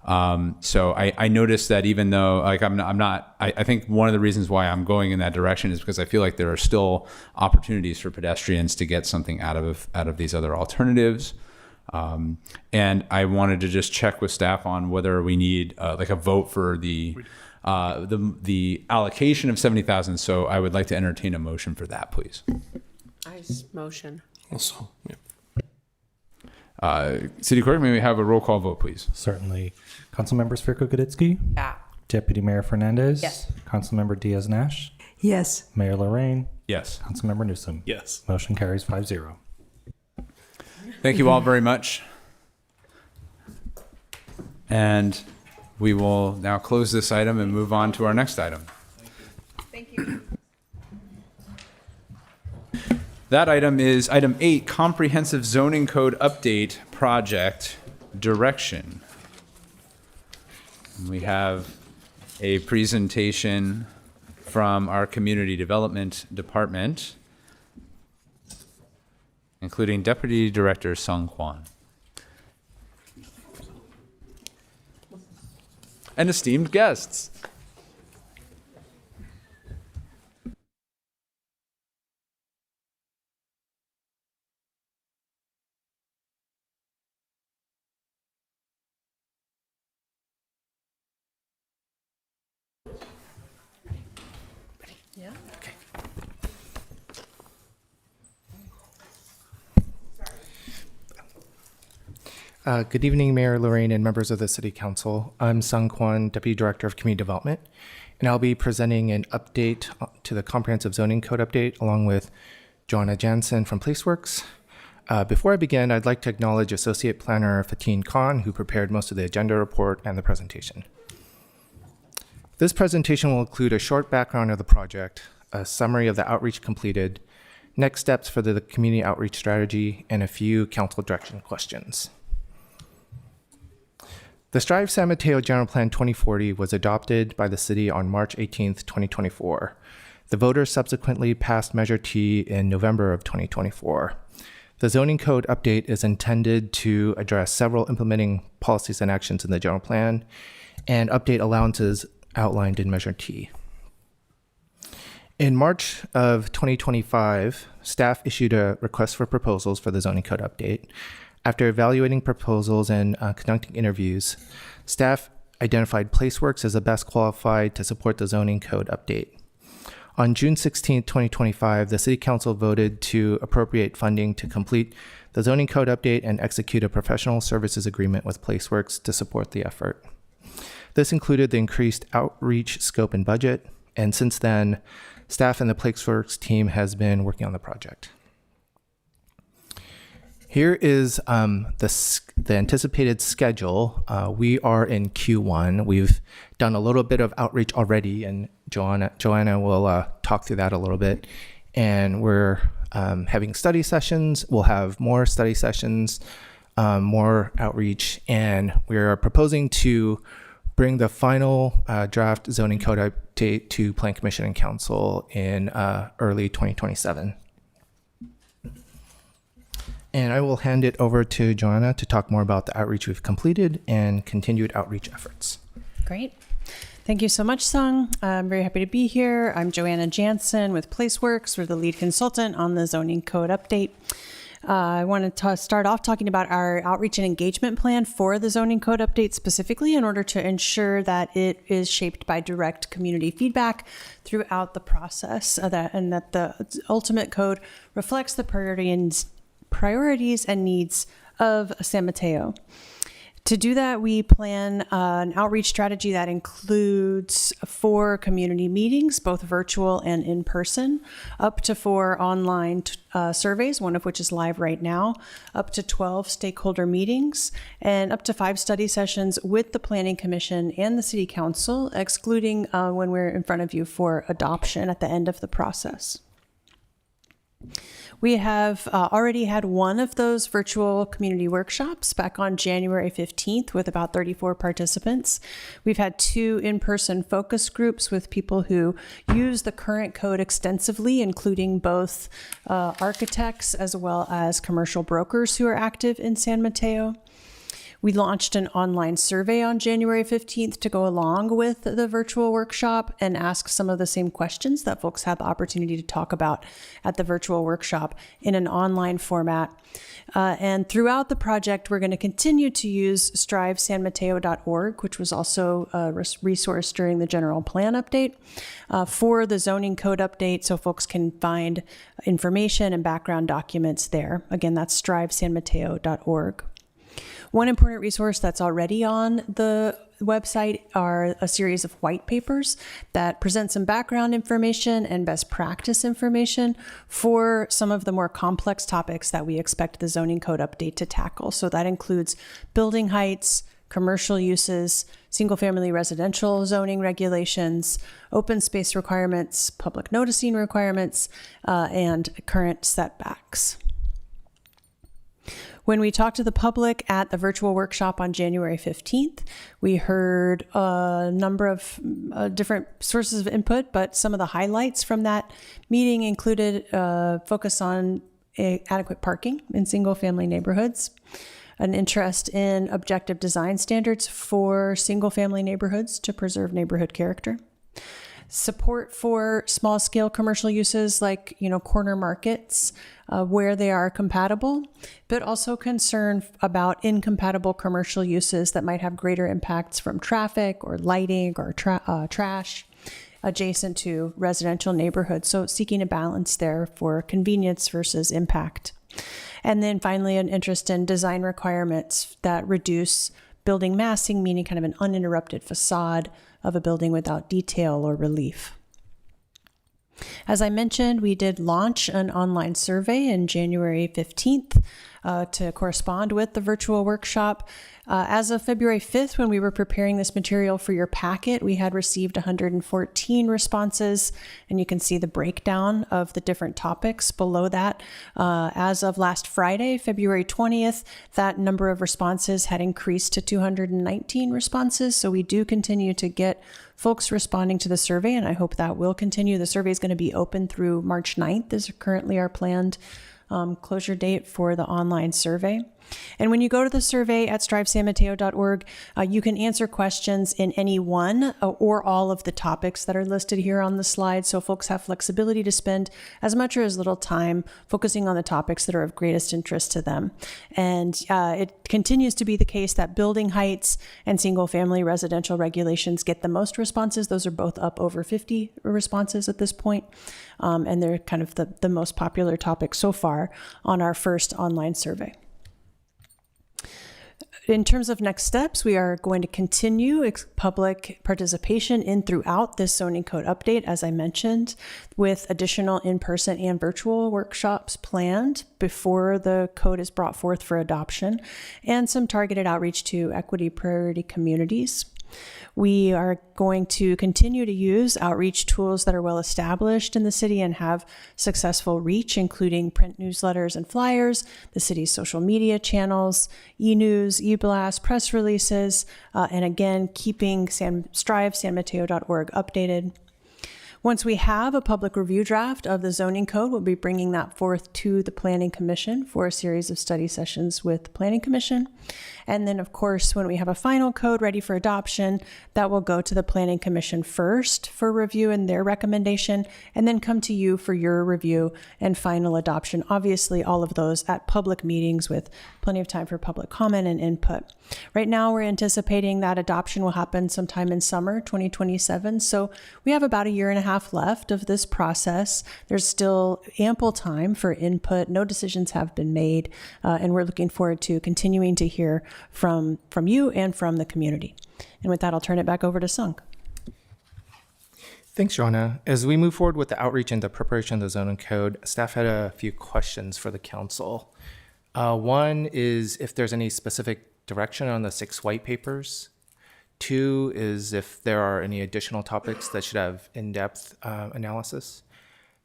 So I noticed that even though I think one of the reasons why I'm going in that direction is because I feel like there are still opportunities for pedestrians to get something out of these other alternatives. And I wanted to just check with staff on whether we need a vote for the allocation of 70,000. So I would like to entertain a motion for that, please. I motion. Also, yeah. City Clerk, may we have a roll call vote, please? Certainly. Councilmember Svirko Gudicki? Yeah. Deputy Mayor Fernandez? Yes. Councilmember Diaz-Nash? Yes. Mayor Lorraine? Yes. Councilmember Newsom? Yes. Motion carries 5-0. Thank you all very much. And we will now close this item and move on to our next item. Thank you. That item is item 8, Comprehensive Zoning Code Update Project Direction. We have a presentation from our Community Development Department, including Deputy Director Sung Kwan. And esteemed guests. Yeah. Okay. Good evening, Mayor Lorraine and members of the City Council. I'm Sung Kwan, Deputy Director of Community Development, and I'll be presenting an update to the Comprehensive Zoning Code update along with Joanna Jansen from Placeworks. Before I begin, I'd like to acknowledge Associate Planner Fatin Khan, who prepared most of the agenda report and the presentation. This presentation will include a short background of the project, a summary of the outreach completed, next steps for the community outreach strategy, and a few council direction questions. The Strive San Mateo General Plan 2040 was adopted by the city on March 18th, 2024. The voters subsequently passed Measure T in November of 2024. The zoning code update is intended to address several implementing policies and actions in the general plan and update allowances outlined in Measure T. In March of 2025, staff issued a request for proposals for the zoning code update. After evaluating proposals and conducting interviews, staff identified Placeworks as the best qualified to support the zoning code update. On June 16, 2025, the City Council voted to appropriate funding to complete the zoning code update and execute a professional services agreement with Placeworks to support the effort. This included the increased outreach scope and budget, and since then, staff and the PlaceWorks team has been working on the project. Here is the anticipated schedule. We are in Q1. We've done a little bit of outreach already, and Joanna will talk through that a little bit. And we're having study sessions. We'll have more study sessions, more outreach, and we're proposing to bring the final draft zoning code update to Plan Commission and Council in early 2027. And I will hand it over to Joanna to talk more about the outreach we've completed and continued outreach efforts. Great. Thank you so much, Sung. I'm very happy to be here. I'm Joanna Jansen with PlaceWorks. We're the lead consultant on the zoning code update. I wanted to start off talking about our outreach and engagement plan for the zoning code update specifically in order to ensure that it is shaped by direct community feedback throughout the process and that the ultimate code reflects the priorities and needs of San Mateo. To do that, we plan an outreach strategy that includes 4 community meetings, both virtual and in person, up to 4 online surveys, one of which is live right now, up to 12 stakeholder meetings, and up to 5 study sessions with the Planning Commission and the City Council, excluding when we're in front of you for adoption at the end of the process. We have already had one of those virtual community workshops back on January 15th with about 34 participants. We've had 2 in-person focus groups with people who use the current code extensively, including both architects as well as commercial brokers who are active in San Mateo. We launched an online survey on January 15th to go along with the virtual workshop and ask some of the same questions that folks had the opportunity to talk about at the virtual workshop in an online format. And throughout the project, we're going to continue to use strivesanmateo.org, which was also a resource during the general plan update, for the zoning code update so folks can find information and background documents there. Again, that's strivesanmateo.org. One important resource that's already on the website are a series of white papers that present some background information and best practice information for some of the more complex topics that we expect the zoning code update to tackle. So that includes building heights, commercial uses, single-family residential zoning regulations, open space requirements, public noticing requirements, and current setbacks. When we talked to the public at the virtual workshop on January 15th, we heard a number of different sources of input, but some of the highlights from that meeting included focus on adequate parking in single-family neighborhoods, an interest in objective design standards for single-family neighborhoods to preserve neighborhood character, support for small-scale commercial uses like, corner markets where they are compatible, but also concern about incompatible commercial uses that might have greater impacts from traffic or lighting or trash adjacent to residential neighborhoods. So seeking a balance there for convenience versus impact. And then finally, an interest in design requirements that reduce building massing, meaning kind of an uninterrupted facade of a building without detail or relief. As I mentioned, we did launch an online survey in January 15th to correspond with the virtual workshop. As of February 5th, when we were preparing this material for your packet, we had received 114 responses, and you can see the breakdown of the different topics below that. As of last Friday, February 20th, that number of responses had increased to 219 responses, so we do continue to get folks responding to the survey, and I hope that will continue. The survey is going to be open through March 9th, is currently our planned closure date for the online survey. And when you go to the survey at strivesanmateo.org, you can answer questions in any one or all of the topics that are listed here on the slide. So folks have flexibility to spend as much or as little time focusing on the topics that are of greatest interest to them. And it continues to be the case that building heights and single-family residential regulations get the most responses. Those are both up over 50 responses at this point. And they're kind of the most popular topics so far on our first online survey. In terms of next steps, we are going to continue public participation in throughout this zoning code update, as I mentioned, with additional in-person and virtual workshops planned before the code is brought forth for adoption, and some targeted outreach to equity priority communities. We are going to continue to use outreach tools that are well established in the city and have successful reach, including print newsletters and flyers, the city's social media channels, e-news, e-blast, press releases, and again, keeping sanmateo.org updated. Once we have a public review draft of the zoning code, we'll be bringing that forth to the Planning Commission for a series of study sessions with the Planning Commission. And then, of course, when we have a final code ready for adoption, that will go to the Planning Commission first for review and their recommendation, and then come to you for your review and final adoption. Obviously, all of those at public meetings with plenty of time for public comment and input. Right now, we're anticipating that adoption will happen sometime in summer 2027. So we have about a year and a half left of this process. There's still ample time for input. No decisions have been made, and we're looking forward to continuing to hear from you and from the community. And with that, I'll turn it back over to Sunk. Thanks, Joanna. As we move forward with the outreach and the preparation of the zoning code, staff had a few questions for the council. One is if there's any specific direction on the 6 white papers. 2 is if there are any additional topics that should have in-depth analysis.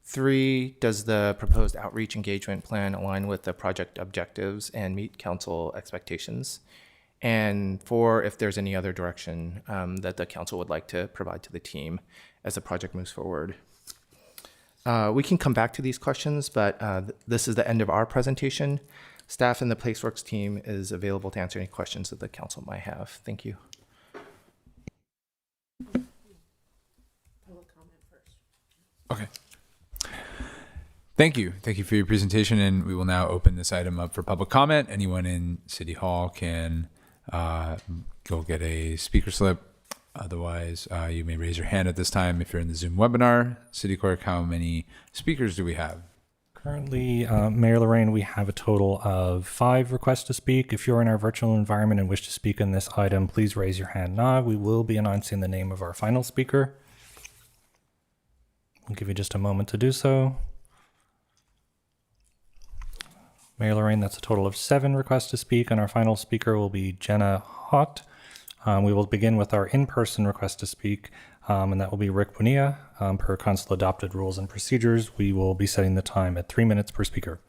3, does the proposed outreach engagement plan align with the project objectives and meet council expectations? And 4, if there's any other direction that the council would like to provide to the team as the project moves forward. We can come back to these questions, but this is the end of our presentation. Staff and the Placeworks team is available to answer any questions that the council might have. Thank you. Okay. Thank you. Thank you for your presentation, and we will now open this item up for public comment. Anyone in City Hall can go get a speaker slip. Otherwise, you may raise your hand at this time if you're in the Zoom webinar. City Clerk, how many speakers do we have? Currently, Mayor Lorraine, we have a total of 5 requests to speak. If you're in our virtual environment and wish to speak on this item, please raise your hand now. We will be announcing the name of our final speaker. We'll give you just a moment to do so. Mayor Lorraine, that's a total of 7 requests to speak, and our final speaker will be Jenna Hott. We will begin with our in-person request to speak, and that will be Rick Bonilla. Per council adopted rules and procedures, we will be setting the time at 3 minutes per speaker.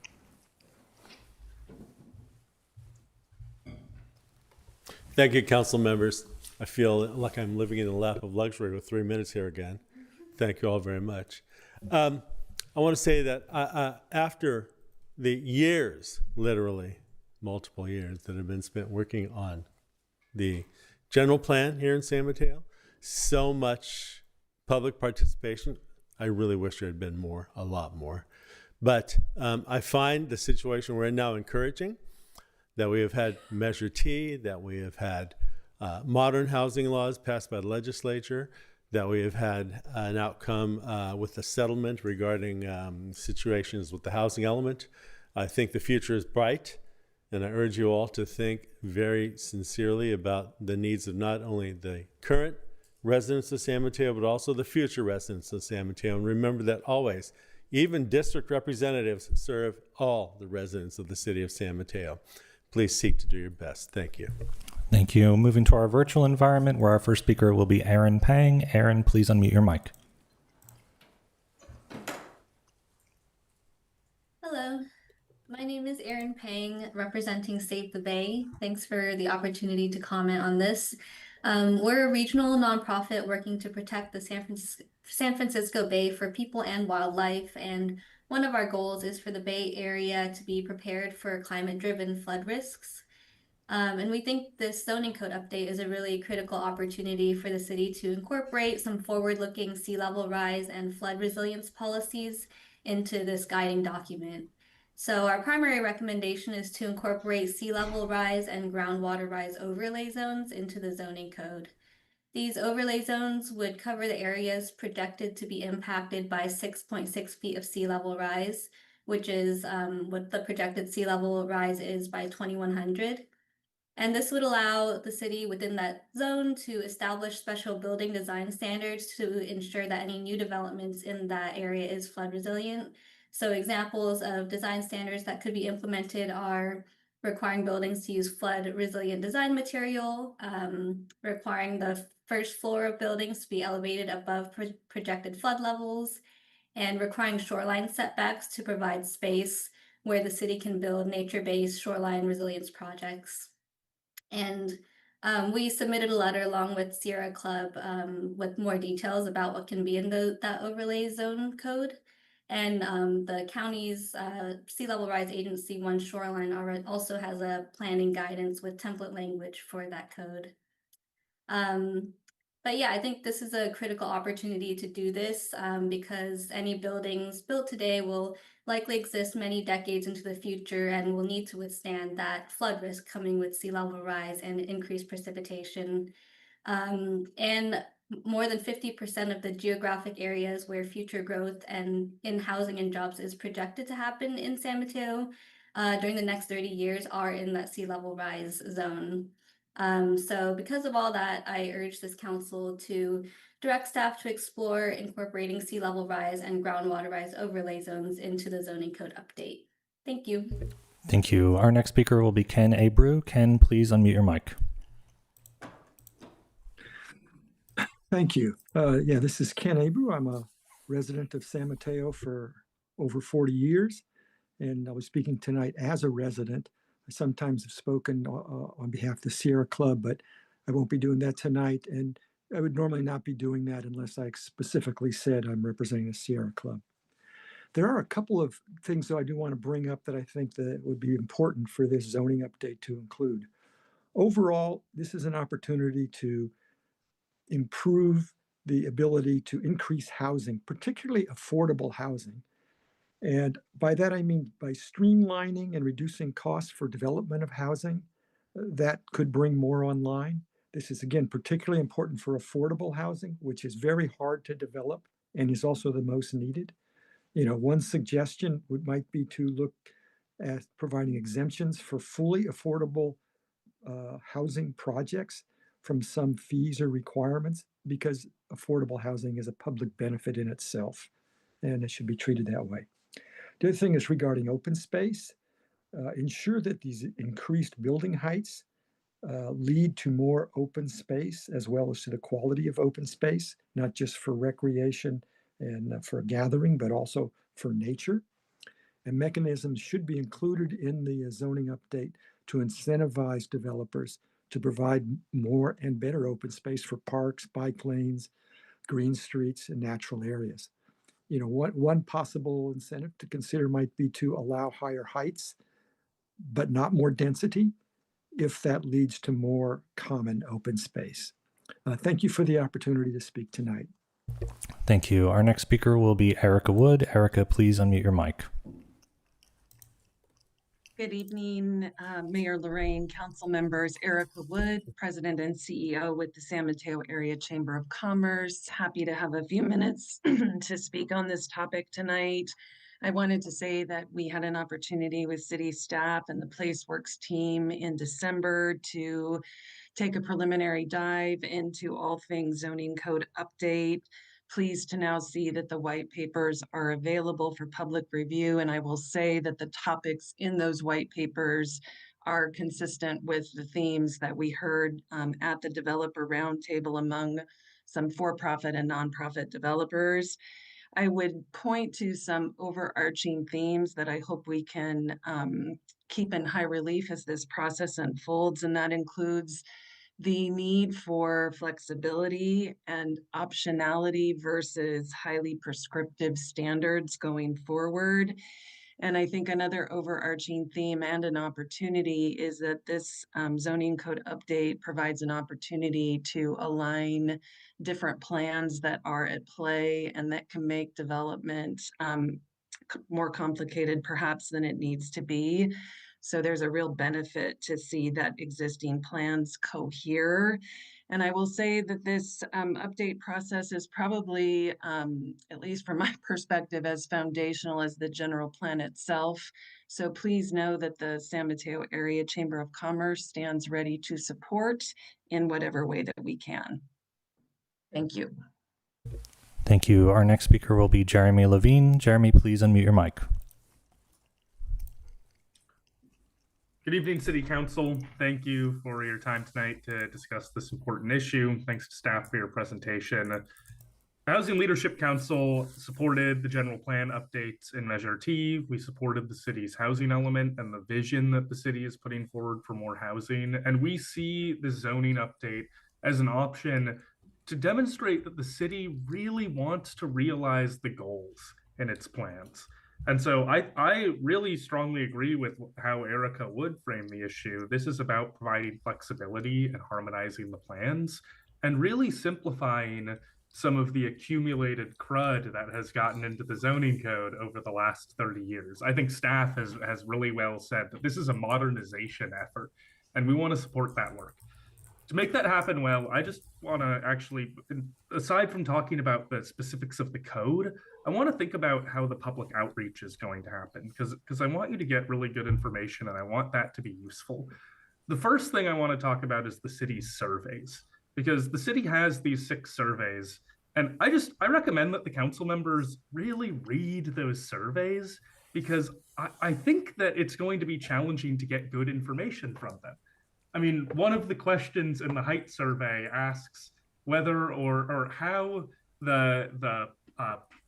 Thank you, council members. I feel like I'm living in a lap of luxury with 3 minutes here again. Thank you all very much. I want to say that after the years, literally multiple years that have been spent working on the general plan here in San Mateo, so much public participation. I really wish there had been more, a lot more. But I find the situation we're in now encouraging, that we have had Measure T, that we have had modern housing laws passed by the legislature, that we have had an outcome with the settlement regarding situations with the housing element. I think the future is bright, and I urge you all to think very sincerely about the needs of not only the current residents of San Mateo, but also the future residents of San Mateo. And remember that always, even district representatives serve all the residents of the city of San Mateo. Please seek to do your best. Thank you. Thank you. Moving to our virtual environment, where our first speaker will be Aaron Pang. Aaron, please unmute your mic. Hello, my name is Erin Pang, representing Save the Bay. Thanks for the opportunity to comment on this. We're a regional nonprofit working to protect the San Francisco Bay for people and wildlife, and one of our goals is for the Bay Area to be prepared for climate-driven flood risks. And we think this zoning code update is a really critical opportunity for the city to incorporate some forward-looking sea level rise and flood resilience policies into this guiding document. So our primary recommendation is to incorporate sea level rise and groundwater rise overlay zones into the zoning code. These overlay zones would cover the areas projected to be impacted by 6.6 feet of sea level rise, which is what the projected sea level rise is by 2100. And this would allow the city within that zone to establish special building design standards to ensure that any new developments in that area is flood resilient. So examples of design standards that could be implemented are requiring buildings to use flood resilient design material, requiring the first floor of buildings to be elevated above projected flood levels, and requiring shoreline setbacks to provide space where the city can build nature-based shoreline resilience projects. And we submitted a letter along with Sierra Club with more details about what can be in that overlay zone code. And the county's sea level rise agency, One Shoreline, also has a planning guidance with template language for that code. But yeah, I think this is a critical opportunity to do this because any buildings built today will likely exist many decades into the future and will need to withstand that flood risk coming with sea level rise and increased precipitation. And more than 50% of the geographic areas where future growth and in housing and jobs is projected to happen in San Mateo during the next 30 years are in that sea level rise zone. So because of all that, I urge this council to direct staff to explore incorporating sea level rise and groundwater rise overlay zones into the zoning code update. Thank you. Thank you. Our next speaker will be Ken Abreu. Ken, please unmute your mic. Thank you. Yeah, this is Ken Abreu. I'm a resident of San Mateo for over 40 years, and I was speaking tonight as a resident. I sometimes have spoken on behalf of the Sierra Club, but I won't be doing that tonight. And I would normally not be doing that unless I specifically said I'm representing the Sierra Club. There are a couple of things that I do want to bring up that I think that would be important for this zoning update to include. Overall, this is an opportunity to improve the ability to increase housing, particularly affordable housing. And by that, I mean by streamlining and reducing costs for development of housing, that could bring more online. This is, again, particularly important for affordable housing, which is very hard to develop and is also the most needed. One suggestion might be to look at providing exemptions for fully affordable housing projects from some fees or requirements, because affordable housing is a public benefit in itself, and it should be treated that way. The other thing is regarding open space. Ensure that these increased building heights lead to more open space, as well as to the quality of open space, not just for recreation and for gathering, but also for nature. And mechanisms should be included in the zoning update to incentivize developers to provide more and better open space for parks, bike lanes, green streets, and natural areas. One possible incentive to consider might be to allow higher heights, but not more density, if that leads to more common open space. Thank you for the opportunity to speak tonight. Thank you. Our next speaker will be Erica Wood. Erica, please unmute your mic. Good evening, Mayor Lorraine, council members. Erica Wood, President and CEO with the San Mateo Area Chamber of Commerce. Happy to have a few minutes to speak on this topic tonight. I wanted to say that we had an opportunity with city staff and the PlaceWorks team in December to take a preliminary dive into all things zoning code update. Pleased to now see that the white papers are available for public review, and I will say that the topics in those white papers are consistent with the themes that we heard at the developer roundtable among some for-profit and nonprofit developers. I would point to some overarching themes that I hope we can keep in high relief as this process unfolds, and that includes the need for flexibility and optionality versus highly prescriptive standards going forward. And I think another overarching theme and an opportunity is that this zoning code update provides an opportunity to align different plans that are at play and that can make development more complicated perhaps than it needs to be. So there's a real benefit to see that existing plans cohere And I will say that this update process is probably, at least from my perspective, as foundational as the general plan itself. So please know that the San Mateo Area Chamber of Commerce stands ready to support in whatever way that we can. Thank you. Thank you. Our next speaker will be Jeremy Levine. Jeremy, please unmute your mic. Good evening, City Council. Thank you for your time tonight to discuss this important issue. Thanks to staff for your presentation. The Housing Leadership Council supported the general plan updates in Measure T. We supported the city's housing element and the vision that the city is putting forward for more housing. And we see the zoning update as an option to demonstrate that the city really wants to realize the goals in its plans. And so I really strongly agree with how Erica would frame the issue. This is about providing flexibility and harmonizing the plans and really simplifying some of the accumulated crud that has gotten into the zoning code over the last 30 years. I think staff has really well said that this is a modernization effort, and we want to support that work. To make that happen well, I just want to actually, aside from talking about the specifics of the code, I want to think about how the public outreach is going to happen, because I want you to get really good information and I want that to be useful. The first thing I want to talk about is the city's surveys, because the city has these 6 surveys, and I recommend that the council members really read those surveys, because I think that it's going to be challenging to get good information from them. I mean, one of the questions in the height survey asks whether or how the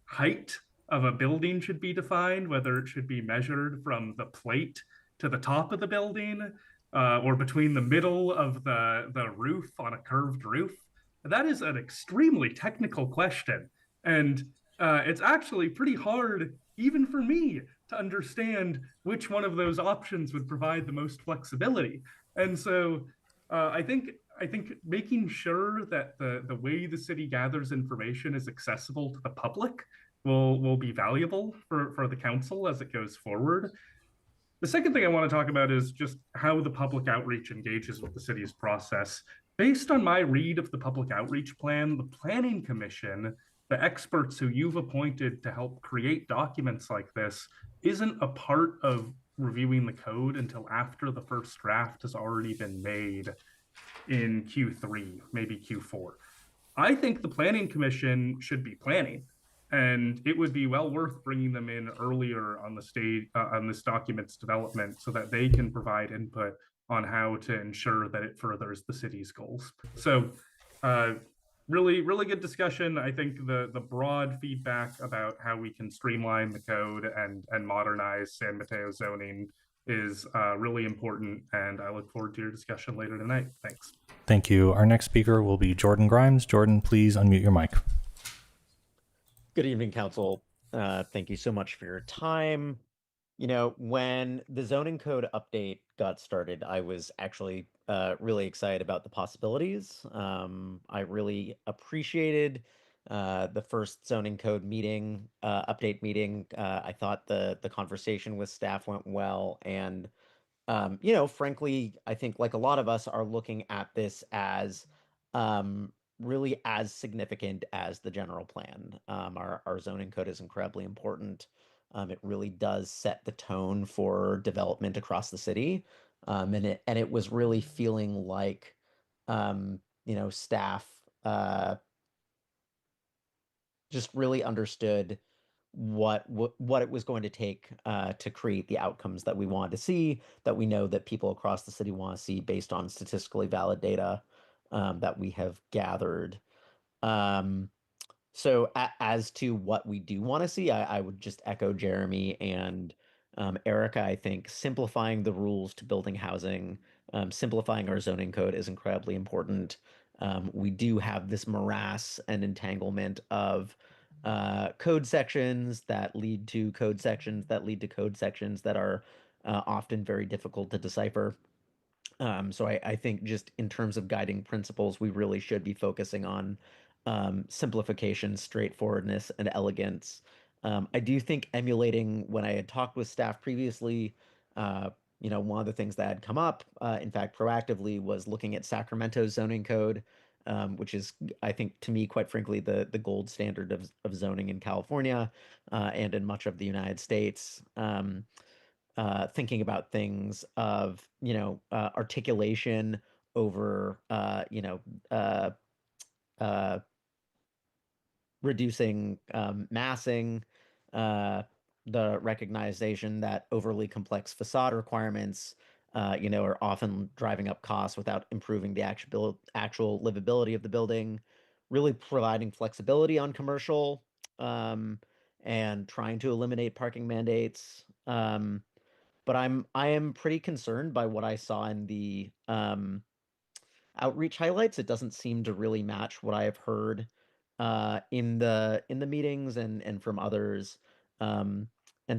height of a building should be defined, whether it should be measured from the plate to the top of the building, or between the middle of the roof on a curved roof. That is an extremely technical question. And it's actually pretty hard, even for me, to understand which one of those options would provide the most flexibility. And so I think making sure that the way the city gathers information is accessible to the public will be valuable for the council as it goes forward. The second thing I want to talk about is just how the public outreach engages with the city's process. Based on my read of the public outreach plan, the Planning Commission, the experts who you've appointed to help create documents like this, isn't a part of reviewing the code until after the first draft has already been made in Q3, maybe Q4. I think the Planning Commission should be planning, and it would be well worth bringing them in earlier on the stage on this document's development so that they can provide input on how to ensure that it furthers the city's goals. So really good discussion. I think the broad feedback about how we can streamline the code and modernize San Mateo zoning is really important, and I look forward to your discussion later tonight. Thanks. Thank you. Our next speaker will be Jordan Grimes. Jordan, please unmute your mic. Good evening, Council. Thank you so much for your time. You know, when the zoning code update got started, I was actually really excited about the possibilities. I really appreciated the first zoning code meeting, update meeting. I thought the conversation with staff went well. And, you know, frankly, I think like a lot of us are looking at this as really as significant as the general plan. Our zoning code is incredibly important. It really does set the tone for development across the city. And it was really feeling like, you know, staff just really understood what it was going to take to create the outcomes that we wanted to see, that we know that people across the city want to see based on statistically valid data that we have gathered. So as to what we do want to see, I would just echo Jeremy and Erica. I think simplifying the rules to building housing, simplifying our zoning code is incredibly important. We do have this morass and entanglement of code sections that lead to code sections that lead to code sections that are often very difficult to decipher. So I think just in terms of guiding principles, we really should be focusing on simplification, straightforwardness, and elegance. I do think emulating when I had talked with staff previously, you know, one of the things that had come up, in fact, proactively, was looking at Sacramento's zoning code. which is, I think, to me, quite frankly, the gold standard of zoning in California and in much of the United States. Thinking about things of, articulation over, reducing massing, the recognition that overly complex facade requirements, are often driving up costs without improving the actual livability of the building, really providing flexibility on commercial, and trying to eliminate parking mandates. But I am pretty concerned by what I saw in the outreach highlights. It doesn't seem to really match what I have heard in the meetings and from others. And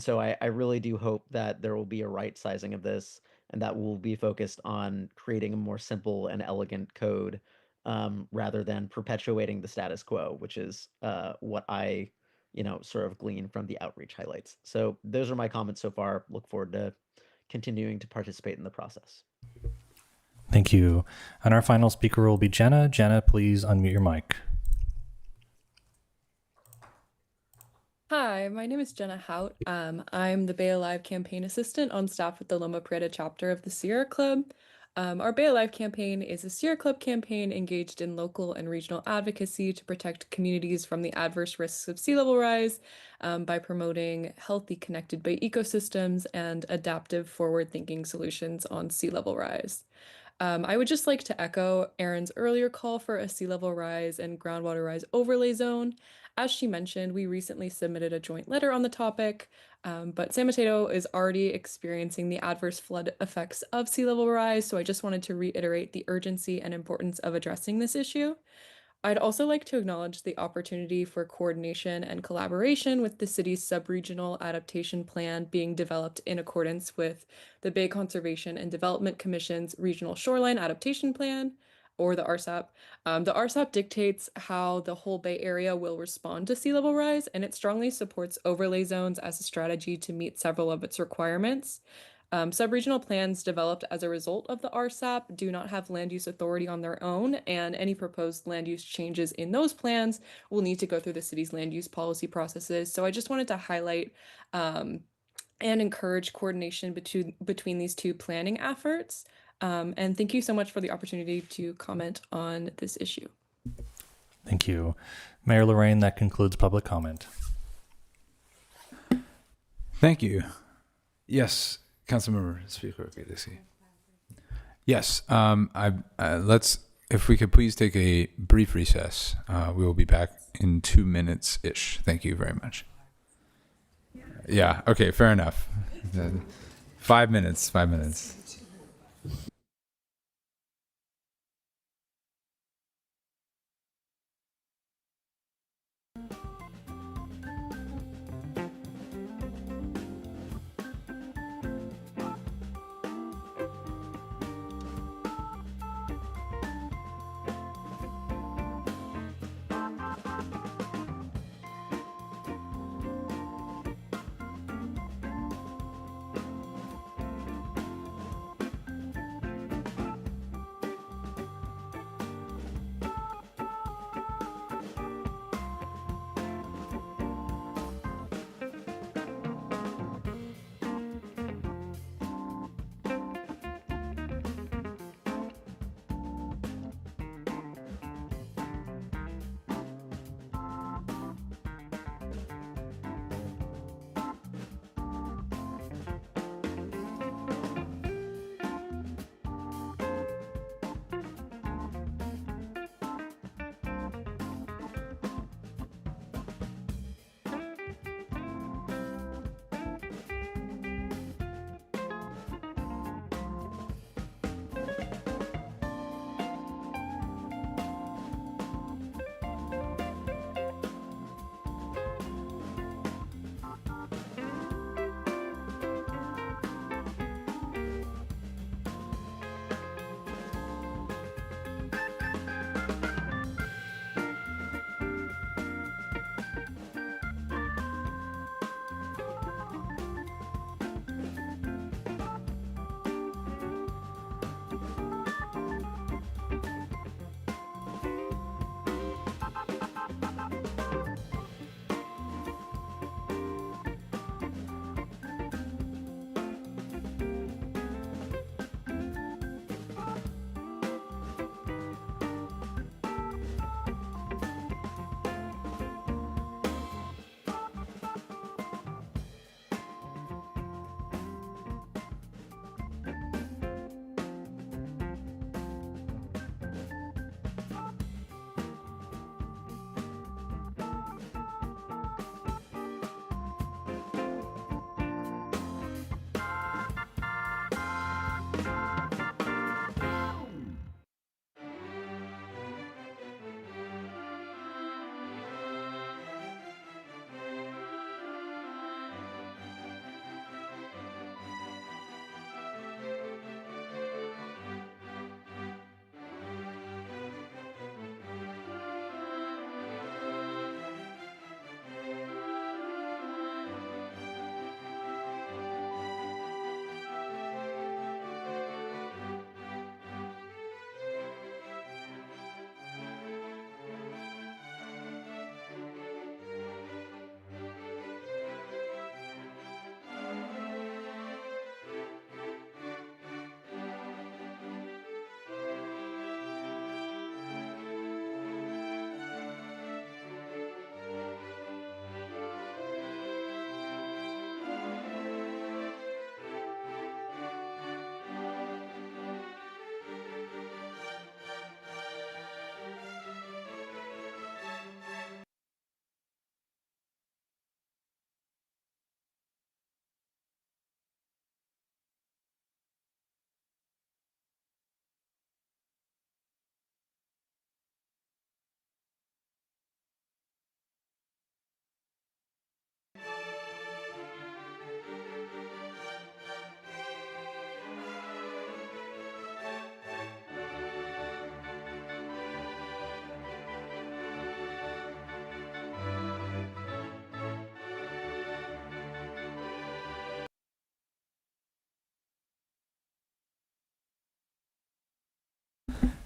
so I really do hope that there will be a right sizing of this, and that will be focused on creating a more simple and elegant code, rather than perpetuating the status quo, which is what I sort of glean from the outreach highlights. So those are my comments so far. Look forward to continuing to participate in the process. Thank you. And our final speaker will be Jenna. Jenna, please unmute your mic. Hi, my name is Jenna Hout. I'm the Bay Alive campaign assistant on staff with the Loma Prieta chapter of the Sierra Club. Our Bay Alive campaign is a Sierra Club campaign engaged in local and regional advocacy to protect communities from the adverse risks of sea level rise, by promoting healthy connected bay ecosystems and adaptive forward-thinking solutions on sea level rise. I would just like to echo Erin's earlier call for a sea level rise and groundwater rise overlay zone. As she mentioned, we recently submitted a joint letter on the topic, but San Mateo is already experiencing the adverse flood effects of sea level rise, so I just wanted to reiterate the urgency and importance of addressing this issue. I'd also like to acknowledge the opportunity for coordination and collaboration with the city's sub-regional adaptation plan being developed in accordance with the Bay Conservation and Development Commission's Regional Shoreline Adaptation Plan, or the RSAP. The RSAP dictates how the whole Bay Area will respond to sea level rise, and it strongly supports overlay zones as a strategy to meet several of its requirements. Sub-regional plans developed as a result of the RSAP do not have land use authority on their own, and any proposed land use changes in those plans will need to go through the city's land use policy processes. So I just wanted to highlight and encourage coordination between these two planning efforts. And thank you so much for the opportunity to comment on this issue. Thank you. Mayor Lorraine, that concludes public comment. Thank you. Yes, Councilmember Speaker. Yes, let's, if we could please take a brief recess. We will be back in 2 minutes-ish. Thank you very much. Yeah, okay, fair enough. 5 minutes, 5 minutes.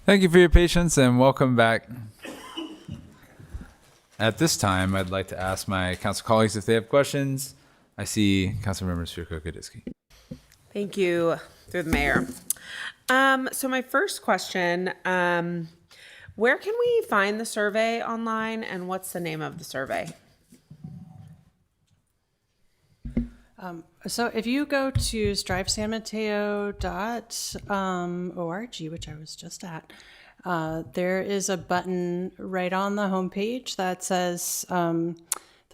Thank you for your patience and welcome back. At this time, I'd like to ask my council colleagues if they have questions. I see Councilmember Spirko-Kadisky. Thank you, through the mayor. So my first question, where can we find the survey online and what's the name of the survey? So if you go to strivesanmateo.org, which I was just at, there is a button right on the homepage that says, the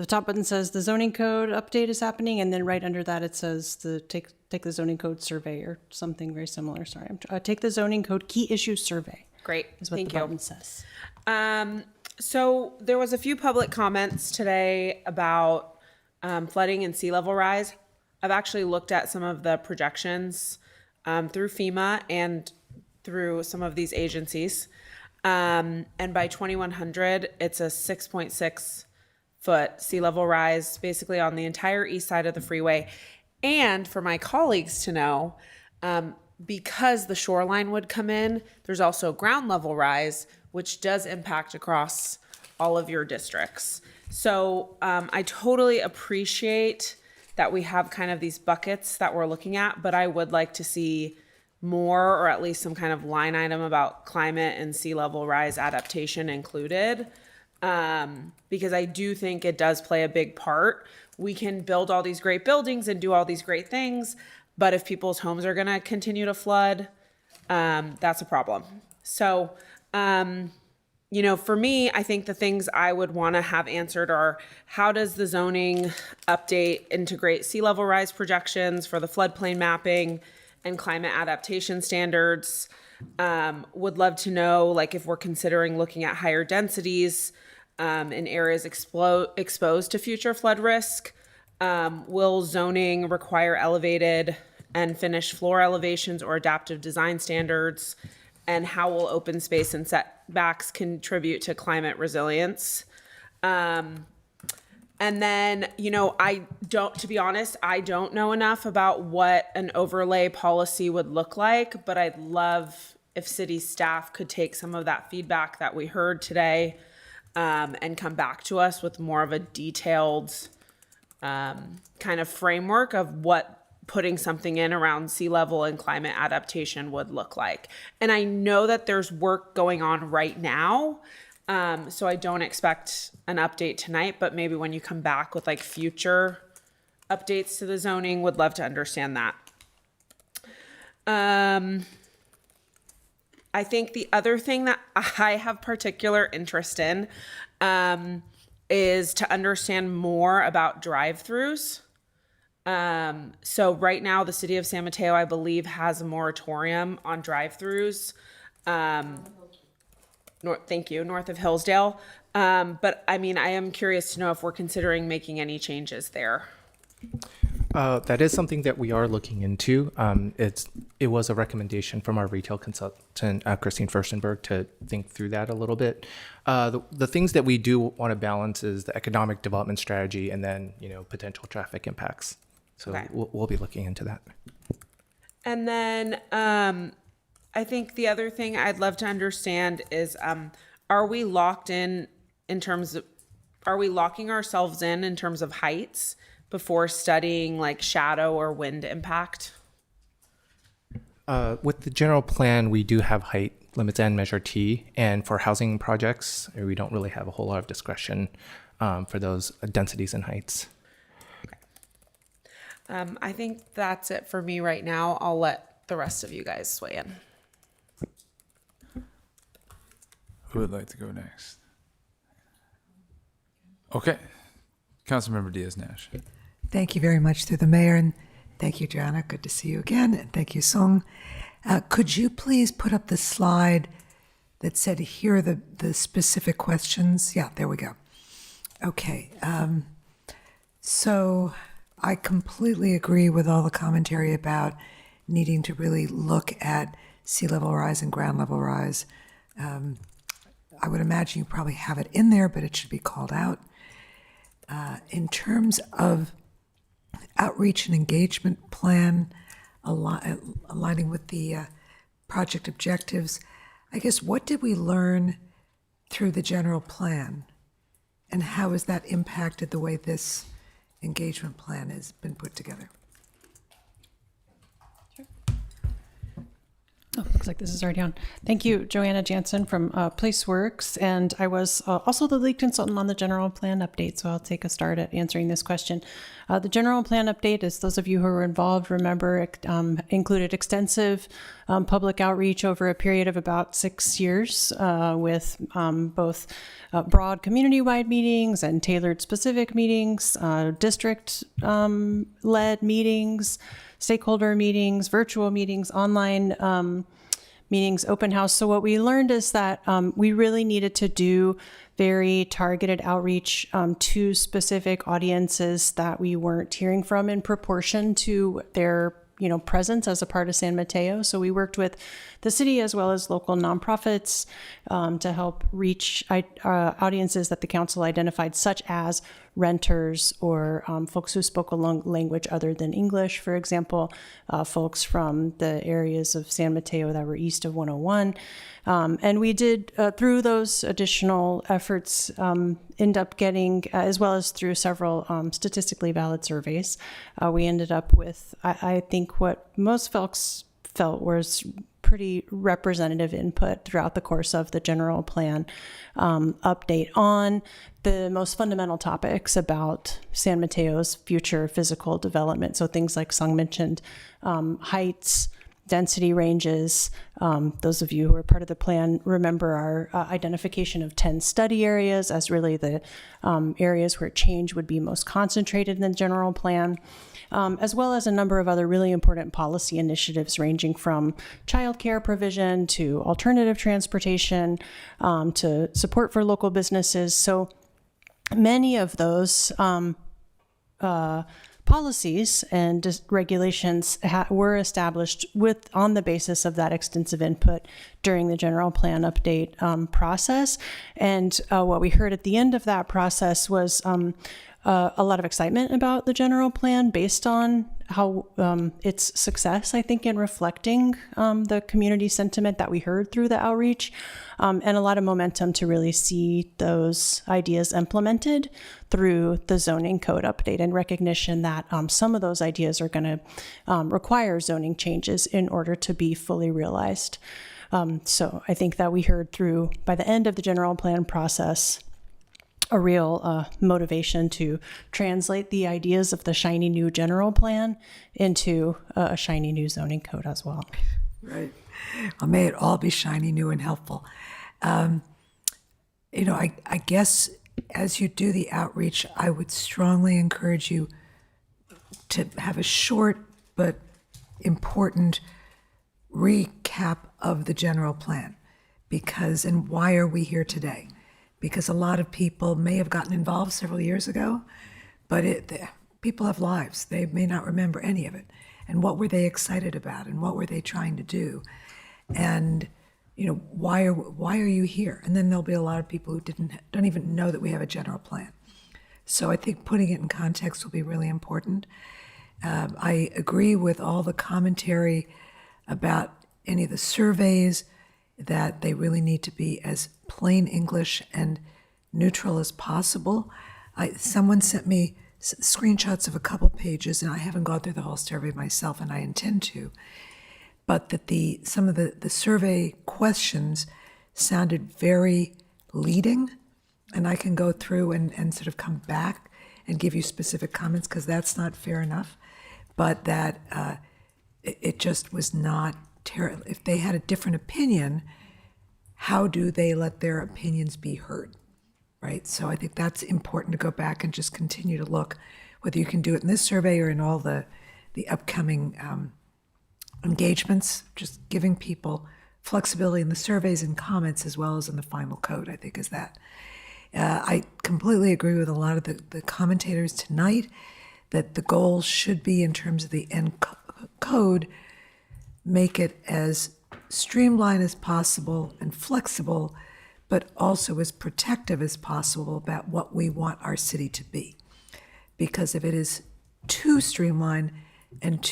top button says the zoning code update is happening, and then right under that it says the take the zoning code survey or something very similar. Sorry, take the zoning code key issue survey. Great, is what thank the you. button says. So there was a few public comments today about flooding and sea level rise. I've actually looked at some of the projections through FEMA and through some of these agencies. And by 2100, it's a 6.6 foot sea level rise basically on the entire east side of the freeway. And for my colleagues to know, because the shoreline would come in, there's also ground level rise, which does impact across all of your districts. So I totally appreciate that we have kind of these buckets that we're looking at, but I would like to see more, or at least some kind of line item about climate and sea level rise adaptation included, because I do think it does play a big part. We can build all these great buildings and do all these great things, but if people's homes are going to continue to flood, that's a problem. So, you know, for me, I think the things I would want to have answered are, how does the zoning update integrate sea level rise projections for the floodplain mapping and climate adaptation standards? Would love to know, like, if we're considering looking at higher densities in areas exposed to future flood risk. Will zoning require elevated and finished floor elevations or adaptive design standards? And how will open space and setbacks contribute to climate resilience? And then, you know, to be honest, I don't know enough about what an overlay policy would look like, but I'd love if city staff could take some of that feedback that we heard today and come back to us with more of a detailed kind of framework of what putting something in around sea level and climate adaptation would look like. And I know that there's work going on right now, so I don't expect an update tonight, but maybe when you come back with like future updates to the zoning, would love to understand that. I think the other thing that I have particular interest in is to understand more about drive-throughs. So right now, the city of San Mateo, I believe, has a moratorium on drive-throughs. North of Hillsdale. But I mean, I am curious to know if we're considering making any changes there. That is something that we are looking into. It was a recommendation from our retail consultant, Christine Furstenberg, to think through that a little bit. The things that we do want to balance is the economic development strategy and then, you know, potential traffic impacts. So Okay. we'll be looking into that. And then I think the other thing I'd love to understand is, are we locking ourselves in terms of heights before studying like shadow or wind impact? With the general plan, we do have height limits and Measure T, and for housing projects, we don't really have a whole lot of discretion for those densities and heights. I think that's it for me right now. I'll let the rest of you guys sway in. Who would like to go next? Okay. Councilmember Diaz-Nash. Thank you very much through the mayor, and thank you, Joanna. Good to see you again, and thank you, Song. Could you please put up the slide that said, here are the specific questions? Yeah, there we go. Okay. So I completely agree with all the commentary about needing to really look at sea level rise and ground level rise. I would imagine you probably have it in there, but it should be called out. In terms of outreach and engagement plan, aligning with the project objectives, I guess, what did we learn through the general plan? And how has that impacted the way this engagement plan has been put together? Oh, looks like this is already on. Thank you, Joanna Jansen from PlaceWorks. And I was also the lead consultant on the general plan update, so I'll take a start at answering this question. The general plan update, as those of you who were involved remember, included extensive public outreach over a period of about 6 years with both broad community-wide meetings and tailored specific meetings, district-led meetings, stakeholder meetings, virtual meetings, online meetings, open house. So what we learned is that we really needed to do very targeted outreach to specific audiences that we weren't hearing from in proportion to their presence as a part of San Mateo. So we worked with the city as well as local nonprofits to help reach audiences that the council identified, such as renters or folks who spoke a language other than English, for example, folks from the areas of San Mateo that were east of 101. And we did, through those additional efforts, end up getting, as well as through several statistically valid surveys, we ended up with, I think, what most folks felt was pretty representative input throughout the course of the general plan update on the most fundamental topics about San Mateo's future physical development. So things like Sung mentioned, heights, density ranges. Those of you who are part of the plan remember our identification of 10 study areas as really the areas where change would be most concentrated in the general plan. As well as a number of other really important policy initiatives ranging from childcare provision to alternative transportation to support for local businesses. So many of those policies and regulations were established on the basis of that extensive input during the general plan update process. And what we heard at the end of that process was a lot of excitement about the general plan based on how its success, I think, in reflecting the community sentiment that we heard through the outreach, and a lot of momentum to really see those ideas implemented through the zoning code update, and recognition that some of those ideas are going to require zoning changes in order to be fully realized. So I think that we heard through, by the end of the general plan process, a real motivation to translate the ideas of the shiny new general plan into a shiny new zoning code as well. Right. Well, may it all be shiny, new, and helpful. I guess as you do the outreach, I would strongly encourage you to have a short but important recap of the general plan, and why are we here today? Because a lot of people may have gotten involved several years ago, but people have lives. They may not remember any of it. And what were they excited about? And what were they trying to do? And why are you here? And then there'll be a lot of people who don't even know that we have a general plan. So I think putting it in context will be really important. I agree with all the commentary about any of the surveys, that they really need to be as plain English and neutral as possible. Someone sent me screenshots of a couple pages, and I haven't gone through the whole survey myself, and I intend to, but that some of the survey questions sounded very leading, and I can go through and sort of come back and give you specific comments, because that's not fair enough, but that it just was not terrible. If they had a different opinion, how do they let their opinions be heard, right? So I think that's important to go back and just continue to look, whether you can do it in this survey or in all the upcoming engagements, just giving people flexibility in the surveys and comments as well as in the final code, I think is that. I completely agree with a lot of the commentators tonight that the goal should be, in terms of the end code, make it as streamlined as possible and flexible, but also as protective as possible about what we want our city to be. Because if it is too streamlined and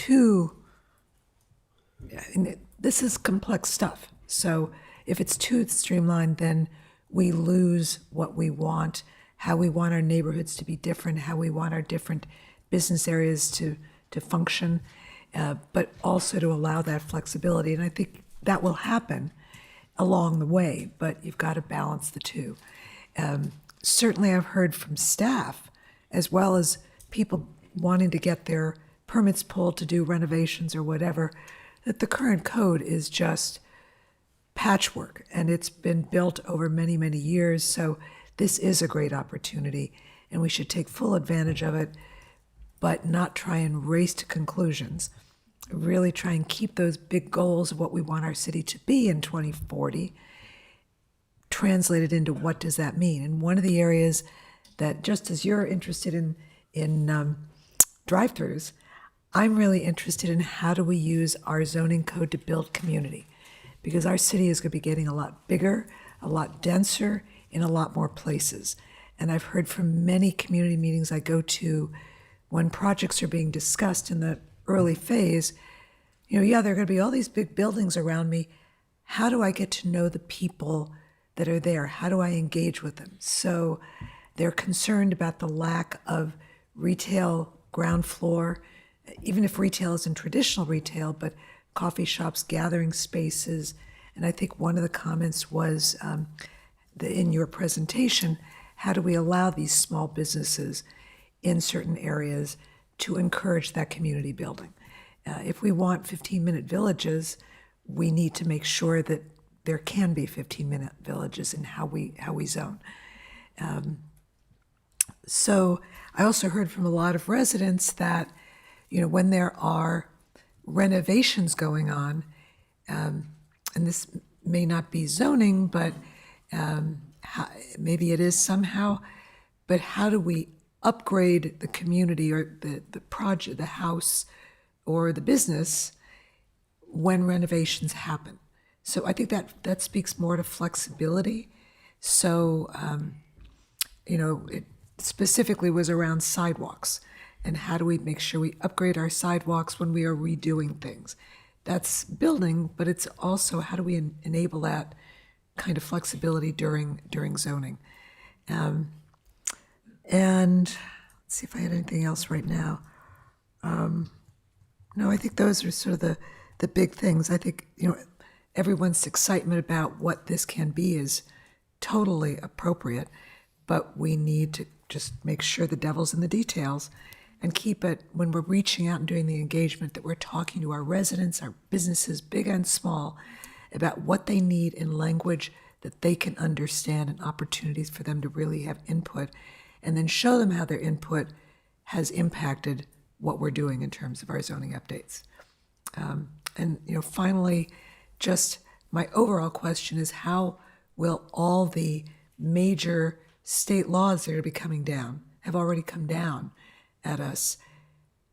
this is complex stuff. So if it's too streamlined, then we lose what we want, how we want our neighborhoods to be different, how we want our different business areas to function, but also to allow that flexibility. And I think that will happen along the way, but you've got to balance the two. Certainly I've heard from staff, as well as people wanting to get their permits pulled to do renovations or whatever, that the current code is just patchwork, and it's been built over many, many years. So this is a great opportunity, and we should take full advantage of it, but not try and race to conclusions. Really try and keep those big goals of what we want our city to be in 2040 translated into what does that mean. And one of the areas that, just as you're interested in drive-throughs, I'm really interested in how do we use our zoning code to build community, because our city is going to be getting a lot bigger, a lot denser, in a lot more places. And I've heard from many community meetings I go to when projects are being discussed in the early phase, there are going to be all these big buildings around me. How do I get to know the people that are there? How do I engage with them? So they're concerned about the lack of retail ground floor, even if retail isn't traditional retail, but coffee shops, gathering spaces. And I think one of the comments was in your presentation, how do we allow these small businesses in certain areas to encourage that community building? If we want 15-minute villages, we need to make sure that there can be 15-minute villages in how we zone. So I also heard from a lot of residents that, when there are renovations going on, and this may not be zoning, but maybe it is somehow, but how do we upgrade the community or the project, the house or the business when renovations happen? So I think that speaks more to flexibility. So, it specifically was around sidewalks and how do we make sure we upgrade our sidewalks when we are redoing things. That's building, but it's also how do we enable that kind of flexibility during zoning. And let's see if I had anything else right now. No, I think those are sort of the big things. I think, everyone's excitement about what this can be is totally appropriate, but we need to just make sure the devil's in the details and keep it, when we're reaching out and doing the engagement, that we're talking to our residents, our businesses, big and small, about what they need in language that they can understand and opportunities for them to really have input, and then show them how their input has impacted what we're doing in terms of our zoning updates. And finally, just my overall question is, how will all the major state laws that are be coming down, have already come down at us,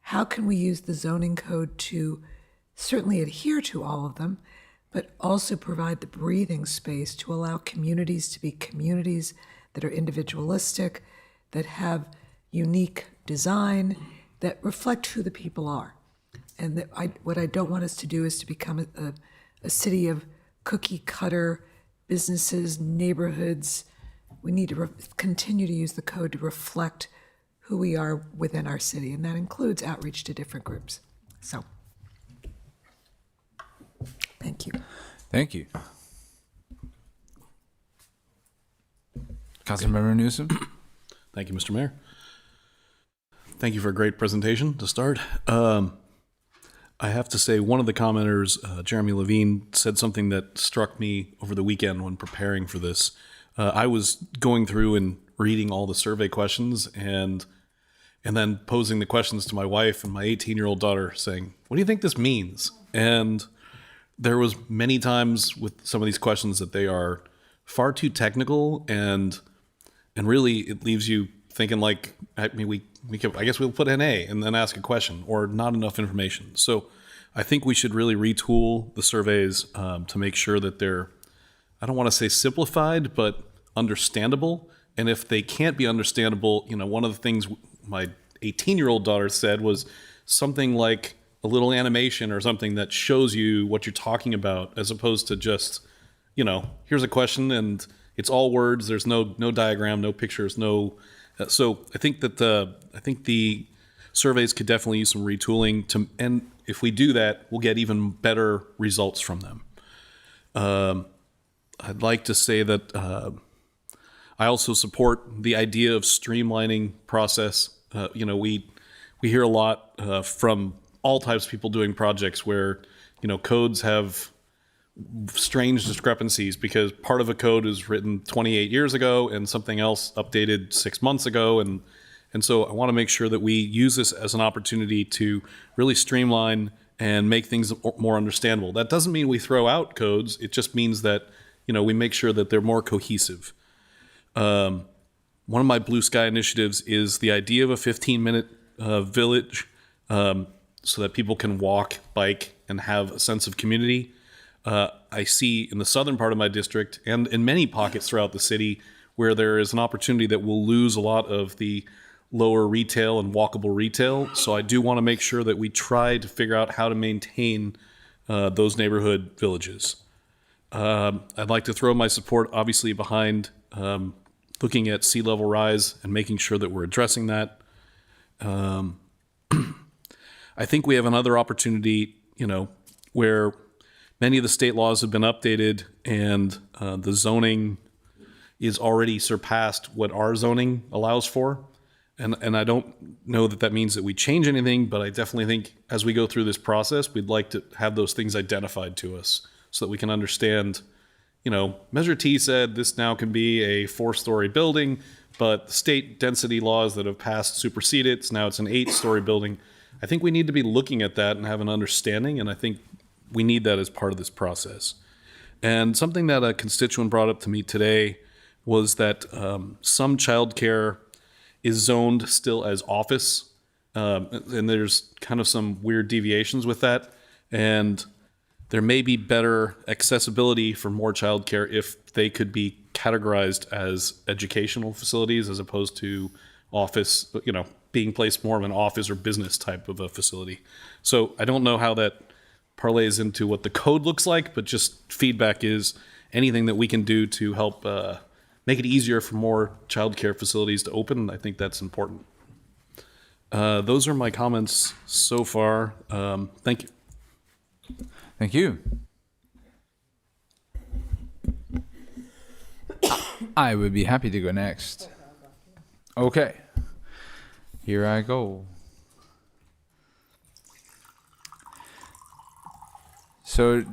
how can we use the zoning code to certainly adhere to all of them, but also provide the breathing space to allow communities to be communities that are individualistic, that have unique design, that reflect who the people are? And what I don't want us to do is to become a city of cookie cutter businesses, neighborhoods. We need to continue to use the code to reflect who we are within our city, and that includes outreach to different groups. So, thank you. Thank you. Councilmember Newsom. Thank you, Mr. Mayor. Thank you for a great presentation to start. I have to say, one of the commenters, Jeremy Levine, said something that struck me over the weekend when preparing for this. I was going through and reading all the survey questions and then posing the questions to my wife and my 18-year-old daughter saying, what do you think this means? And there was many times with some of these questions that they are far too technical, and really it leaves you thinking like, I guess we'll put an A and then ask a question, or not enough information. So I think we should really retool the surveys to make sure that they're, I don't want to say simplified, but understandable. And if they can't be understandable, one of the things my 18-year-old daughter said was something like a little animation or something that shows you what you're talking about, as opposed to just here's a question and it's all words. There's no diagram, no pictures, no. So I think that the surveys could definitely use some retooling and if we do that, we'll get even better results from them. I'd like to say that I also support the idea of streamlining process. We hear a lot from all types of people doing projects where codes have strange discrepancies because part of a code is written 28 years ago and something else updated 6 months ago. And so I want to make sure that we use this as an opportunity to really streamline and make things more understandable. That doesn't mean we throw out codes. It just means that, we make sure that they're more cohesive. One of my blue sky initiatives is the idea of a 15-minute village so that people can walk, bike, and have a sense of community. I see in the southern part of my district and in many pockets throughout the city where there is an opportunity that we'll lose a lot of the lower retail and walkable retail. So I do want to make sure that we try to figure out how to maintain those neighborhood villages. I'd like to throw my support obviously behind looking at sea level rise and making sure that we're addressing that. I think we have another opportunity, where many of the state laws have been updated and the zoning is already surpassed what our zoning allows for. And I don't know that means that we change anything, but I definitely think as we go through this process, we'd like to have those things identified to us so that we can understand, Measure T said this now can be a 4-story building, but the state density laws that have passed supersede it. So now it's an 8-story building. I think we need to be looking at that and have an understanding, and I think we need that as part of this process. And something that a constituent brought up to me today was that some childcare is zoned still as office, and there's kind of some weird deviations with that. And there may be better accessibility for more childcare if they could be categorized as educational facilities as opposed to office, being placed more of an office or business type of a facility. So I don't know how that parlays into what the code looks like, but just feedback is anything that we can do to help make it easier for more childcare facilities to open. I think that's important. Those are my comments so far. Thank you. Thank you. I would be happy to go next. Okay. Here I go. So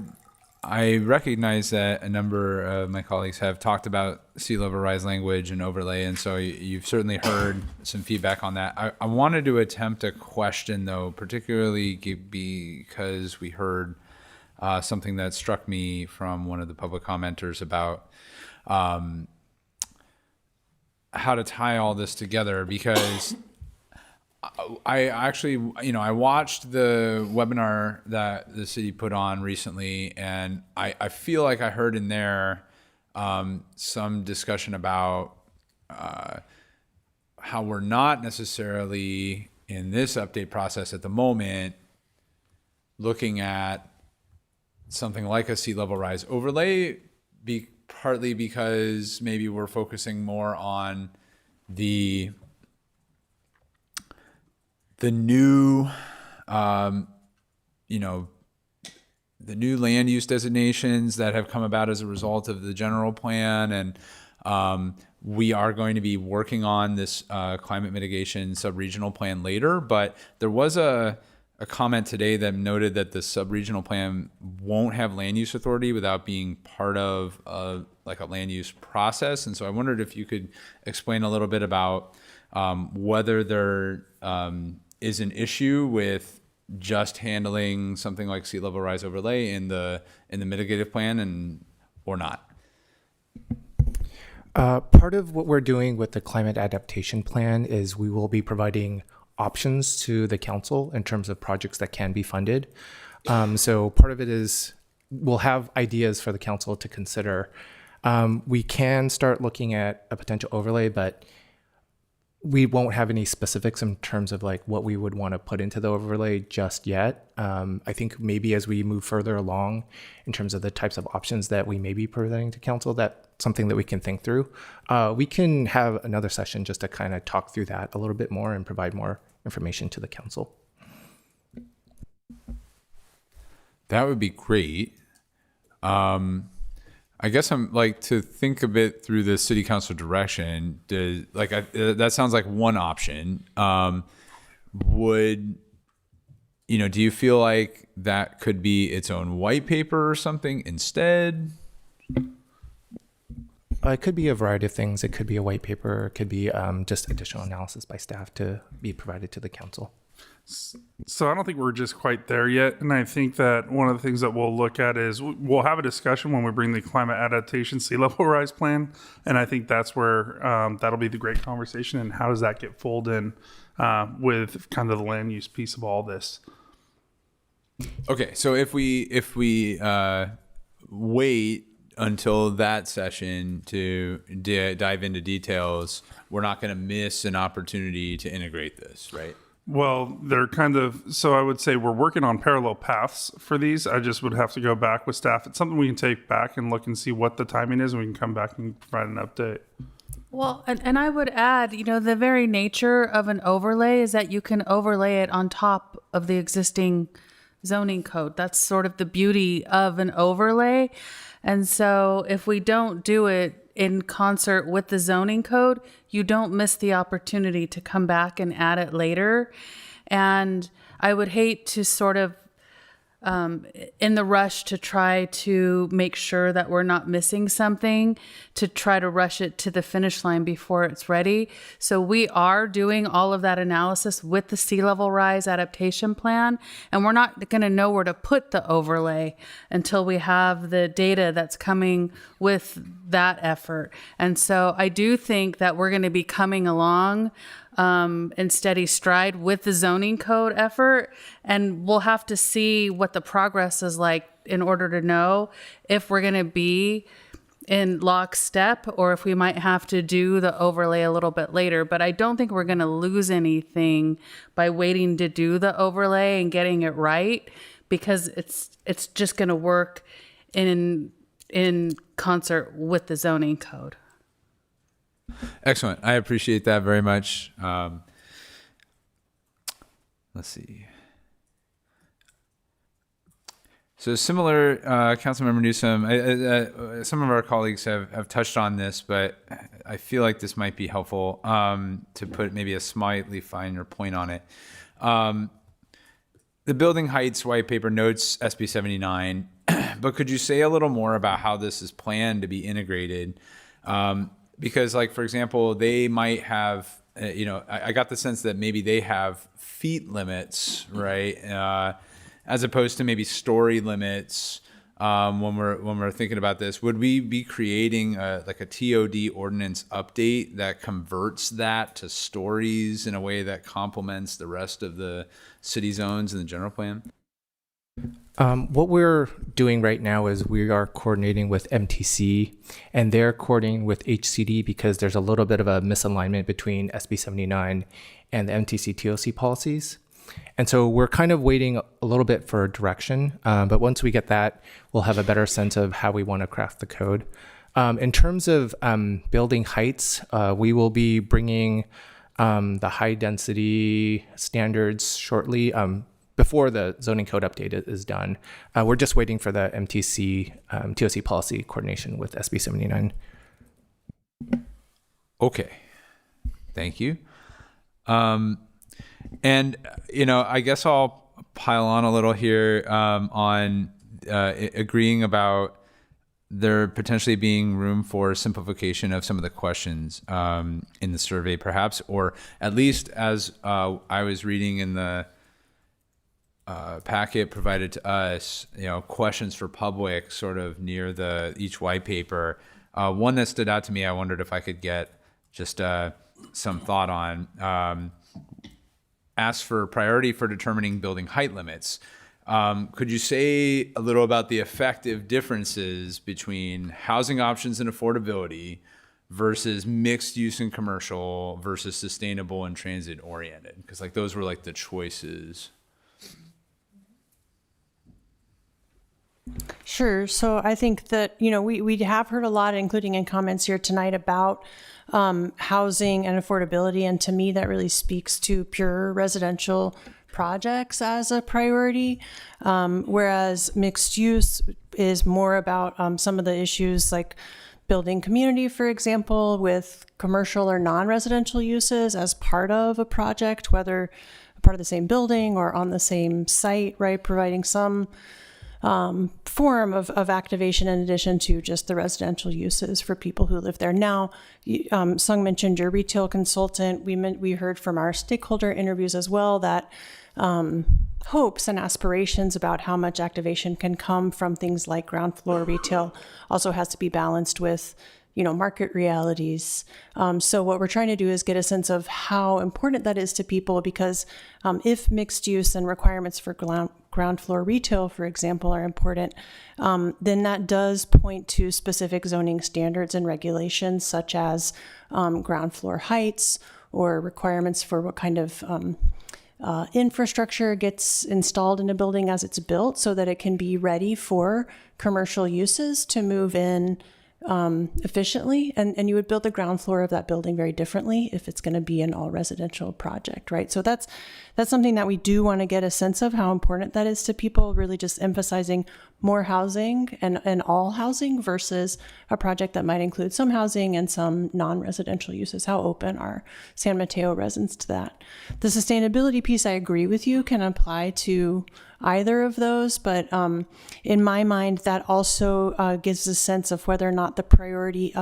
I recognize that a number of my colleagues have talked about sea level rise language and overlay, and so you've certainly heard some feedback on that. I wanted to attempt a question, though, particularly because we heard something that struck me from one of the public commenters about how to tie all this together, because I actually, I watched the webinar that the city put on recently, and I feel like I heard in there some discussion about how we're not necessarily in this update process at the moment looking at something like a sea level rise overlay, partly because maybe we're focusing more on the new, the new land use designations that have come about as a result of the general plan. And we are going to be working on this climate mitigation sub-regional plan later, but there was a comment today that noted that the sub-regional plan won't have land use authority without being part of like a land use process. And so I wondered if you could explain a little bit about whether there is an issue with just handling something like sea level rise overlay in the mitigative plan or not. Part of what we're doing with the climate adaptation plan is we will be providing options to the council in terms of projects that can be funded. So part of it is we'll have ideas for the council to consider. We can start looking at a potential overlay, but we won't have any specifics in terms of like what we would want to put into the overlay just yet. I think maybe as we move further along in terms of the types of options that we may be presenting to council, that's something that we can think through. We can have another session just to kind of talk through that a little bit more and provide more information to the council. That would be great. I guess I'm like to think a bit through the city council direction. That sounds like one option. Do you feel like that could be its own white paper or something instead? It could be a variety of things. It could be a white paper. It could be just additional analysis by staff to be provided to the council. So I don't think we're just quite there yet. And I think that one of the things that we'll look at is we'll have a discussion when we bring the climate adaptation sea level rise plan. And I think that's where that'll be the great conversation. And how does that get folded in with kind of the land use piece of all this? Okay, so if we wait until that session to dive into details, we're not going to miss an opportunity to integrate this, right? Well, they're kind of, so I would say we're working on parallel paths for these. I just would have to go back with staff. It's something we can take back and look and see what the timing is, and we can come back and provide an update. Well, and I would add, the very nature of an overlay is that you can overlay it on top of the existing zoning code. That's sort of the beauty of an overlay. And so if we don't do it in concert with the zoning code, you don't miss the opportunity to come back and add it later. And I would hate to sort of, in the rush to try to make sure that we're not missing something, to try to rush it to the finish line before it's ready. So we are doing all of that analysis with the sea level rise adaptation plan, and we're not going to know where to put the overlay until we have the data that's coming with that effort. And so I do think that we're going to be coming along in steady stride with the zoning code effort, and we'll have to see what the progress is like in order to know if we're going to be in lockstep or if we might have to do the overlay a little bit later. But I don't think we're going to lose anything by waiting to do the overlay and getting it right, because it's just going to work in concert with the zoning code. Excellent. I appreciate that very much. Let's see. So similar, Councilmember Newsom, some of our colleagues have touched on this, but I feel like this might be helpful to put maybe a slightly finer point on it. The Building Heights white paper notes SB 79, but could you say a little more about how this is planned to be integrated? Because, like, for example, they might have, I got the sense that maybe they have feet limits, right? As opposed to maybe story limits. When we're thinking about this, would we be creating a TOD ordinance update that converts that to stories in a way that complements the rest of the city zones in the general plan? What we're doing right now is we are coordinating with MTC, and they're coordinating with HCD because there's a little bit of a misalignment between SB 79 and the MTC TOC policies. And so we're kind of waiting a little bit for direction. But once we get that, we'll have a better sense of how we want to craft the code. In terms of building heights, we will be bringing the high density standards shortly. Before the zoning code update is done. We're just waiting for the MTC TOC policy coordination with SB 79. Okay, thank you. And, I guess I'll pile on a little here on agreeing about there potentially being room for simplification of some of the questions in the survey, perhaps, or at least as I was reading in the packet provided to us, questions for public sort of near each white paper. One that stood out to me, I wondered if I could get just some thought on. Ask for priority for determining building height limits. Could you say a little about the effective differences between housing options and affordability versus mixed use and commercial versus sustainable and transit oriented? Because like those were like the choices. Sure. So I think that, we have heard a lot, including in comments here tonight, about housing and affordability. And to me, that really speaks to pure residential projects as a priority, whereas mixed use is more about some of the issues like building community, for example, with commercial or non-residential uses as part of a project, whether part of the same building or on the same site, right? Providing some form of activation in addition to just the residential uses for people who live there. Now, Sung mentioned your retail consultant. We heard from our stakeholder interviews as well that hopes and aspirations about how much activation can come from things like ground floor retail also has to be balanced with market realities. So what we're trying to do is get a sense of how important that is to people, because if mixed use and requirements for ground floor retail, for example, are important, then that does point to specific zoning standards and regulations, such as ground floor heights or requirements for what kind of infrastructure gets installed in a building as it's built so that it can be ready for commercial uses to move in efficiently, and you would build the ground floor of that building very differently if it's going to be an all residential project, right? So that's something that we do want to get a sense of how important that is to people, really just emphasizing more housing and all housing versus a project that might include some housing and some non-residential uses. How open are San Mateo residents to that? The sustainability piece, I agree with you, can apply to either of those, but in my mind, that also gives a sense of whether or not the priority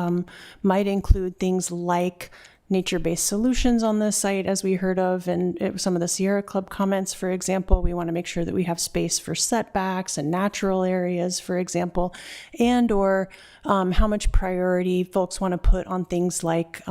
might include things like nature-based solutions on the site, as we heard of, and some of the Sierra Club comments, for example. We want to make sure that we have space for setbacks and natural areas, for example, and or how much priority folks want to put on things like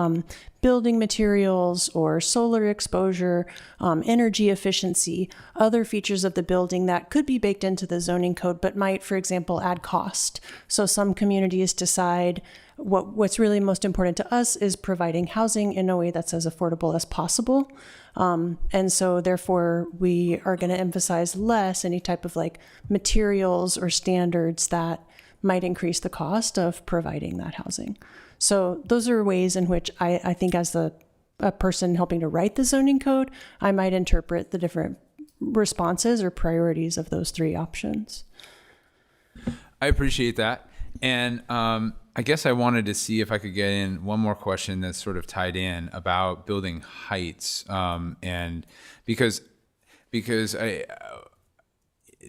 building materials or solar exposure, energy efficiency, other features of the building that could be baked into the zoning code, but might, for example, add cost. So some communities decide what's really most important to us is providing housing in a way that's as affordable as possible. And so therefore we are going to emphasize less any type of like materials or standards that might increase the cost of providing that housing. So those are ways in which I think as a person helping to write the zoning code, I might interpret the different responses or priorities of those three options. I appreciate that. And I guess I wanted to see if I could get in one more question that's sort of tied in about building heights. And because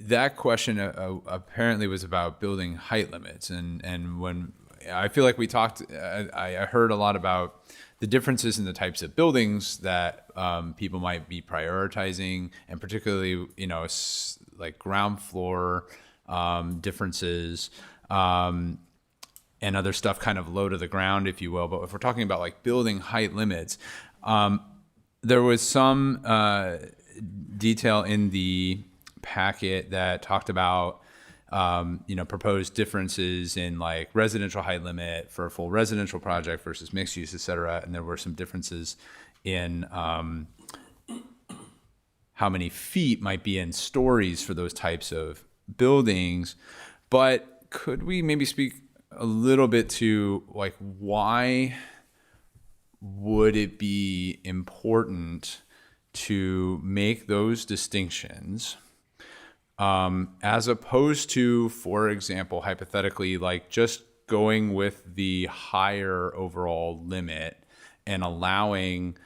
that question apparently was about building height limits. And when I feel like we talked, I heard a lot about the differences in the types of buildings that people might be prioritizing, and particularly, like ground floor differences and other stuff kind of low to the ground, if you will. But if we're talking about like building height limits, there was some detail in the packet that talked about proposed differences in like residential height limit for a full residential project versus mixed use, et cetera. And there were some differences in how many feet might be in stories for those types of buildings. But could we maybe speak a little bit to like why would it be important to make those distinctions as opposed to, for example, hypothetically, like just going with the higher overall limit and allowing,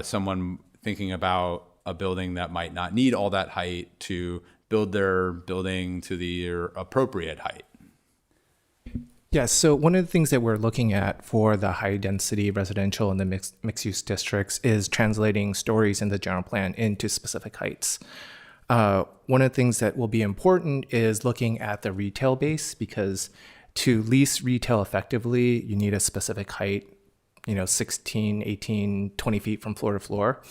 someone thinking about a building that might not need all that height to build their building to the appropriate height? Yes, so one of the things that we're looking at for the high density residential and the mixed use districts is translating stories in the general plan into specific heights. One of the things that will be important is looking at the retail base, because to lease retail effectively, you need a specific height, 16, 18, 20 feet from floor to floor.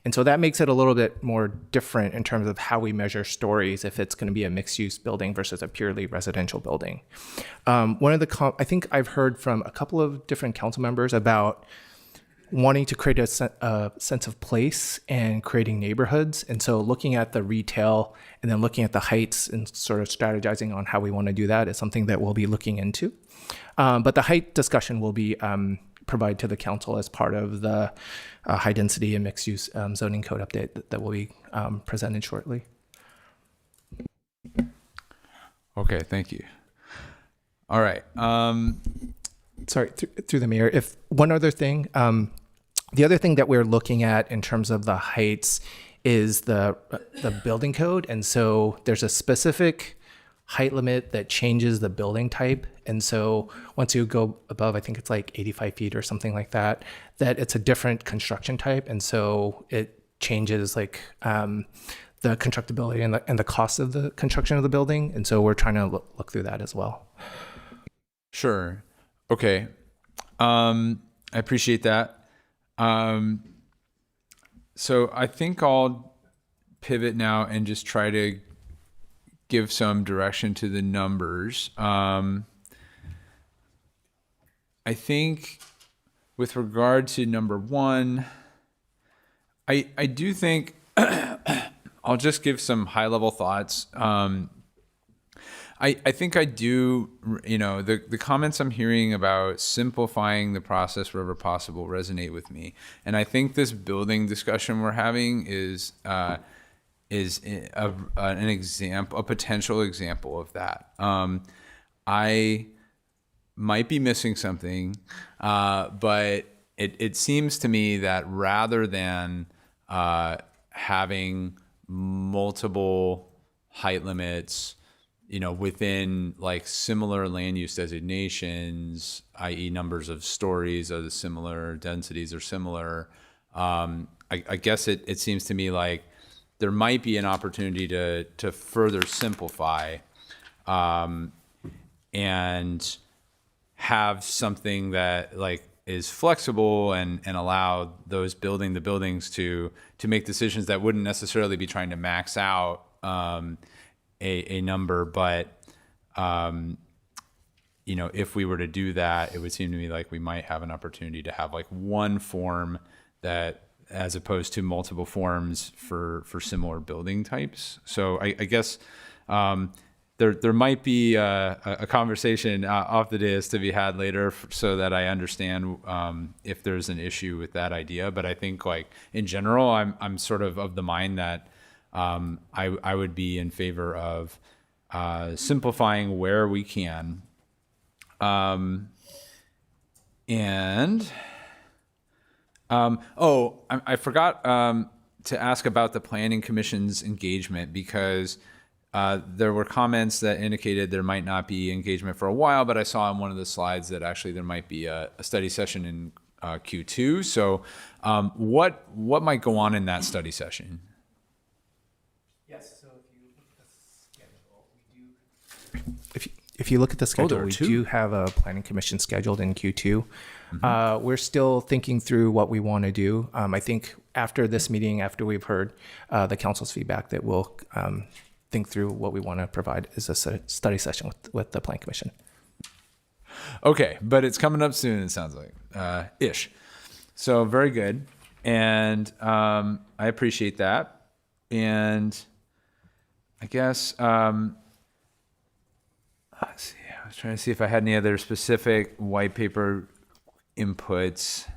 And so that makes it a little bit more different in terms of how we measure stories if it's going to be a mixed-use building versus a purely residential building. One of the, I think I've heard from a couple of different council members about wanting to create a sense of place and creating neighborhoods. And so looking at the retail and then looking at the heights and sort of strategizing on how we want to do that is something that we'll be looking into. But the height discussion will be provided to the council as part of the high density and mixed use zoning code update that will be presented shortly. Okay, thank you. All right. Sorry, through the mayor, if one other thing, the other thing that we're looking at in terms of the heights is the building code. And so there's a specific height limit that changes the building type. And so once you go above, I think it's like 85 feet or something like that, that it's a different construction type. And so it changes like the constructability and the cost of the construction of the building. And so we're trying to look through that as well. Sure. Okay. I appreciate that. So I think I'll pivot now and just try to give some direction to the numbers. I think with regard to number one, I do think I'll just give some high level thoughts. I think I do, the comments I'm hearing about simplifying the process wherever possible resonate with me. And I think this building discussion we're having is an example, a potential example of that. I might be missing something, but it seems to me that rather than having multiple height limits, within like similar land use designations, i.e. numbers of stories are similar, densities are similar. I guess it seems to me like there might be an opportunity to further simplify and have something that like is flexible and allow those building the buildings to make decisions that wouldn't necessarily be trying to max out a number, but if we were to do that, it would seem to me like we might have an opportunity to have like one form that, as opposed to multiple forms for similar building types. So I guess there might be a conversation off the dais to be had later, so that I understand if there's an issue with that idea. But I think like in general, I'm sort of the mind that I would be in favor of simplifying where we can. I forgot to ask about the Planning Commission's engagement, because there were comments that indicated there might not be engagement for a while, but I saw on one of the slides that actually there might be a study session in Q2. So what might go on in that study session? Yes, so if you look at the schedule, we do have a planning commission scheduled in Q2. Mm-hmm. We're still thinking through what we want to do. I think after this meeting, after we've heard the council's feedback, that we'll think through what we want to provide as a study session with the planning commission. Okay, but it's coming up soon, it sounds like, ish. So very good. And I appreciate that. And I guess, let's see, I was trying to see if I had any other specific white paper inputs.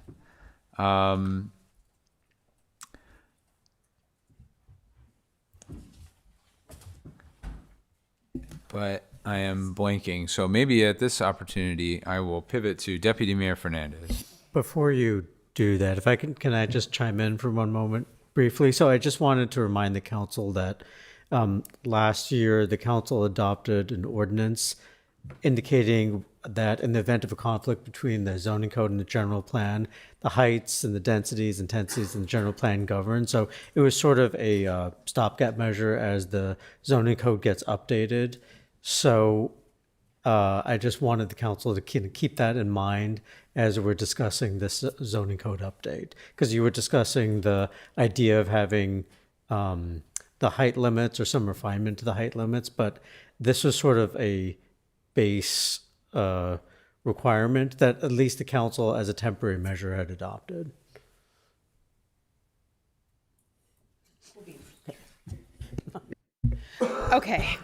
But I am blanking. So maybe at this opportunity, I will pivot to Deputy Mayor Fernandez. Before you do that, if I can I just chime in for one moment briefly? So I just wanted to remind the council that last year, the council adopted an ordinance indicating that in the event of a conflict between the zoning code and the general plan, the heights and the densities, intensities in the general plan govern. So it was sort of a stopgap measure as the zoning code gets updated. So I just wanted the council to keep that in mind as we're discussing this zoning code update? Because you were discussing the idea of having the height limits or some refinement to the height limits, but this was sort of a base requirement that at least the council as a temporary measure had adopted. Okay,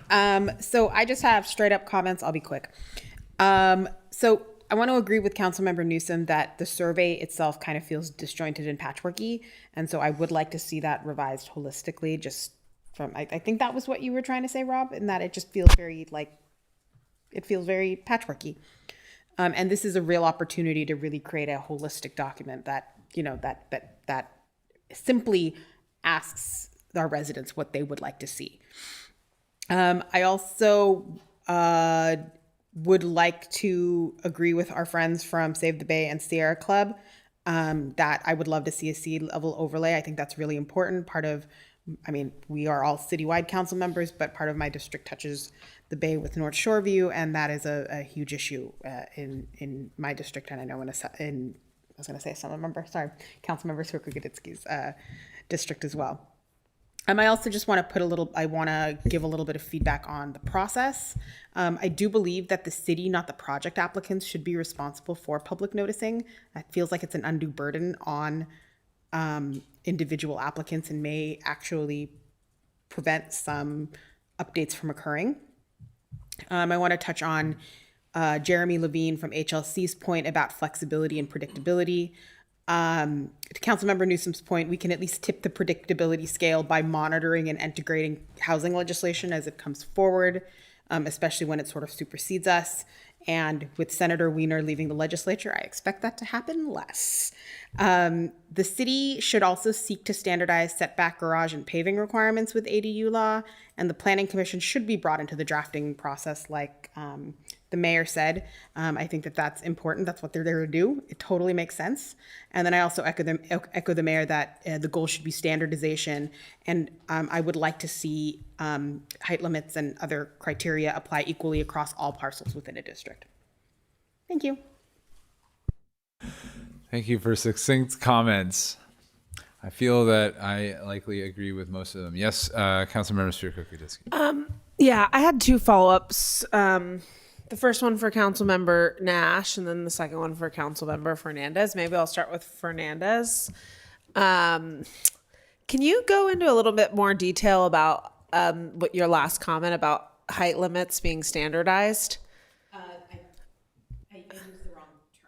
so I just have straight up comments. I'll be quick. So I want to agree with Councilmember Newsom that the survey itself kind of feels disjointed and patchworky. And so I would like to see that revised holistically, just from, I think that was what you were trying to say, Rob, in that it just feels very it feels very patchworky. And this is a real opportunity to really create a holistic document that, that simply asks our residents what they would like to see. I also would like to agree with our friends from Save the Bay and Sierra Club that I would love to see a sea level overlay. I think that's really important. We are all citywide council members, but part of my district touches the Bay with North Shore View, and that is a huge issue in my district. And I know Councilmember Swierkiewicz district as well. I also just want to give a little bit of feedback on the process. I do believe that the city, not the project applicants, should be responsible for public noticing. It feels like it's an undue burden on individual applicants and may actually prevent some updates from occurring. I want to touch on Jeremy Levine from HLC's point about flexibility and predictability. To Councilmember Newsom's point, we can at least tip the predictability scale by monitoring and integrating housing legislation as it comes forward, especially when it sort of supersedes us. And with Senator Wiener leaving the legislature, I expect that to happen less. The city should also seek to standardize setback, garage, and paving requirements with ADU law, and the Planning Commission should be brought into the drafting process like the mayor said. I think that that's important. That's what they're there to do. It totally makes sense. And then I also echo the mayor that the goal should be standardization. And I would like to see height limits and other criteria apply equally across all parcels within a district. Thank you. Thank you for succinct comments. I feel that I likely agree with most of them. Yes, Councilmember Swierkiewicz. Yeah, I had two follow-ups. The first one for Councilmember Nash, and then the second one for Councilmember Fernandez. Maybe I'll start with Fernandez. Can you go into a little bit more detail about what your last comment about height limits being standardized? I used the wrong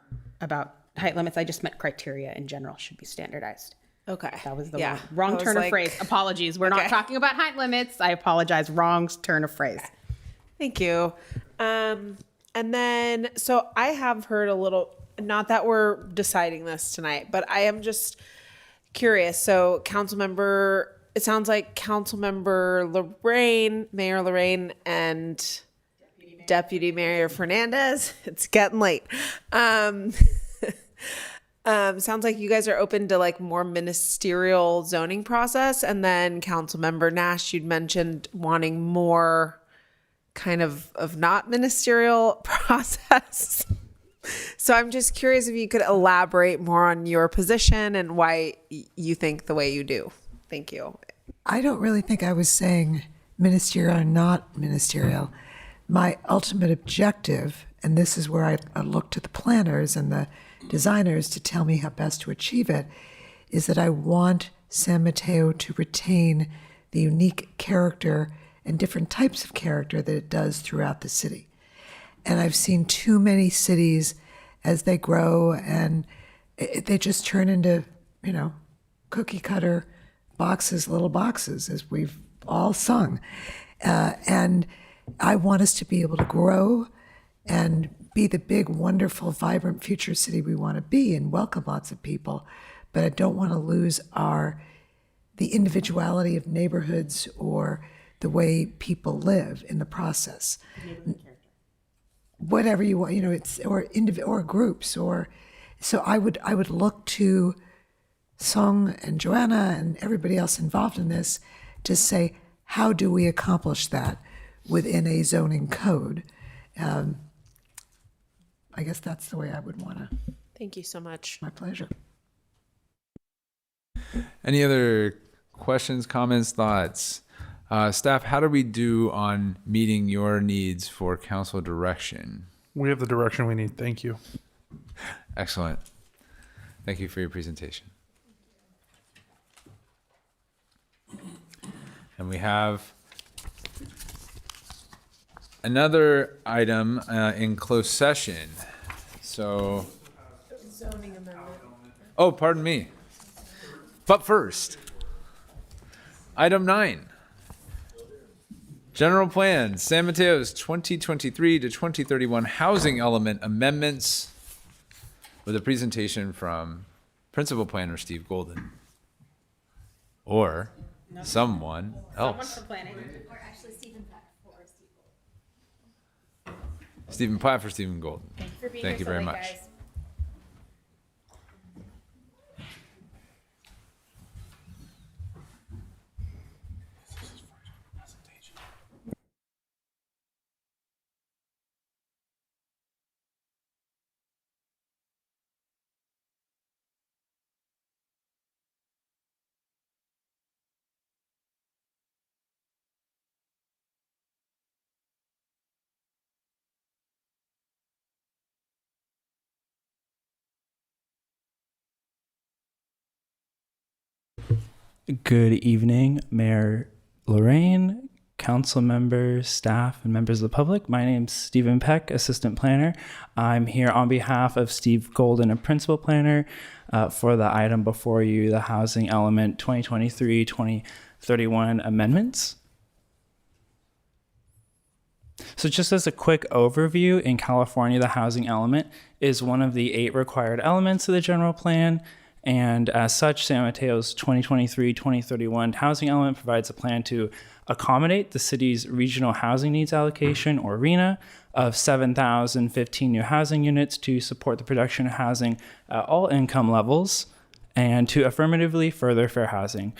term. About height limits, I just meant criteria in general should be standardized. Okay. That was the wrong turn of phrase. Apologies. We're not talking about height limits. I apologize. Wrong turn of phrase. Thank you. And then, so I have heard a little, not that we're deciding this tonight, but I am just curious. So it sounds like Councilmember Lorraine, Mayor Lorraine, and Deputy Mayor Fernandez, it's getting late. Sounds like you guys are open to like more ministerial zoning process. And then Councilmember Nash, you'd mentioned wanting more kind of not ministerial process. So I'm just curious if you could elaborate more on your position and why you think the way you do. Thank you. I don't really think I was saying ministerial or not ministerial. My ultimate objective, and this is where I look to the planners and the designers to tell me how best to achieve it, is that I want San Mateo to retain the unique character and different types of character that it does throughout the city. And I've seen too many cities as they grow and they just turn into, cookie cutter boxes, little boxes, as we've all sung. And I want us to be able to grow and be the big, wonderful, vibrant future city we want to be and welcome lots of people. But I don't want to lose the individuality of neighborhoods or the way people live in the process. Whatever you want, it's or groups so I would look to Song and Joanna and everybody else involved in this to say, how do we accomplish that within a zoning code? I guess that's the way I would want to Thank you so much. My pleasure. Any other questions, comments, thoughts? Staff, how do we do on meeting your needs for council direction? We have the direction we need. Thank you. Excellent. Thank you for your presentation. And we have another item in closed session. So, Zoning amendment. oh, pardon me. But first, item 9. General Plan, San Mateo's 2023 to 2031 Housing Element Amendments, with a presentation from Principal Planner Steve Golden. Or someone else. planning. Or actually Stephen Peck for Steve Golden. Stephen Platt for Stephen Golden. For being Thank here you so very late, much. guys. Good evening, Mayor Lorraine, council members, staff, and members of the public. My name's Stephen Peck, Assistant Planner. I'm here on behalf of Steve Golden, a Principal Planner, for the item before you, the Housing Element 2023-2031 amendments. So just as a quick overview, in California, the housing element is one of the 8 required elements of the general plan. And as such, San Mateo's 2023-2031 housing element provides a plan to accommodate the city's regional housing needs allocation, or RHNA, of 7,015 new housing units to support the production of housing at all income levels and to affirmatively further fair housing.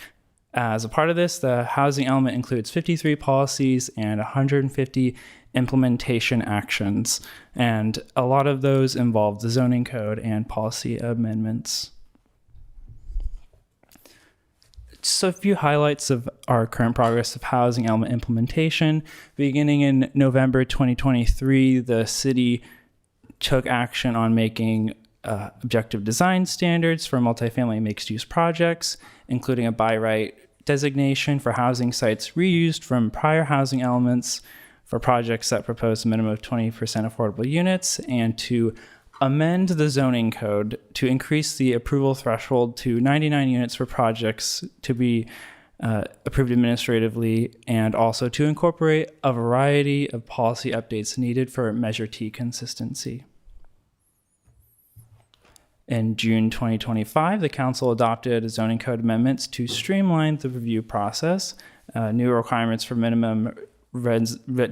As a part of this, the housing element includes 53 policies and 150 implementation actions, and a lot of those involve the zoning code and policy amendments. So a few highlights of our current progress of housing element implementation. Beginning in November 2023, the city took action on making objective design standards for multifamily mixed-use projects, including a by right designation for housing sites reused from prior housing elements for projects that propose a minimum of 20% affordable units, and to amend the zoning code to increase the approval threshold to 99 units for projects to be approved administratively, and also to incorporate a variety of policy updates needed for Measure T consistency. In June 2025, the council adopted zoning code amendments to streamline the review process, new requirements for minimum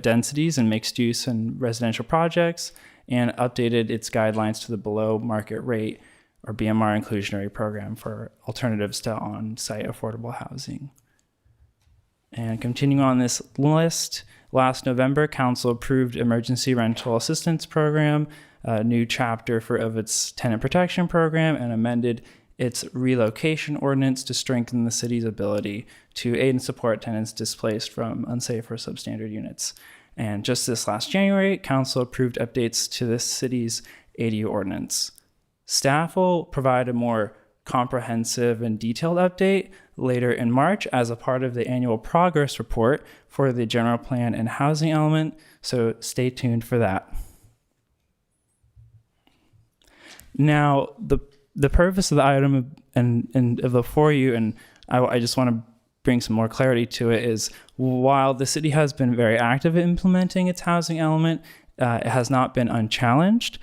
densities in mixed use and residential projects, and updated its guidelines to the below market rate, or BMR, inclusionary program for alternatives to on-site affordable housing. And continuing on this list, last November, council approved emergency rental assistance program, a new chapter of its tenant protection program, and amended its relocation ordinance to strengthen the city's ability to aid and support tenants displaced from unsafe or substandard units. And just this last January, council approved updates to the city's ADU ordinance. Staff will provide a more comprehensive and detailed update later in March as a part of the annual progress report for the general plan and housing element, so stay tuned for that. Now, the purpose of the item and of the for you, and I just want to bring some more clarity to it, is while the city has been very active in implementing its housing element, it has not been unchallenged.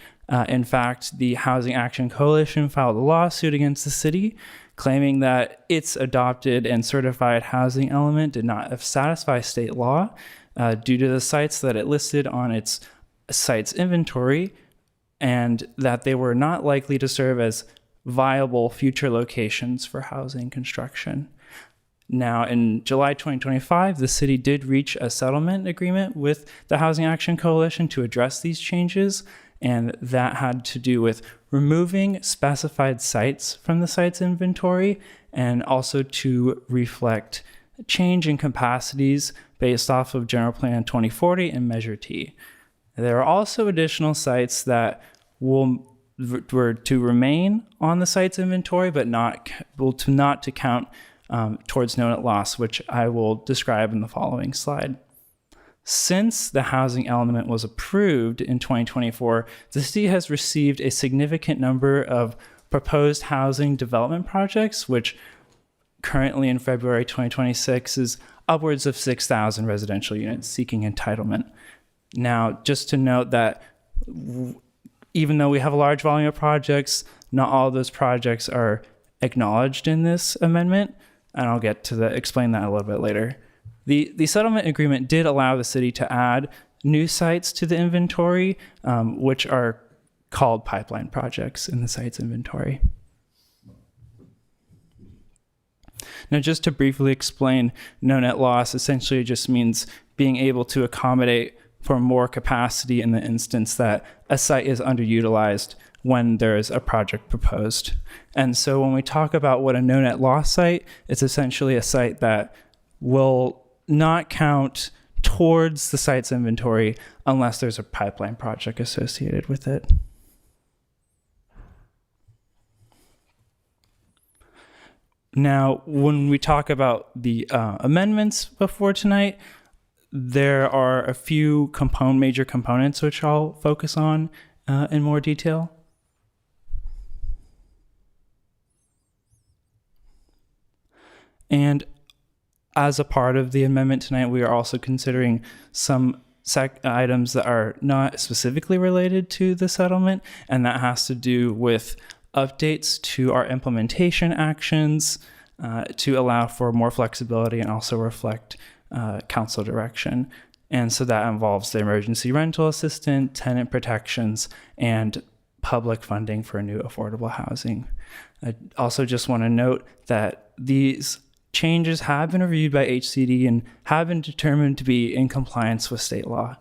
In fact, the Housing Action Coalition filed a lawsuit against the city, claiming that its adopted and certified housing element did not satisfy state law due to the sites that it listed on its sites inventory, and that they were not likely to serve as viable future locations for housing construction. Now, in July 2025, the city did reach a settlement agreement with the Housing Action Coalition to address these changes, and that had to do with removing specified sites from the sites inventory and also to reflect change in capacities based off of General Plan 2040 and Measure T. There are also additional sites that were to remain on the sites inventory, but not to count towards no net loss, which I will describe in the following slide. Since the housing element was approved in 2024, the city has received a significant number of proposed housing development projects, which currently in February 2026 is upwards of 6,000 residential units seeking entitlement. Now, just to note that even though we have a large volume of projects, not all of those projects are acknowledged in this amendment, and I'll get to explain that a little bit later. The settlement agreement did allow the city to add new sites to the inventory, which are called pipeline projects in the sites inventory. Now, just to briefly explain, no net loss essentially just means being able to accommodate for more capacity in the instance that a site is underutilized when there is a project proposed. And so when we talk about what a no net loss site, it's essentially a site that will not count towards the site's inventory unless there's a pipeline project associated with it. Now, when we talk about the amendments before tonight, there are a few major components which I'll focus on in more detail. And as a part of the amendment tonight, we are also considering some items that are not specifically related to the settlement, and that has to do with updates to our implementation actions to allow for more flexibility and also reflect council direction. And so that involves the emergency rental assistance, tenant protections, and public funding for new affordable housing. I also just want to note that these changes have been reviewed by HCD and have been determined to be in compliance with state law.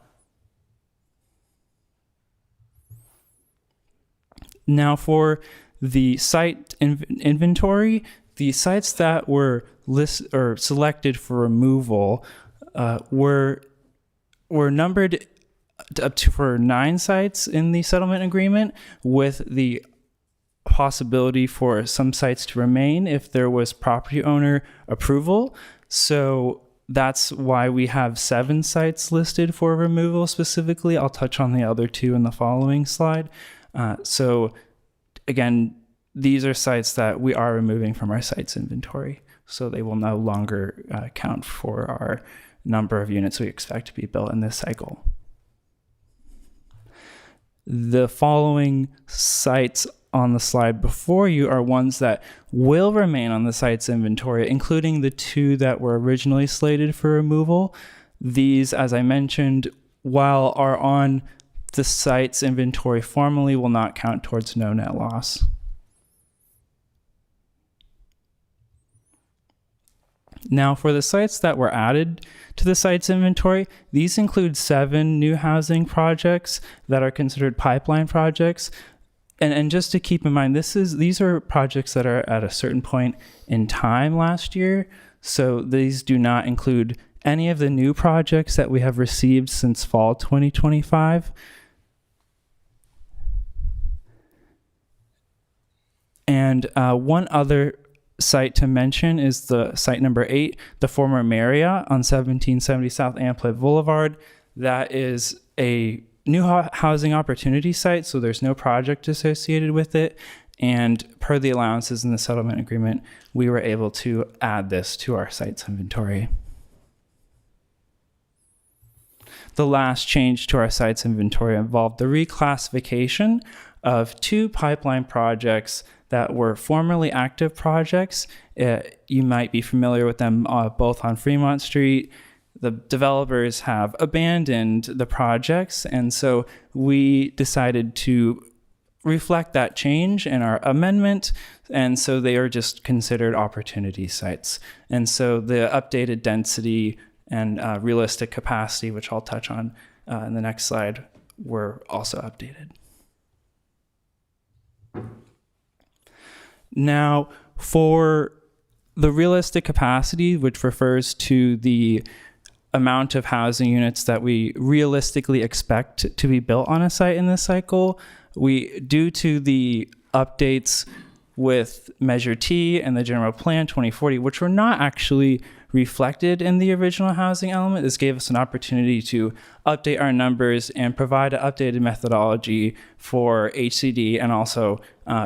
Now, for the site inventory, the sites that were selected for removal were numbered up to for 9 sites in the settlement agreement, with the possibility for some sites to remain if there was property owner approval. So that's why we have 7 sites listed for removal specifically. I'll touch on the other 2 in the following slide. So again, these are sites that we are removing from our sites inventory. So they will no longer count for our number of units we expect to be built in this cycle. The following sites on the slide before you are ones that will remain on the site's inventory, including the 2 that were originally slated for removal. These, as I mentioned, while are on the site's inventory formally, will not count towards no net loss. Now, for the sites that were added to the site's inventory, these include 7 new housing projects that are considered pipeline projects. And just to keep in mind, these are projects that are at a certain point in time last year. So these do not include any of the new projects that we have received since fall 2025. And one other site to mention is the site number 8, the former Marriott on 1770 South Amplet Boulevard. That is a new housing opportunity site, so there's no project associated with it. And per the allowances in the settlement agreement, we were able to add this to our sites inventory. The last change to our sites inventory involved the reclassification of 2 pipeline projects that were formerly active projects. You might be familiar with them both on Fremont Street. The developers have abandoned the projects, and so we decided to reflect that change in our amendment, and so they are just considered opportunity sites. And so the updated density and realistic capacity, which I'll touch on in the next slide, were also updated. Now, for the realistic capacity, which refers to the amount of housing units that we realistically expect to be built on a site in this cycle, due to the updates with Measure T and the General Plan 2040, which were not actually reflected in the original housing element, this gave us an opportunity to update our numbers and provide an updated methodology for HCD and also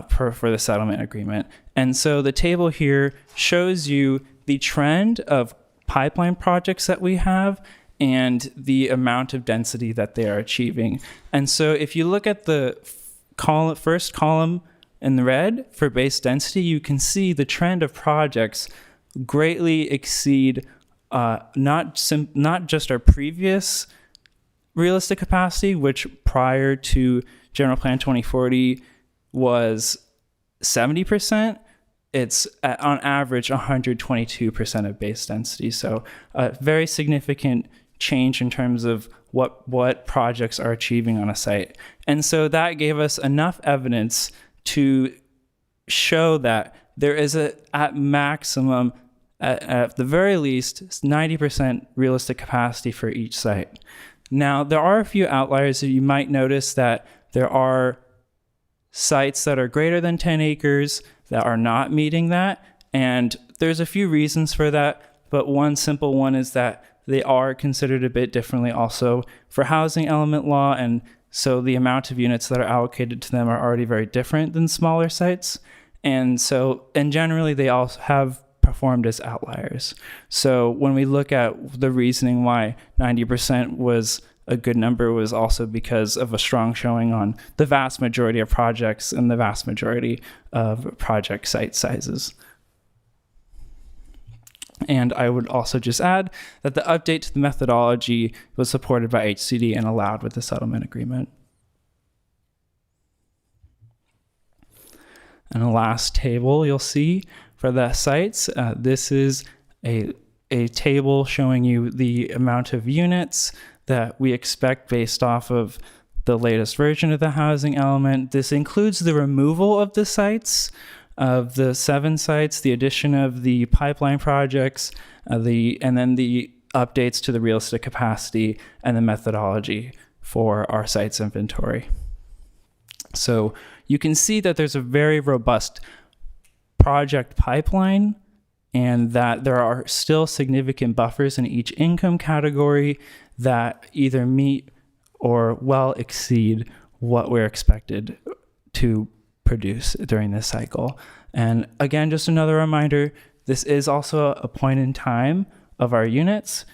for the settlement agreement. And so the table here shows you the trend of pipeline projects that we have and the amount of density that they are achieving. And so if you look at the first column in the red for base density, you can see the trend of projects greatly exceed not just our previous realistic capacity, which prior to General Plan 2040 was 70%. It's on average 122% of base density. So a very significant change in terms of what projects are achieving on a site. And so that gave us enough evidence to show that there is at maximum, at the very least, 90% realistic capacity for each site. Now, there are a few outliers that you might notice that there are sites that are greater than 10 acres that are not meeting that. And there's a few reasons for that, but one simple one is that they are considered a bit differently also for housing element law. And so the amount of units that are allocated to them are already very different than smaller sites. And generally they also have performed as outliers. So when we look at the reasoning why 90% was a good number was also because of a strong showing on the vast majority of projects and the vast majority of project site sizes. And I would also just add that the update to the methodology was supported by HCD and allowed with the settlement agreement. And the last table you'll see for the sites, this is a table showing you the amount of units that we expect based off of the latest version of the housing element. This includes the removal of the sites, of the 7 sites, the addition of the pipeline projects, and then the updates to the realistic capacity and the methodology for our sites inventory. So you can see that there's a very robust project pipeline and that there are still significant buffers in each income category that either meet or well exceed what we're expected to produce during this cycle. And again, just another reminder, this is also a point in time of our units.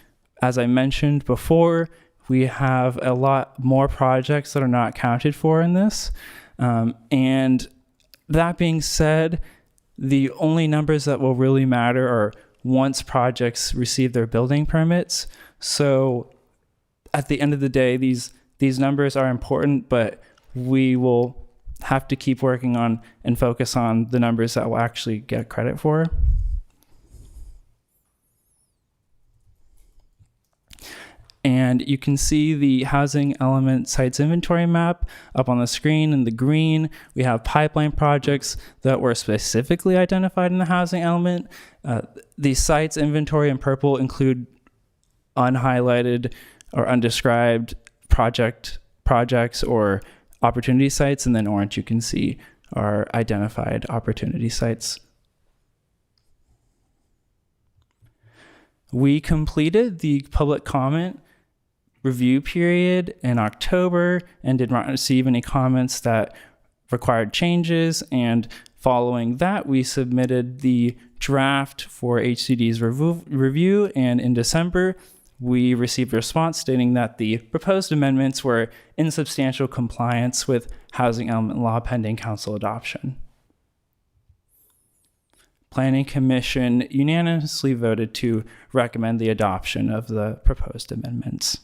As I mentioned before, we have a lot more projects that are not counted for in this. And that being said, the only numbers that will really matter are once projects receive their building permits. So at the end of the day, these numbers are important, but we will have to keep working on and focus on the numbers that we'll actually get credit for. And you can see the housing element sites inventory map up on the screen. In the green, we have pipeline projects that were specifically identified in the housing element. The sites inventory in purple include unhighlighted or undescribed projects or opportunity sites. And then orange, you can see our identified opportunity sites. We completed the public comment review period in October and did not receive any comments that required changes. And following that, we submitted the draft for HCD's review. And in December, we received a response stating that the proposed amendments were in substantial compliance with housing element law pending council adoption. Planning Commission unanimously voted to recommend the adoption of the proposed amendments.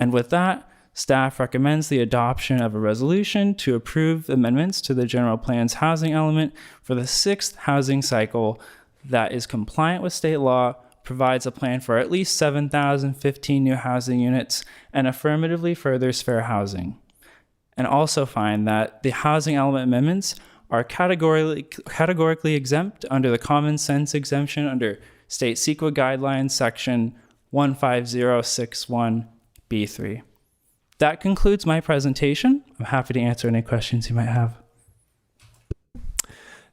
And with that, staff recommends the adoption of a resolution to approve amendments to the general plan's housing element for the 6th housing cycle that is compliant with state law, provides a plan for at least 7,015 new housing units, and affirmatively furthers fair housing. and also find that the housing element amendments are categorically exempt under the common sense exemption under State CEQA Guidelines Section 15061B3. That concludes my presentation. I'm happy to answer any questions you might have.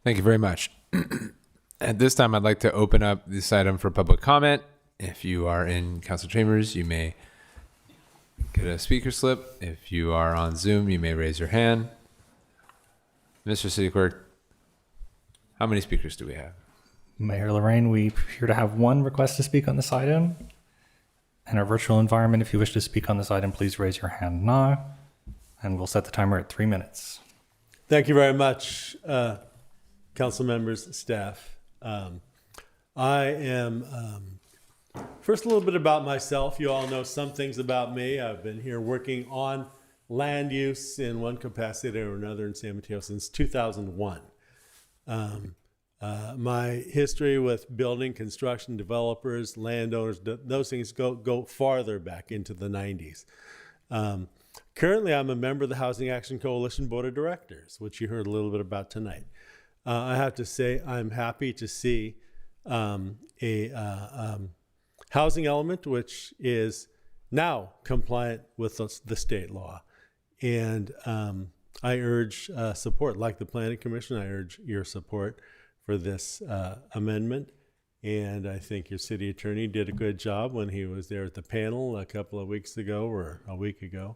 Thank you very much. At this time, I'd like to open up this item for public comment. If you are in council chambers, you may get a speaker slip. If you are on Zoom, you may raise your hand. Mr. City Clerk, how many speakers do we have? Mayor Lorraine, we appear to have one request to speak on this item. In our virtual environment, if you wish to speak on this item, please raise your hand now, and we'll set the timer at 3 minutes. Thank you very much, council members, staff. I am, first a little bit about myself. You all know some things about me. I've been here working on land use in one capacity or another in San Mateo since 2001. My history with building, construction, developers, landowners, those things go farther back into the 90s. Currently, I'm a member of the Housing Action Coalition Board of Directors, which you heard a little bit about tonight. I have to say I'm happy to see a housing element which is now compliant with the state law. And I urge support, like the Planning Commission, I urge your support for this amendment. And I think your city attorney did a good job when he was there at the panel a couple of weeks ago or a week ago,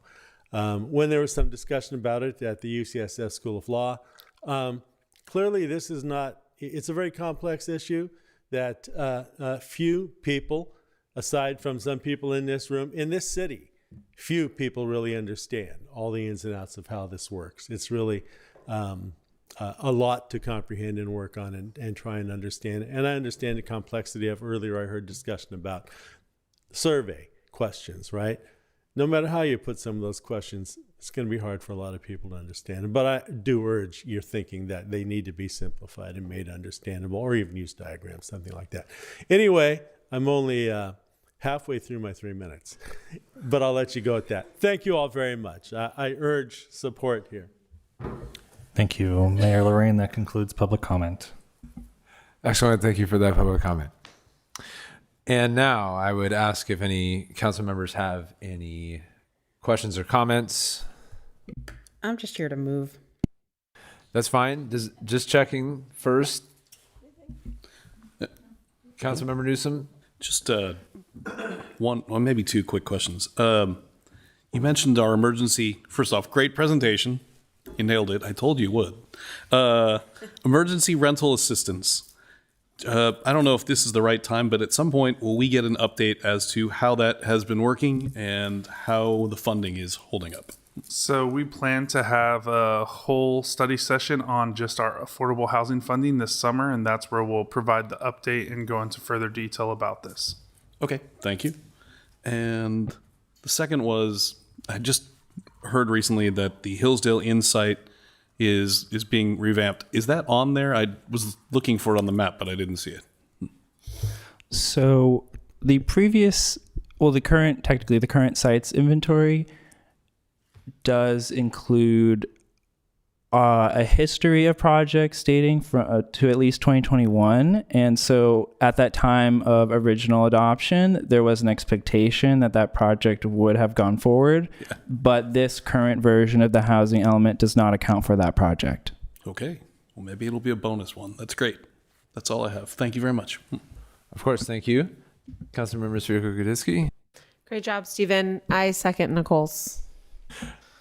when there was some discussion about it at the UCSF School of Law. Clearly, this is not, it's a very complex issue that few people, aside from some people in this room, in this city, few people really understand all the ins and outs of how this works. It's really a lot to comprehend and work on and try and understand. And I understand the complexity of, earlier I heard discussion about survey questions, right? No matter how you put some of those questions, it's going to be hard for a lot of people to understand. But I do urge your thinking that they need to be simplified and made understandable, or even use diagrams, something like that. Anyway, I'm only halfway through my 3 minutes, but I'll let you go at that. Thank you all very much. I urge support here. Thank you, Mayor Lorraine. That concludes public comment. Excellent. Thank you for that public comment. And now I would ask if any council members have any questions or comments. I'm just here to move. That's fine. Just checking first. Councilmember Newsom? Just one, or maybe two quick questions. You mentioned our emergency, first off, great presentation. You nailed it. I told you would. Emergency rental assistance. I don't know if this is the right time, but at some point, will we get an update as to how that has been working and how the funding is holding up? So we plan to have a whole study session on just our affordable housing funding this summer, and that's where we'll provide the update and go into further detail about this. Okay, thank you. And the second was, I just heard recently that the Hillsdale Inn site is being revamped. Is that on there? I was looking for it on the map, but I didn't see it. So the current site's inventory does include a history of projects dating from to at least 2021. And so at that time of original adoption, there was an expectation that that project would have gone forward. Yeah. But this current version of the housing element does not account for that project. Okay. Well, maybe it'll be a bonus one. That's great. That's all I have. Thank you very much. Of course. Thank you. Councilmember Svirko-Guditsky. Great job, Stephen. I second Nicole's.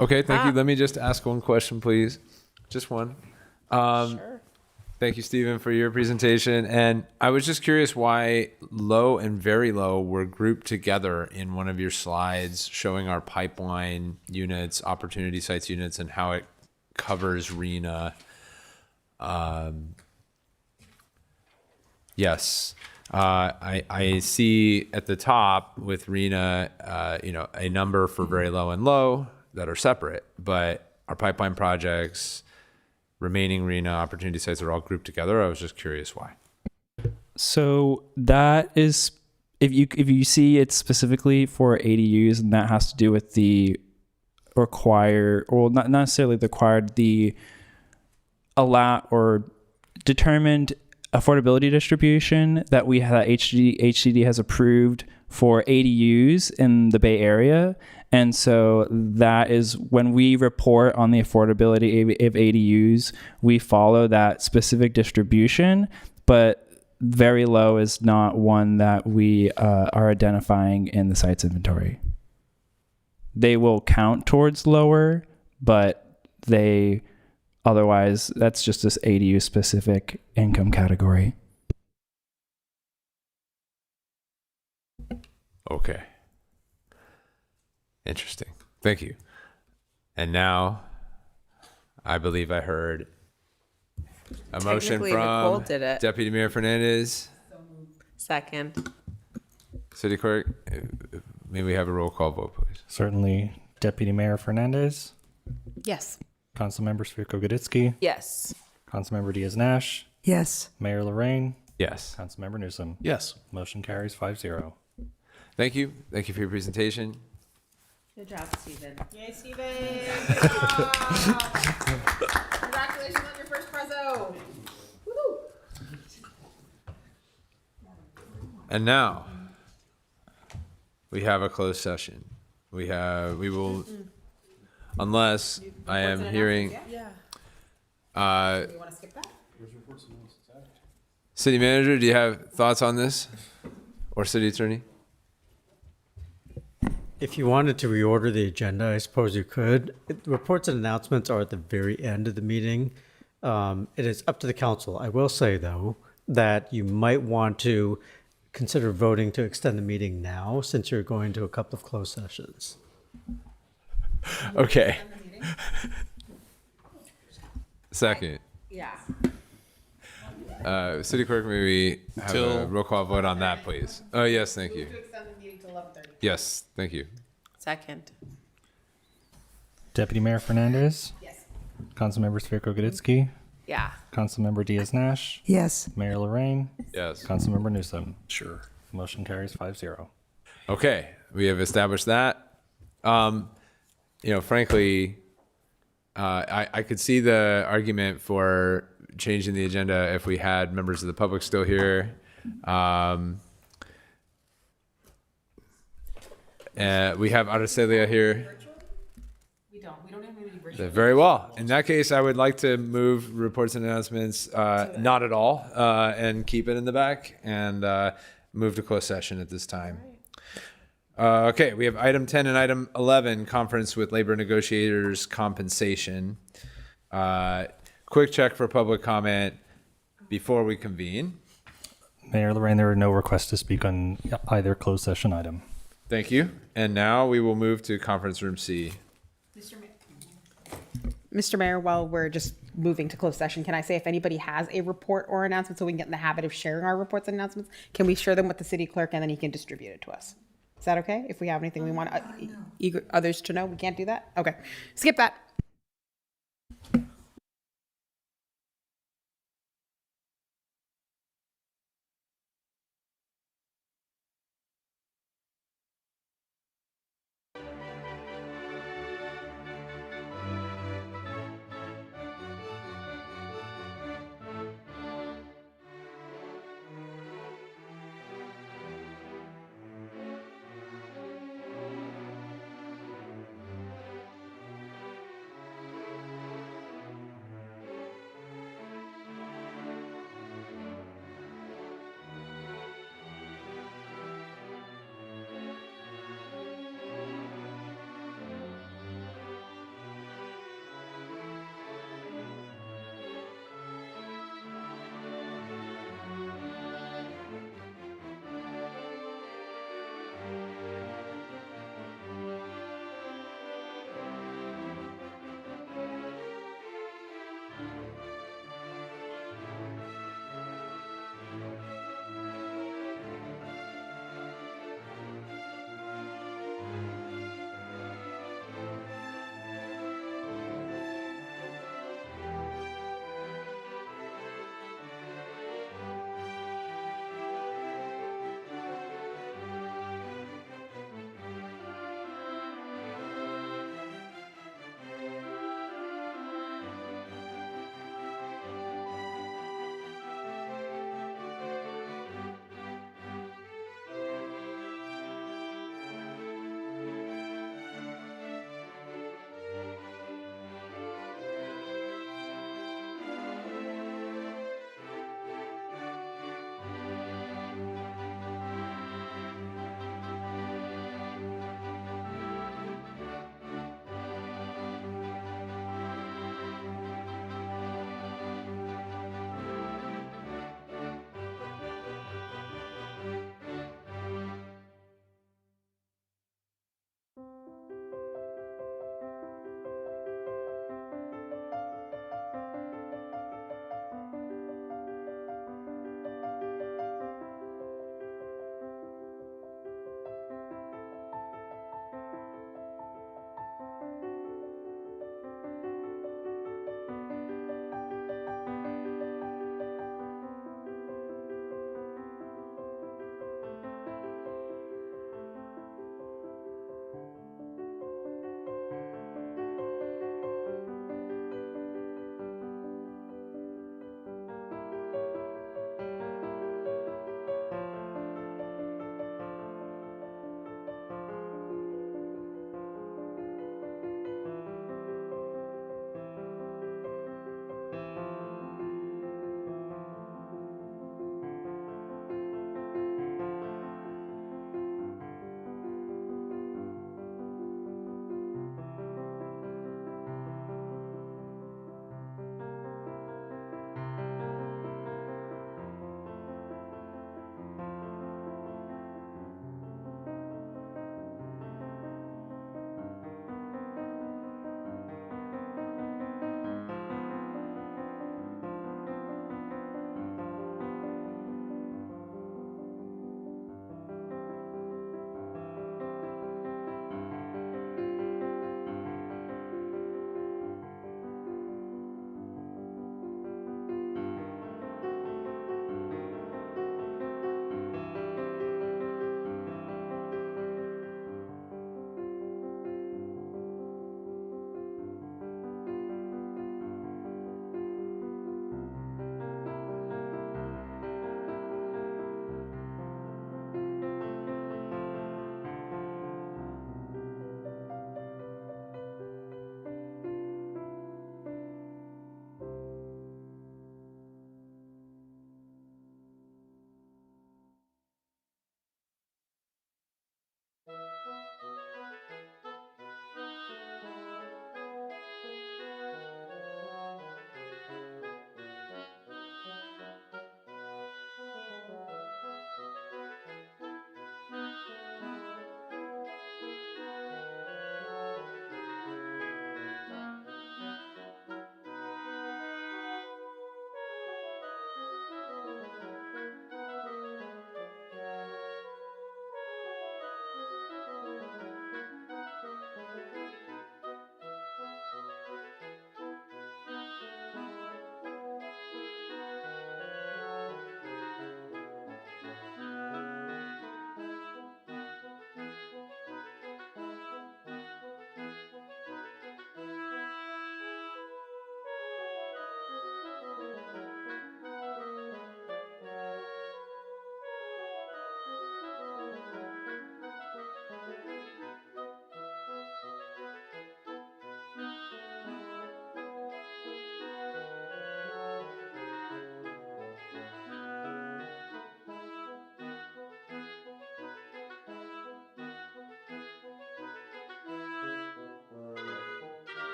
Okay. Thank you. Let me just ask one question, please. Just one. Sure. Thank you, Stephen, for your presentation. And I was just curious why low and very low were grouped together in one of your slides showing our pipeline units, opportunity sites units, and how it covers RENA. Yes. I see at the top with RENA, a number for very low and low that are separate, but our pipeline projects, remaining RENA opportunity sites are all grouped together. I was just curious why. So that is, if you see it specifically for ADUs, and that has to do with require, or not necessarily required, the allow or determined affordability distribution that HCD has approved for ADUs in the Bay Area. And so that is when we report on the affordability of ADUs, we follow that specific distribution, but very low is not one that we are identifying in the site's inventory. They will count towards lower, but they otherwise, that's just this ADU specific income category. Okay. Interesting. Thank you. And now I believe I heard a motion Technically, Nicole from did it. Deputy Mayor Fernandez. Second. City Clerk, may we have a roll call vote, please? Certainly. Deputy Mayor Fernandez, Yes. Councilmember Svirko-Goditsky, Yes. Councilmember Diaz-Nash, Yes. Mayor Lorraine, Yes. Councilmember Newsom. Yes. Motion carries 5-0. Thank you. Thank you for your presentation. Good job, Stephen. Yay, Steven! Congratulations on your first prezzo. Woo! And now we have a closed session. We will, unless I am hearing, Yeah. uh, You want to skip that? City Manager, do you have thoughts on this? Or City Attorney? If you wanted to reorder the agenda, I suppose you could. Reports and announcements are at the very end of the meeting. It is up to the council. I will say, though, that you might want to consider voting to extend the meeting now, since you're going to a couple of closed sessions. Okay. Second. Yeah. City Clerk, may we have a Till- roll call vote on that, please? Oh, yes, thank you. To extend the meeting to 11:30. Yes, thank you. Second. Deputy Mayor Fernandez, Yes. Councilmember Svirko-Goditsky, Yeah. Councilmember Diaz-Nash, Yes. Mayor Lorraine, Yes. Councilmember Newsom. Sure. Motion carries 5-0. Okay, we have established that. Frankly, I could see the argument for changing the agenda if we had members of the public still here. We have Araceli here. We don't have anybody virtual. Very well. In that case, I would like to move reports and announcements not at all and keep it in the back and move to closed session at this time. Okay, we have item 10 and item 11, conference with labor negotiators compensation. Quick check for public comment before we convene. Mayor Lorraine, there are no requests to speak on either closed session item. Thank you. And now we will move to conference room C. Mr. Mayor, while we're just moving to closed session, can I say if anybody has a report or announcement so we can get in the habit of sharing our reports and announcements, can we share them with the city clerk and then he can distribute it to us? Is that okay? If we have anything we want eager others to know, we can't do that? Okay. Skip that.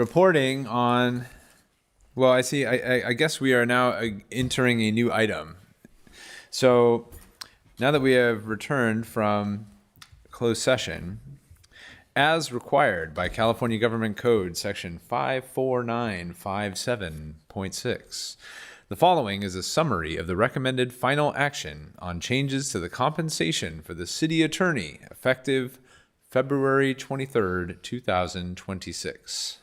reporting on, well, I see, I guess we are now entering a new item. So now that we have returned from closed session, as required by California Government Code Section 54957.6, the following is a summary of the recommended final action on changes to the compensation for the city attorney effective February 23rd, 2026.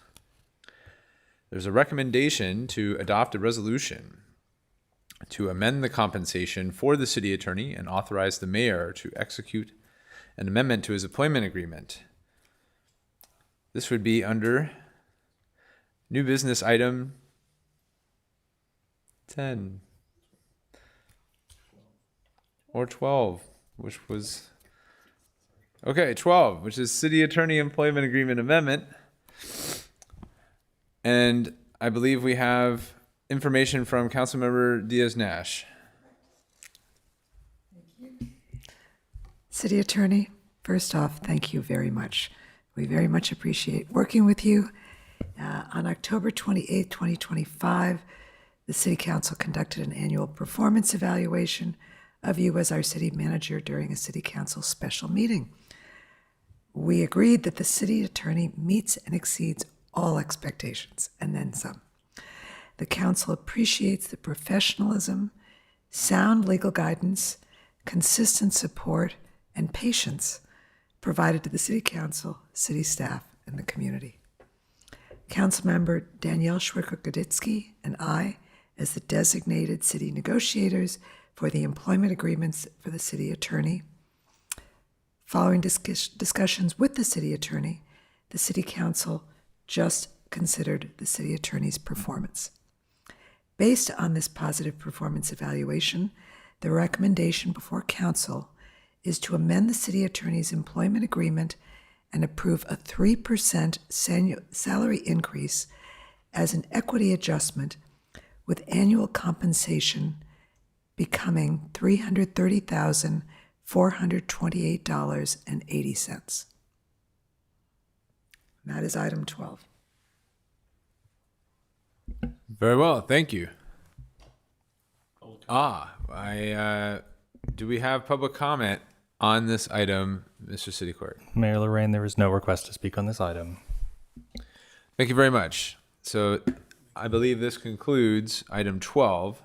There's a recommendation to adopt a resolution to amend the compensation for the city attorney and authorize the mayor to execute an amendment to his employment agreement. This would be under new business item 10 or 12, which was, okay, 12, which is city attorney employment agreement amendment. And I believe we have information from Councilmember Diaz-Nash. City Attorney, first off, thank you very much. We very much appreciate working with you. On October 28, 2025, the City Council conducted an annual performance evaluation of you as our city manager during a City Council special meeting. We agreed that the City Attorney meets and exceeds all expectations, and then some. The Council appreciates the professionalism, sound legal guidance, consistent support, and patience provided to the City Council, City staff, and the community. Councilmember Danielle Schwicker-Goditsky and I, as the designated city negotiators for the employment agreements for the City Attorney. Following discussions with the City Attorney, the City Council just considered the City Attorney's performance. Based on this positive performance evaluation, the recommendation before Council is to amend the City Attorney's employment agreement and approve a 3% salary increase as an equity adjustment, with annual compensation becoming $330,428.80. That is item 12. Very well, thank you. Do we have public comment on this item, Mr. City Clerk? Mayor Lorraine, there is no request to speak on this item. Thank you very much. So I believe this concludes item 12.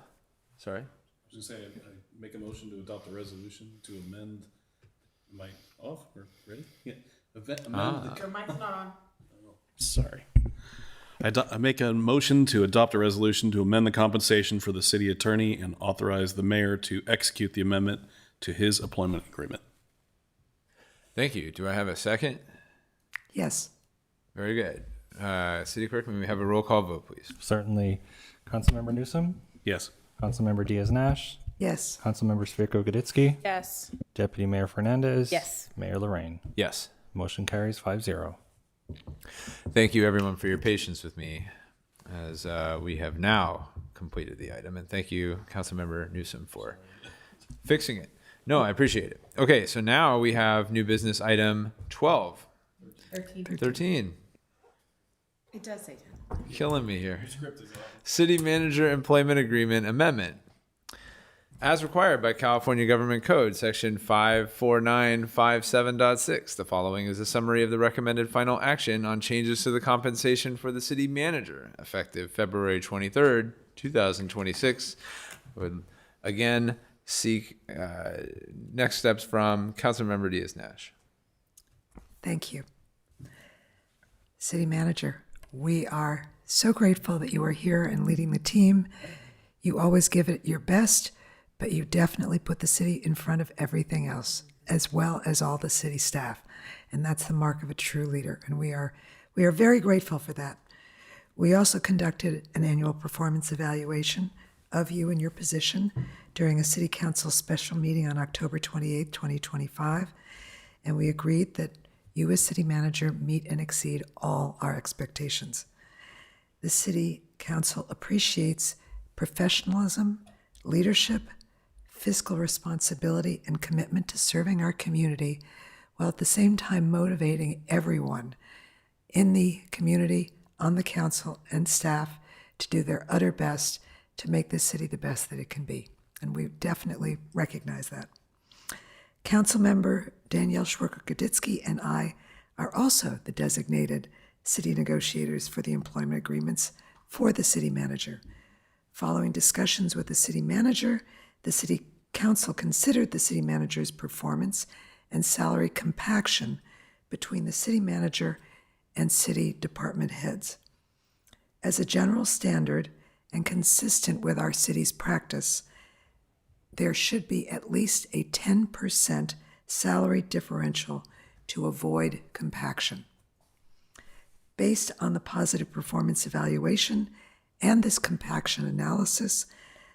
Sorry? I was going to say, I make a motion to adopt a resolution to amend. Am I off? We're ready? Yeah. Your mic's not on. Sorry. I make a motion to adopt a resolution to amend the compensation for the city attorney and authorize the mayor to execute the amendment to his employment agreement. Thank you. Do I have a second? Yes. Very good. City Clerk, may we have a roll call vote, please? Certainly. Councilmember Newsom? Yes. Councilmember Diaz-Nash? Yes. Councilmember Schwicker-Goditsky? Yes. Deputy Mayor Fernandez? Yes. Mayor Lorraine? Yes. Motion carries 5-0. Thank you, everyone, for your patience with me as we have now completed the item. And thank you, Councilmember Newsom, for fixing it. No, I appreciate it. Okay, so now we have new business item 12. 13. It does say 10. Killing me here. City Manager Employment Agreement Amendment. As required by California Government Code, Section 54957.6, the following is a summary of the recommended final action on changes to the compensation for the city manager, effective February 23rd, 2026. I would again seek next steps from Councilmember Diaz-Nash. Thank you. City Manager, we are so grateful that you are here and leading the team. You always give it your best, but you definitely put the city in front of everything else, as well as all the city staff. And that's the mark of a true leader. And we are very grateful for that. We also conducted an annual performance evaluation of you and your position during a City Council special meeting on October 28, 2025. And we agreed that you as city manager meet and exceed all our expectations. The City Council appreciates professionalism, leadership, fiscal responsibility, and commitment to serving our community, while at the same time motivating everyone in the community, on the council and staff to do their utter best to make this city the best that it can be. And we definitely recognize that. Councilmember Danielle Schwerker-Gaditsky and I are also the designated city negotiators for the employment agreements for the city manager. Following discussions with the city manager, the city council considered the city manager's performance and salary compaction between the city manager and city department heads. As a general standard and consistent with our city's practice, there should be at least a 10% salary differential to avoid compaction. Based on the positive performance evaluation and this compaction analysis,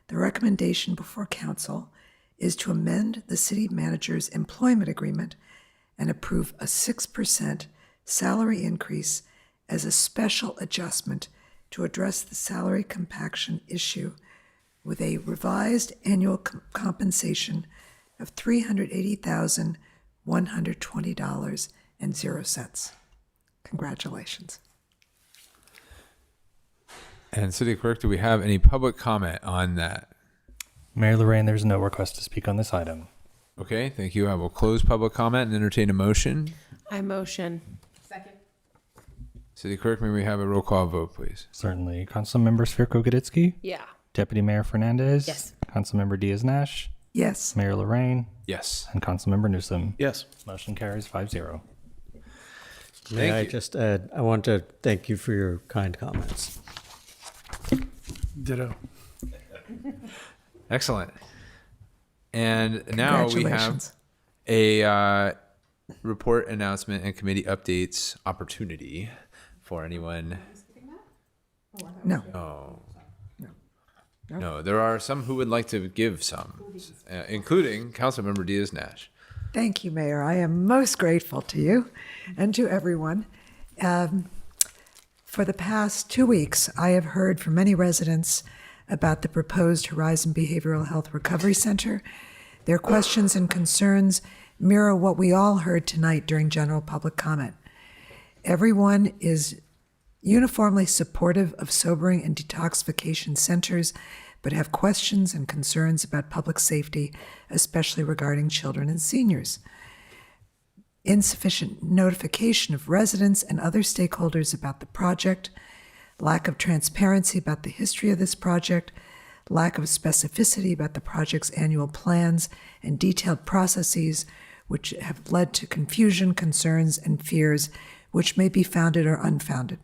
the recommendation before council is to amend the city manager's employment agreement and approve a 6% salary increase as a special adjustment to address the salary compaction issue with a revised annual compensation of $380,120.00. Congratulations. And City Clerk, do we have any public comment on that? Mayor Lorraine, there's no request to speak on this item. Okay, thank you. I will close public comment and entertain a motion. I motion. Second. City Clerk, may we have a roll call vote, please? Certainly. Councilmember Schwerker-Gaditsky? Yeah. Deputy Mayor Fernandez? Yes. Councilmember Diaz-Nash? Yes. Mayor Lorraine? Yes. And Councilmember Newsom? Yes. Motion carries 5-0. May I you. just add, I want to thank you for your kind comments. Ditto. Excellent. And now we have Congratulations. a report announcement and committee updates opportunity for anyone. No. Oh. No, there are some who would like to give some, including Councilmember Diaz-Nash. Thank you, Mayor. I am most grateful to you and to everyone. For the past 2 weeks, I have heard from many residents about the proposed Horizon Behavioral Health Recovery Center. Their questions and concerns mirror what we all heard tonight during general public comment. Everyone is uniformly supportive of sobering and detoxification centers, but have questions and concerns about public safety, especially regarding children and seniors. Insufficient notification of residents and other stakeholders about the project, lack of transparency about the history of this project, lack of specificity about the project's annual plans and detailed processes, which have led to confusion, concerns, and fears which may be founded or unfounded.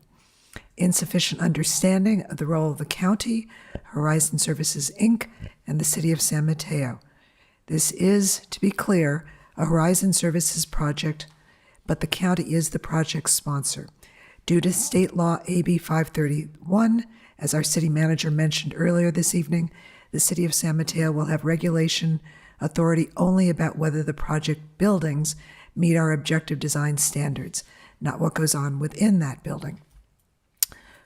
Insufficient understanding of the role of the county, Horizon Services, Inc., and the City of San Mateo. This is, to be clear, a Horizon Services project, but the county is the project sponsor. Due to State Law AB 531, as our city manager mentioned earlier this evening, the City of San Mateo will have regulation authority only about whether the project buildings meet our objective design standards, not what goes on within that building.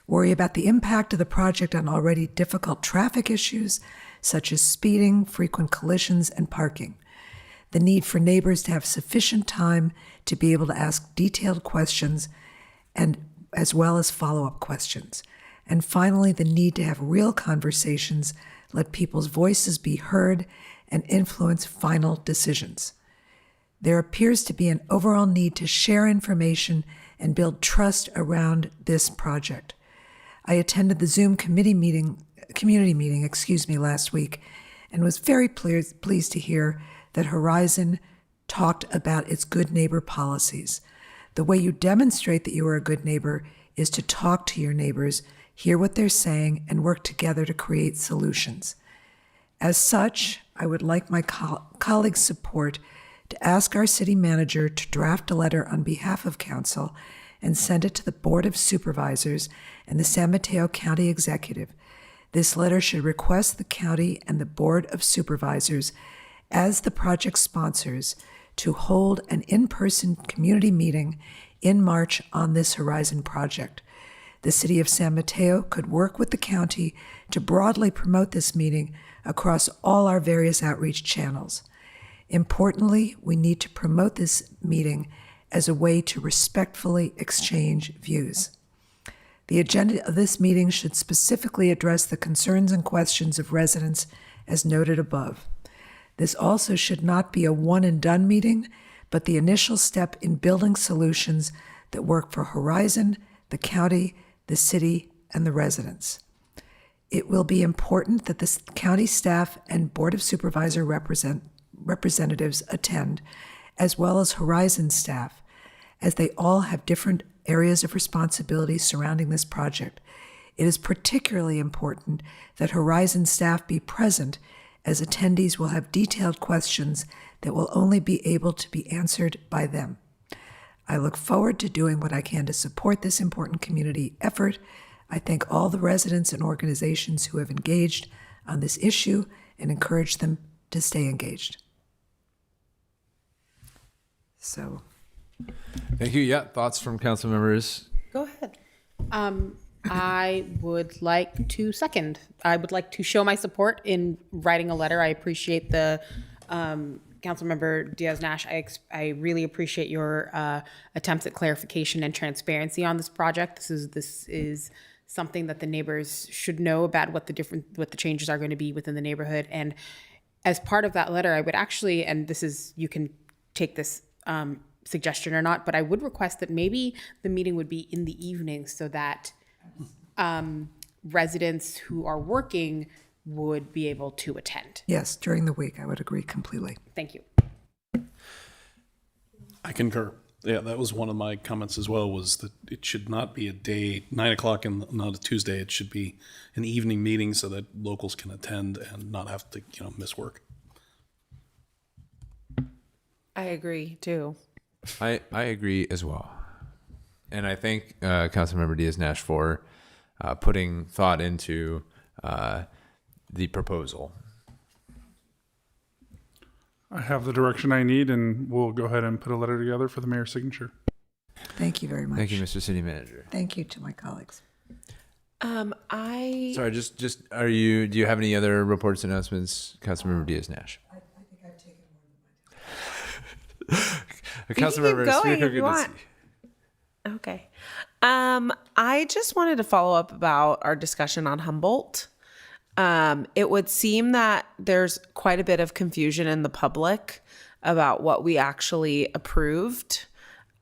Worry about the impact of the project on already difficult traffic issues, such as speeding, frequent collisions, and parking. The need for neighbors to have sufficient time to be able to ask detailed questions, and as well as follow-up questions. And finally, the need to have real conversations, let people's voices be heard, and influence final decisions. There appears to be an overall need to share information and build trust around this project. I attended the Zoom community meeting last week, and was very pleased to hear that Horizon talked about its good neighbor policies. The way you demonstrate that you are a good neighbor is to talk to your neighbors, hear what they're saying, and work together to create solutions. As such, I would like my colleagues' support to ask our city manager to draft a letter on behalf of council and send it to the Board of Supervisors and the San Mateo County Executive. This letter should request the county and the Board of Supervisors, as the project sponsors, to hold an in-person community meeting in March on this Horizon project. The City of San Mateo could work with the county to broadly promote this meeting across all our various outreach channels. Importantly, we need to promote this meeting as a way to respectfully exchange views. The agenda of this meeting should specifically address the concerns and questions of residents as noted above. This also should not be a one and done meeting, but the initial step in building solutions that work for Horizon, the county, the city, and the residents. It will be important that the county staff and Board of Supervisor representatives attend, as well as Horizon staff, as they all have different areas of responsibility surrounding this project. It is particularly important that Horizon staff be present, as attendees will have detailed questions that will only be able to be answered by them. I look forward to doing what I can to support this important community effort. I thank all the residents and organizations who have engaged on this issue and encourage them to stay engaged. So, Thank you. Yeah, thoughts from council members? Go ahead. I would like to second. I would like to show my support in writing a letter. I appreciate the Councilmember Diaz-Nash. I really appreciate your attempts at clarification and transparency on this project. This is something that the neighbors should know about what the changes are going to be within the neighborhood. And as part of that letter, I would actually, and this is, you can take this suggestion or not, but I would request that maybe the meeting would be in the evening so that residents who are working would be able to attend. yes, during the week, I would agree completely. Thank you. I concur. Yeah, that was one of my comments as well, was that it should not be a day, 9 o'clock and not a Tuesday. It should be an evening meeting so that locals can attend and not have to, miss work. I agree too. I agree as well. And I thank Councilmember Diaz-Nash for putting thought into the proposal. I have the direction I need, and we'll go ahead and put a letter together for the mayor's signature. Thank you very much. Thank you, Mr. City Manager. Thank you to my colleagues. Sorry, just do you have any other reports, announcements, Councilmember Diaz-Nash? I think I've taken more than my time. Councilmember going Speaker, if you good to want. see. Okay. I just wanted to follow up about our discussion on Humboldt. It would seem that there's quite a bit of confusion in the public about what we actually approved.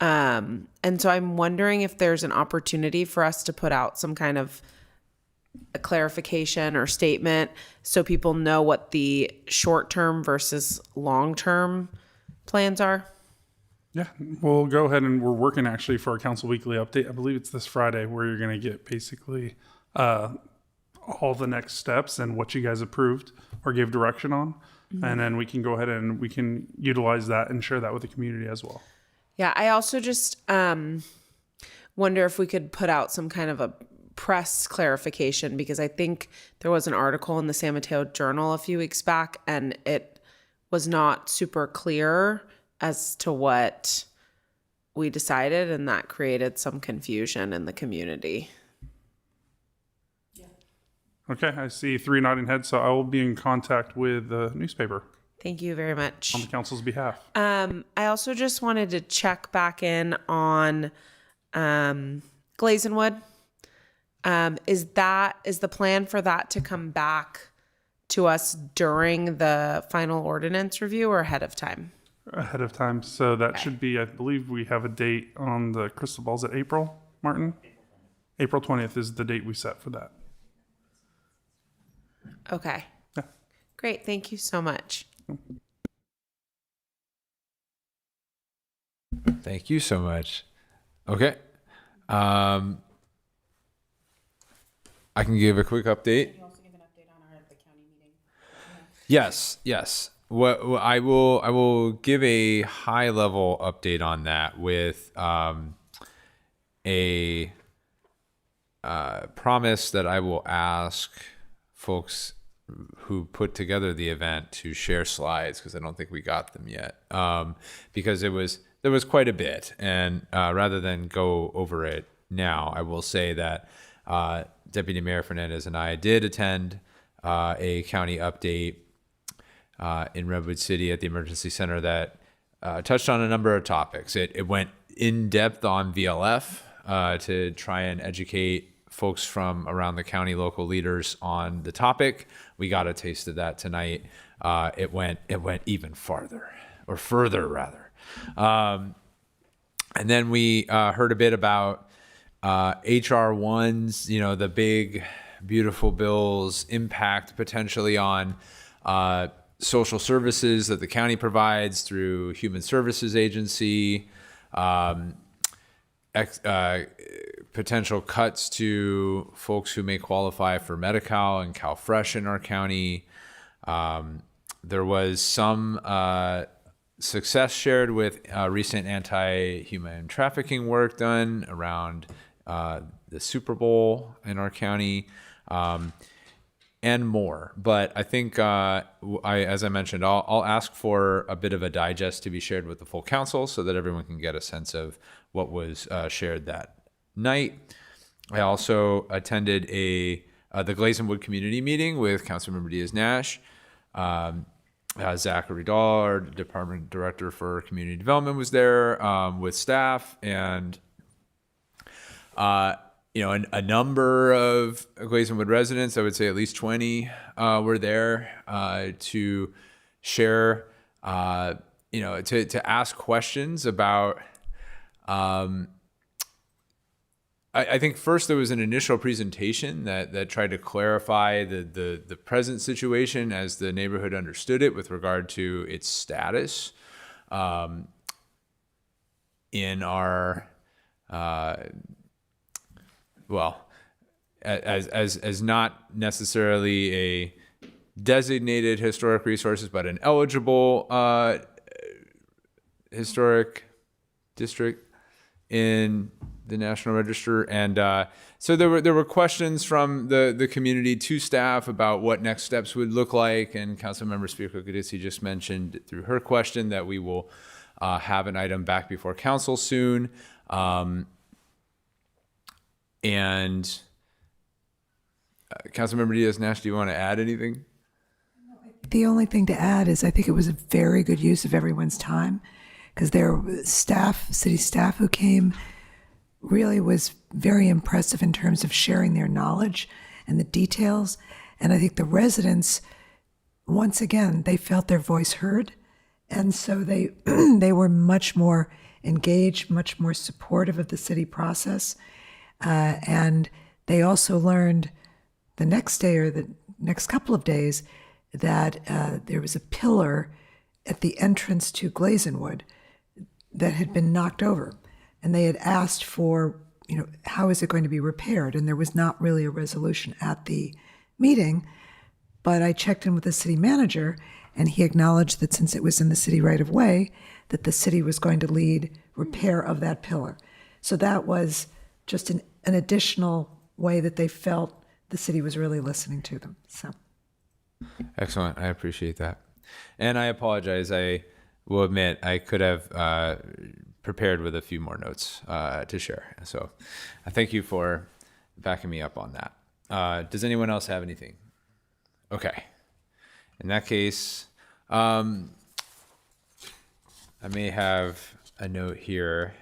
And so I'm wondering if there's an opportunity for us to put out some kind of a clarification or statement so people know what the short-term versus long-term plans are. Yeah, we'll go ahead, and we're working actually for our council weekly update. I believe it's this Friday, where you're going to get basically all the next steps and what you guys approved or gave direction on. Mm-hmm. And then we can go ahead and we can utilize that and share that with the community as well. Yeah, I also just wonder if we could put out some kind of a press clarification, because I think there was an article in the San Mateo Journal a few weeks back, and it was not super clear as to what we decided, and that created some confusion in the community. Okay, I see 3 nodding heads, so I will be in contact with the newspaper Thank you very much. on the council's behalf. I also just wanted to check back in on Glazenwood. Is the plan for that to come back to us during the final ordinance review or ahead of time? Ahead of time, so that should be, I believe we have a date on the crystal balls at April, Martin? April 20th is the date we set for that. Okay. Yeah. Great. Thank you so much. Thank you so much. Okay. I can give a quick update. Can you also give an update on the county meeting? Yes. What I will give a high level update on that with a promise that I will ask folks who put together the event to share slides, because I don't think we got them yet, because there was quite a bit, and rather than go over it now, I will say that Deputy Mayor Fernandez and I did attend a county update in Redwood City at the Emergency Center that touched on a number of topics. It went in depth on VLF to try and educate folks from around the county, local leaders on the topic. We got a taste of that tonight. It went even farther, or further rather. And then we heard a bit about HR 1's, the big, beautiful bill's impact potentially on social services that the county provides through Human Services Agency, potential cuts to folks who may qualify for Medi-Cal and CalFresh in our county. There was some success shared with recent anti-human trafficking work done around the Super Bowl in our county, and more. But I think, as I mentioned, I'll ask for a bit of a digest to be shared with the full council so that everyone can get a sense of what was shared that night. I also attended the Glazenwood community meeting with Councilmember Diaz-Nash. Zachary Dahl, our department director for community development, was there with staff, and a number of Glazenwood residents, I would say at least 20, were there to share, to ask questions about. I think first there was an initial presentation that tried to clarify the present situation as the neighborhood understood it with regard to its status in our as not necessarily a designated historic resources, but an eligible historic district in the National Register. And so there were questions from the community to staff about what next steps would look like. And Councilmember Speaker Kadisi just mentioned through her question that we will have an item back before council soon. And Councilmember Diaz-Nash, do you want to add anything? The only thing to add is I think it was a very good use of everyone's time, because there were city staff who came, really was very impressive in terms of sharing their knowledge and the details. And I think the residents, once again, they felt their voice heard. And so they were much more engaged, much more supportive of the city process. And they also learned the next day or the next couple of days that there was a pillar at the entrance to Glazenwood that had been knocked over. And they had asked for, how is it going to be repaired? And there was not really a resolution at the meeting. But I checked in with the city manager, and he acknowledged that since it was in the city right of way, that the city was going to lead repair of that pillar. So that was just an additional way that they felt the city was really listening to them. So excellent. I appreciate that. And I apologize. I will admit I could have prepared with a few more notes to share. So thank you for backing me up on that. Does anyone else have anything? Okay. In that case, I may have a note here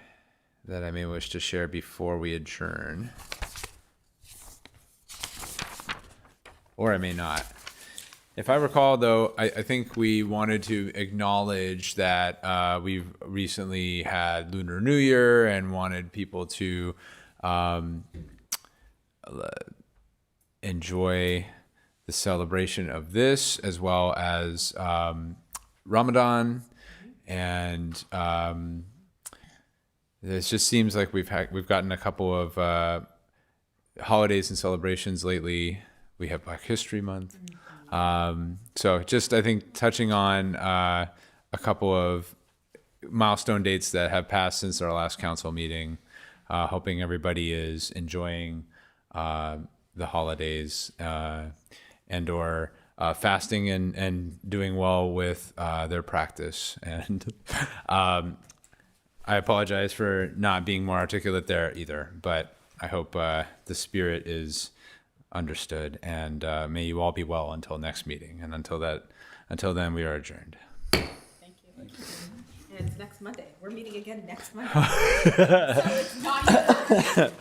that I may wish to share before we adjourn. Or I may not. If I recall, though, I think we wanted to acknowledge that we've recently had Lunar New Year and wanted people to enjoy the celebration of this, as well as Ramadan. And it just seems like we've gotten a couple of holidays and celebrations lately. We have Black History Month. So just, I think, touching on a couple of milestone dates that have passed since our last council meeting, hoping everybody is enjoying the holidays and or fasting and doing well with their practice. And I apologize for not being more articulate there either, but I hope the spirit is understood, and may you all be well until next meeting. And until then, we are adjourned. Thank you. And it's next Monday. We're meeting again next Monday. So it's not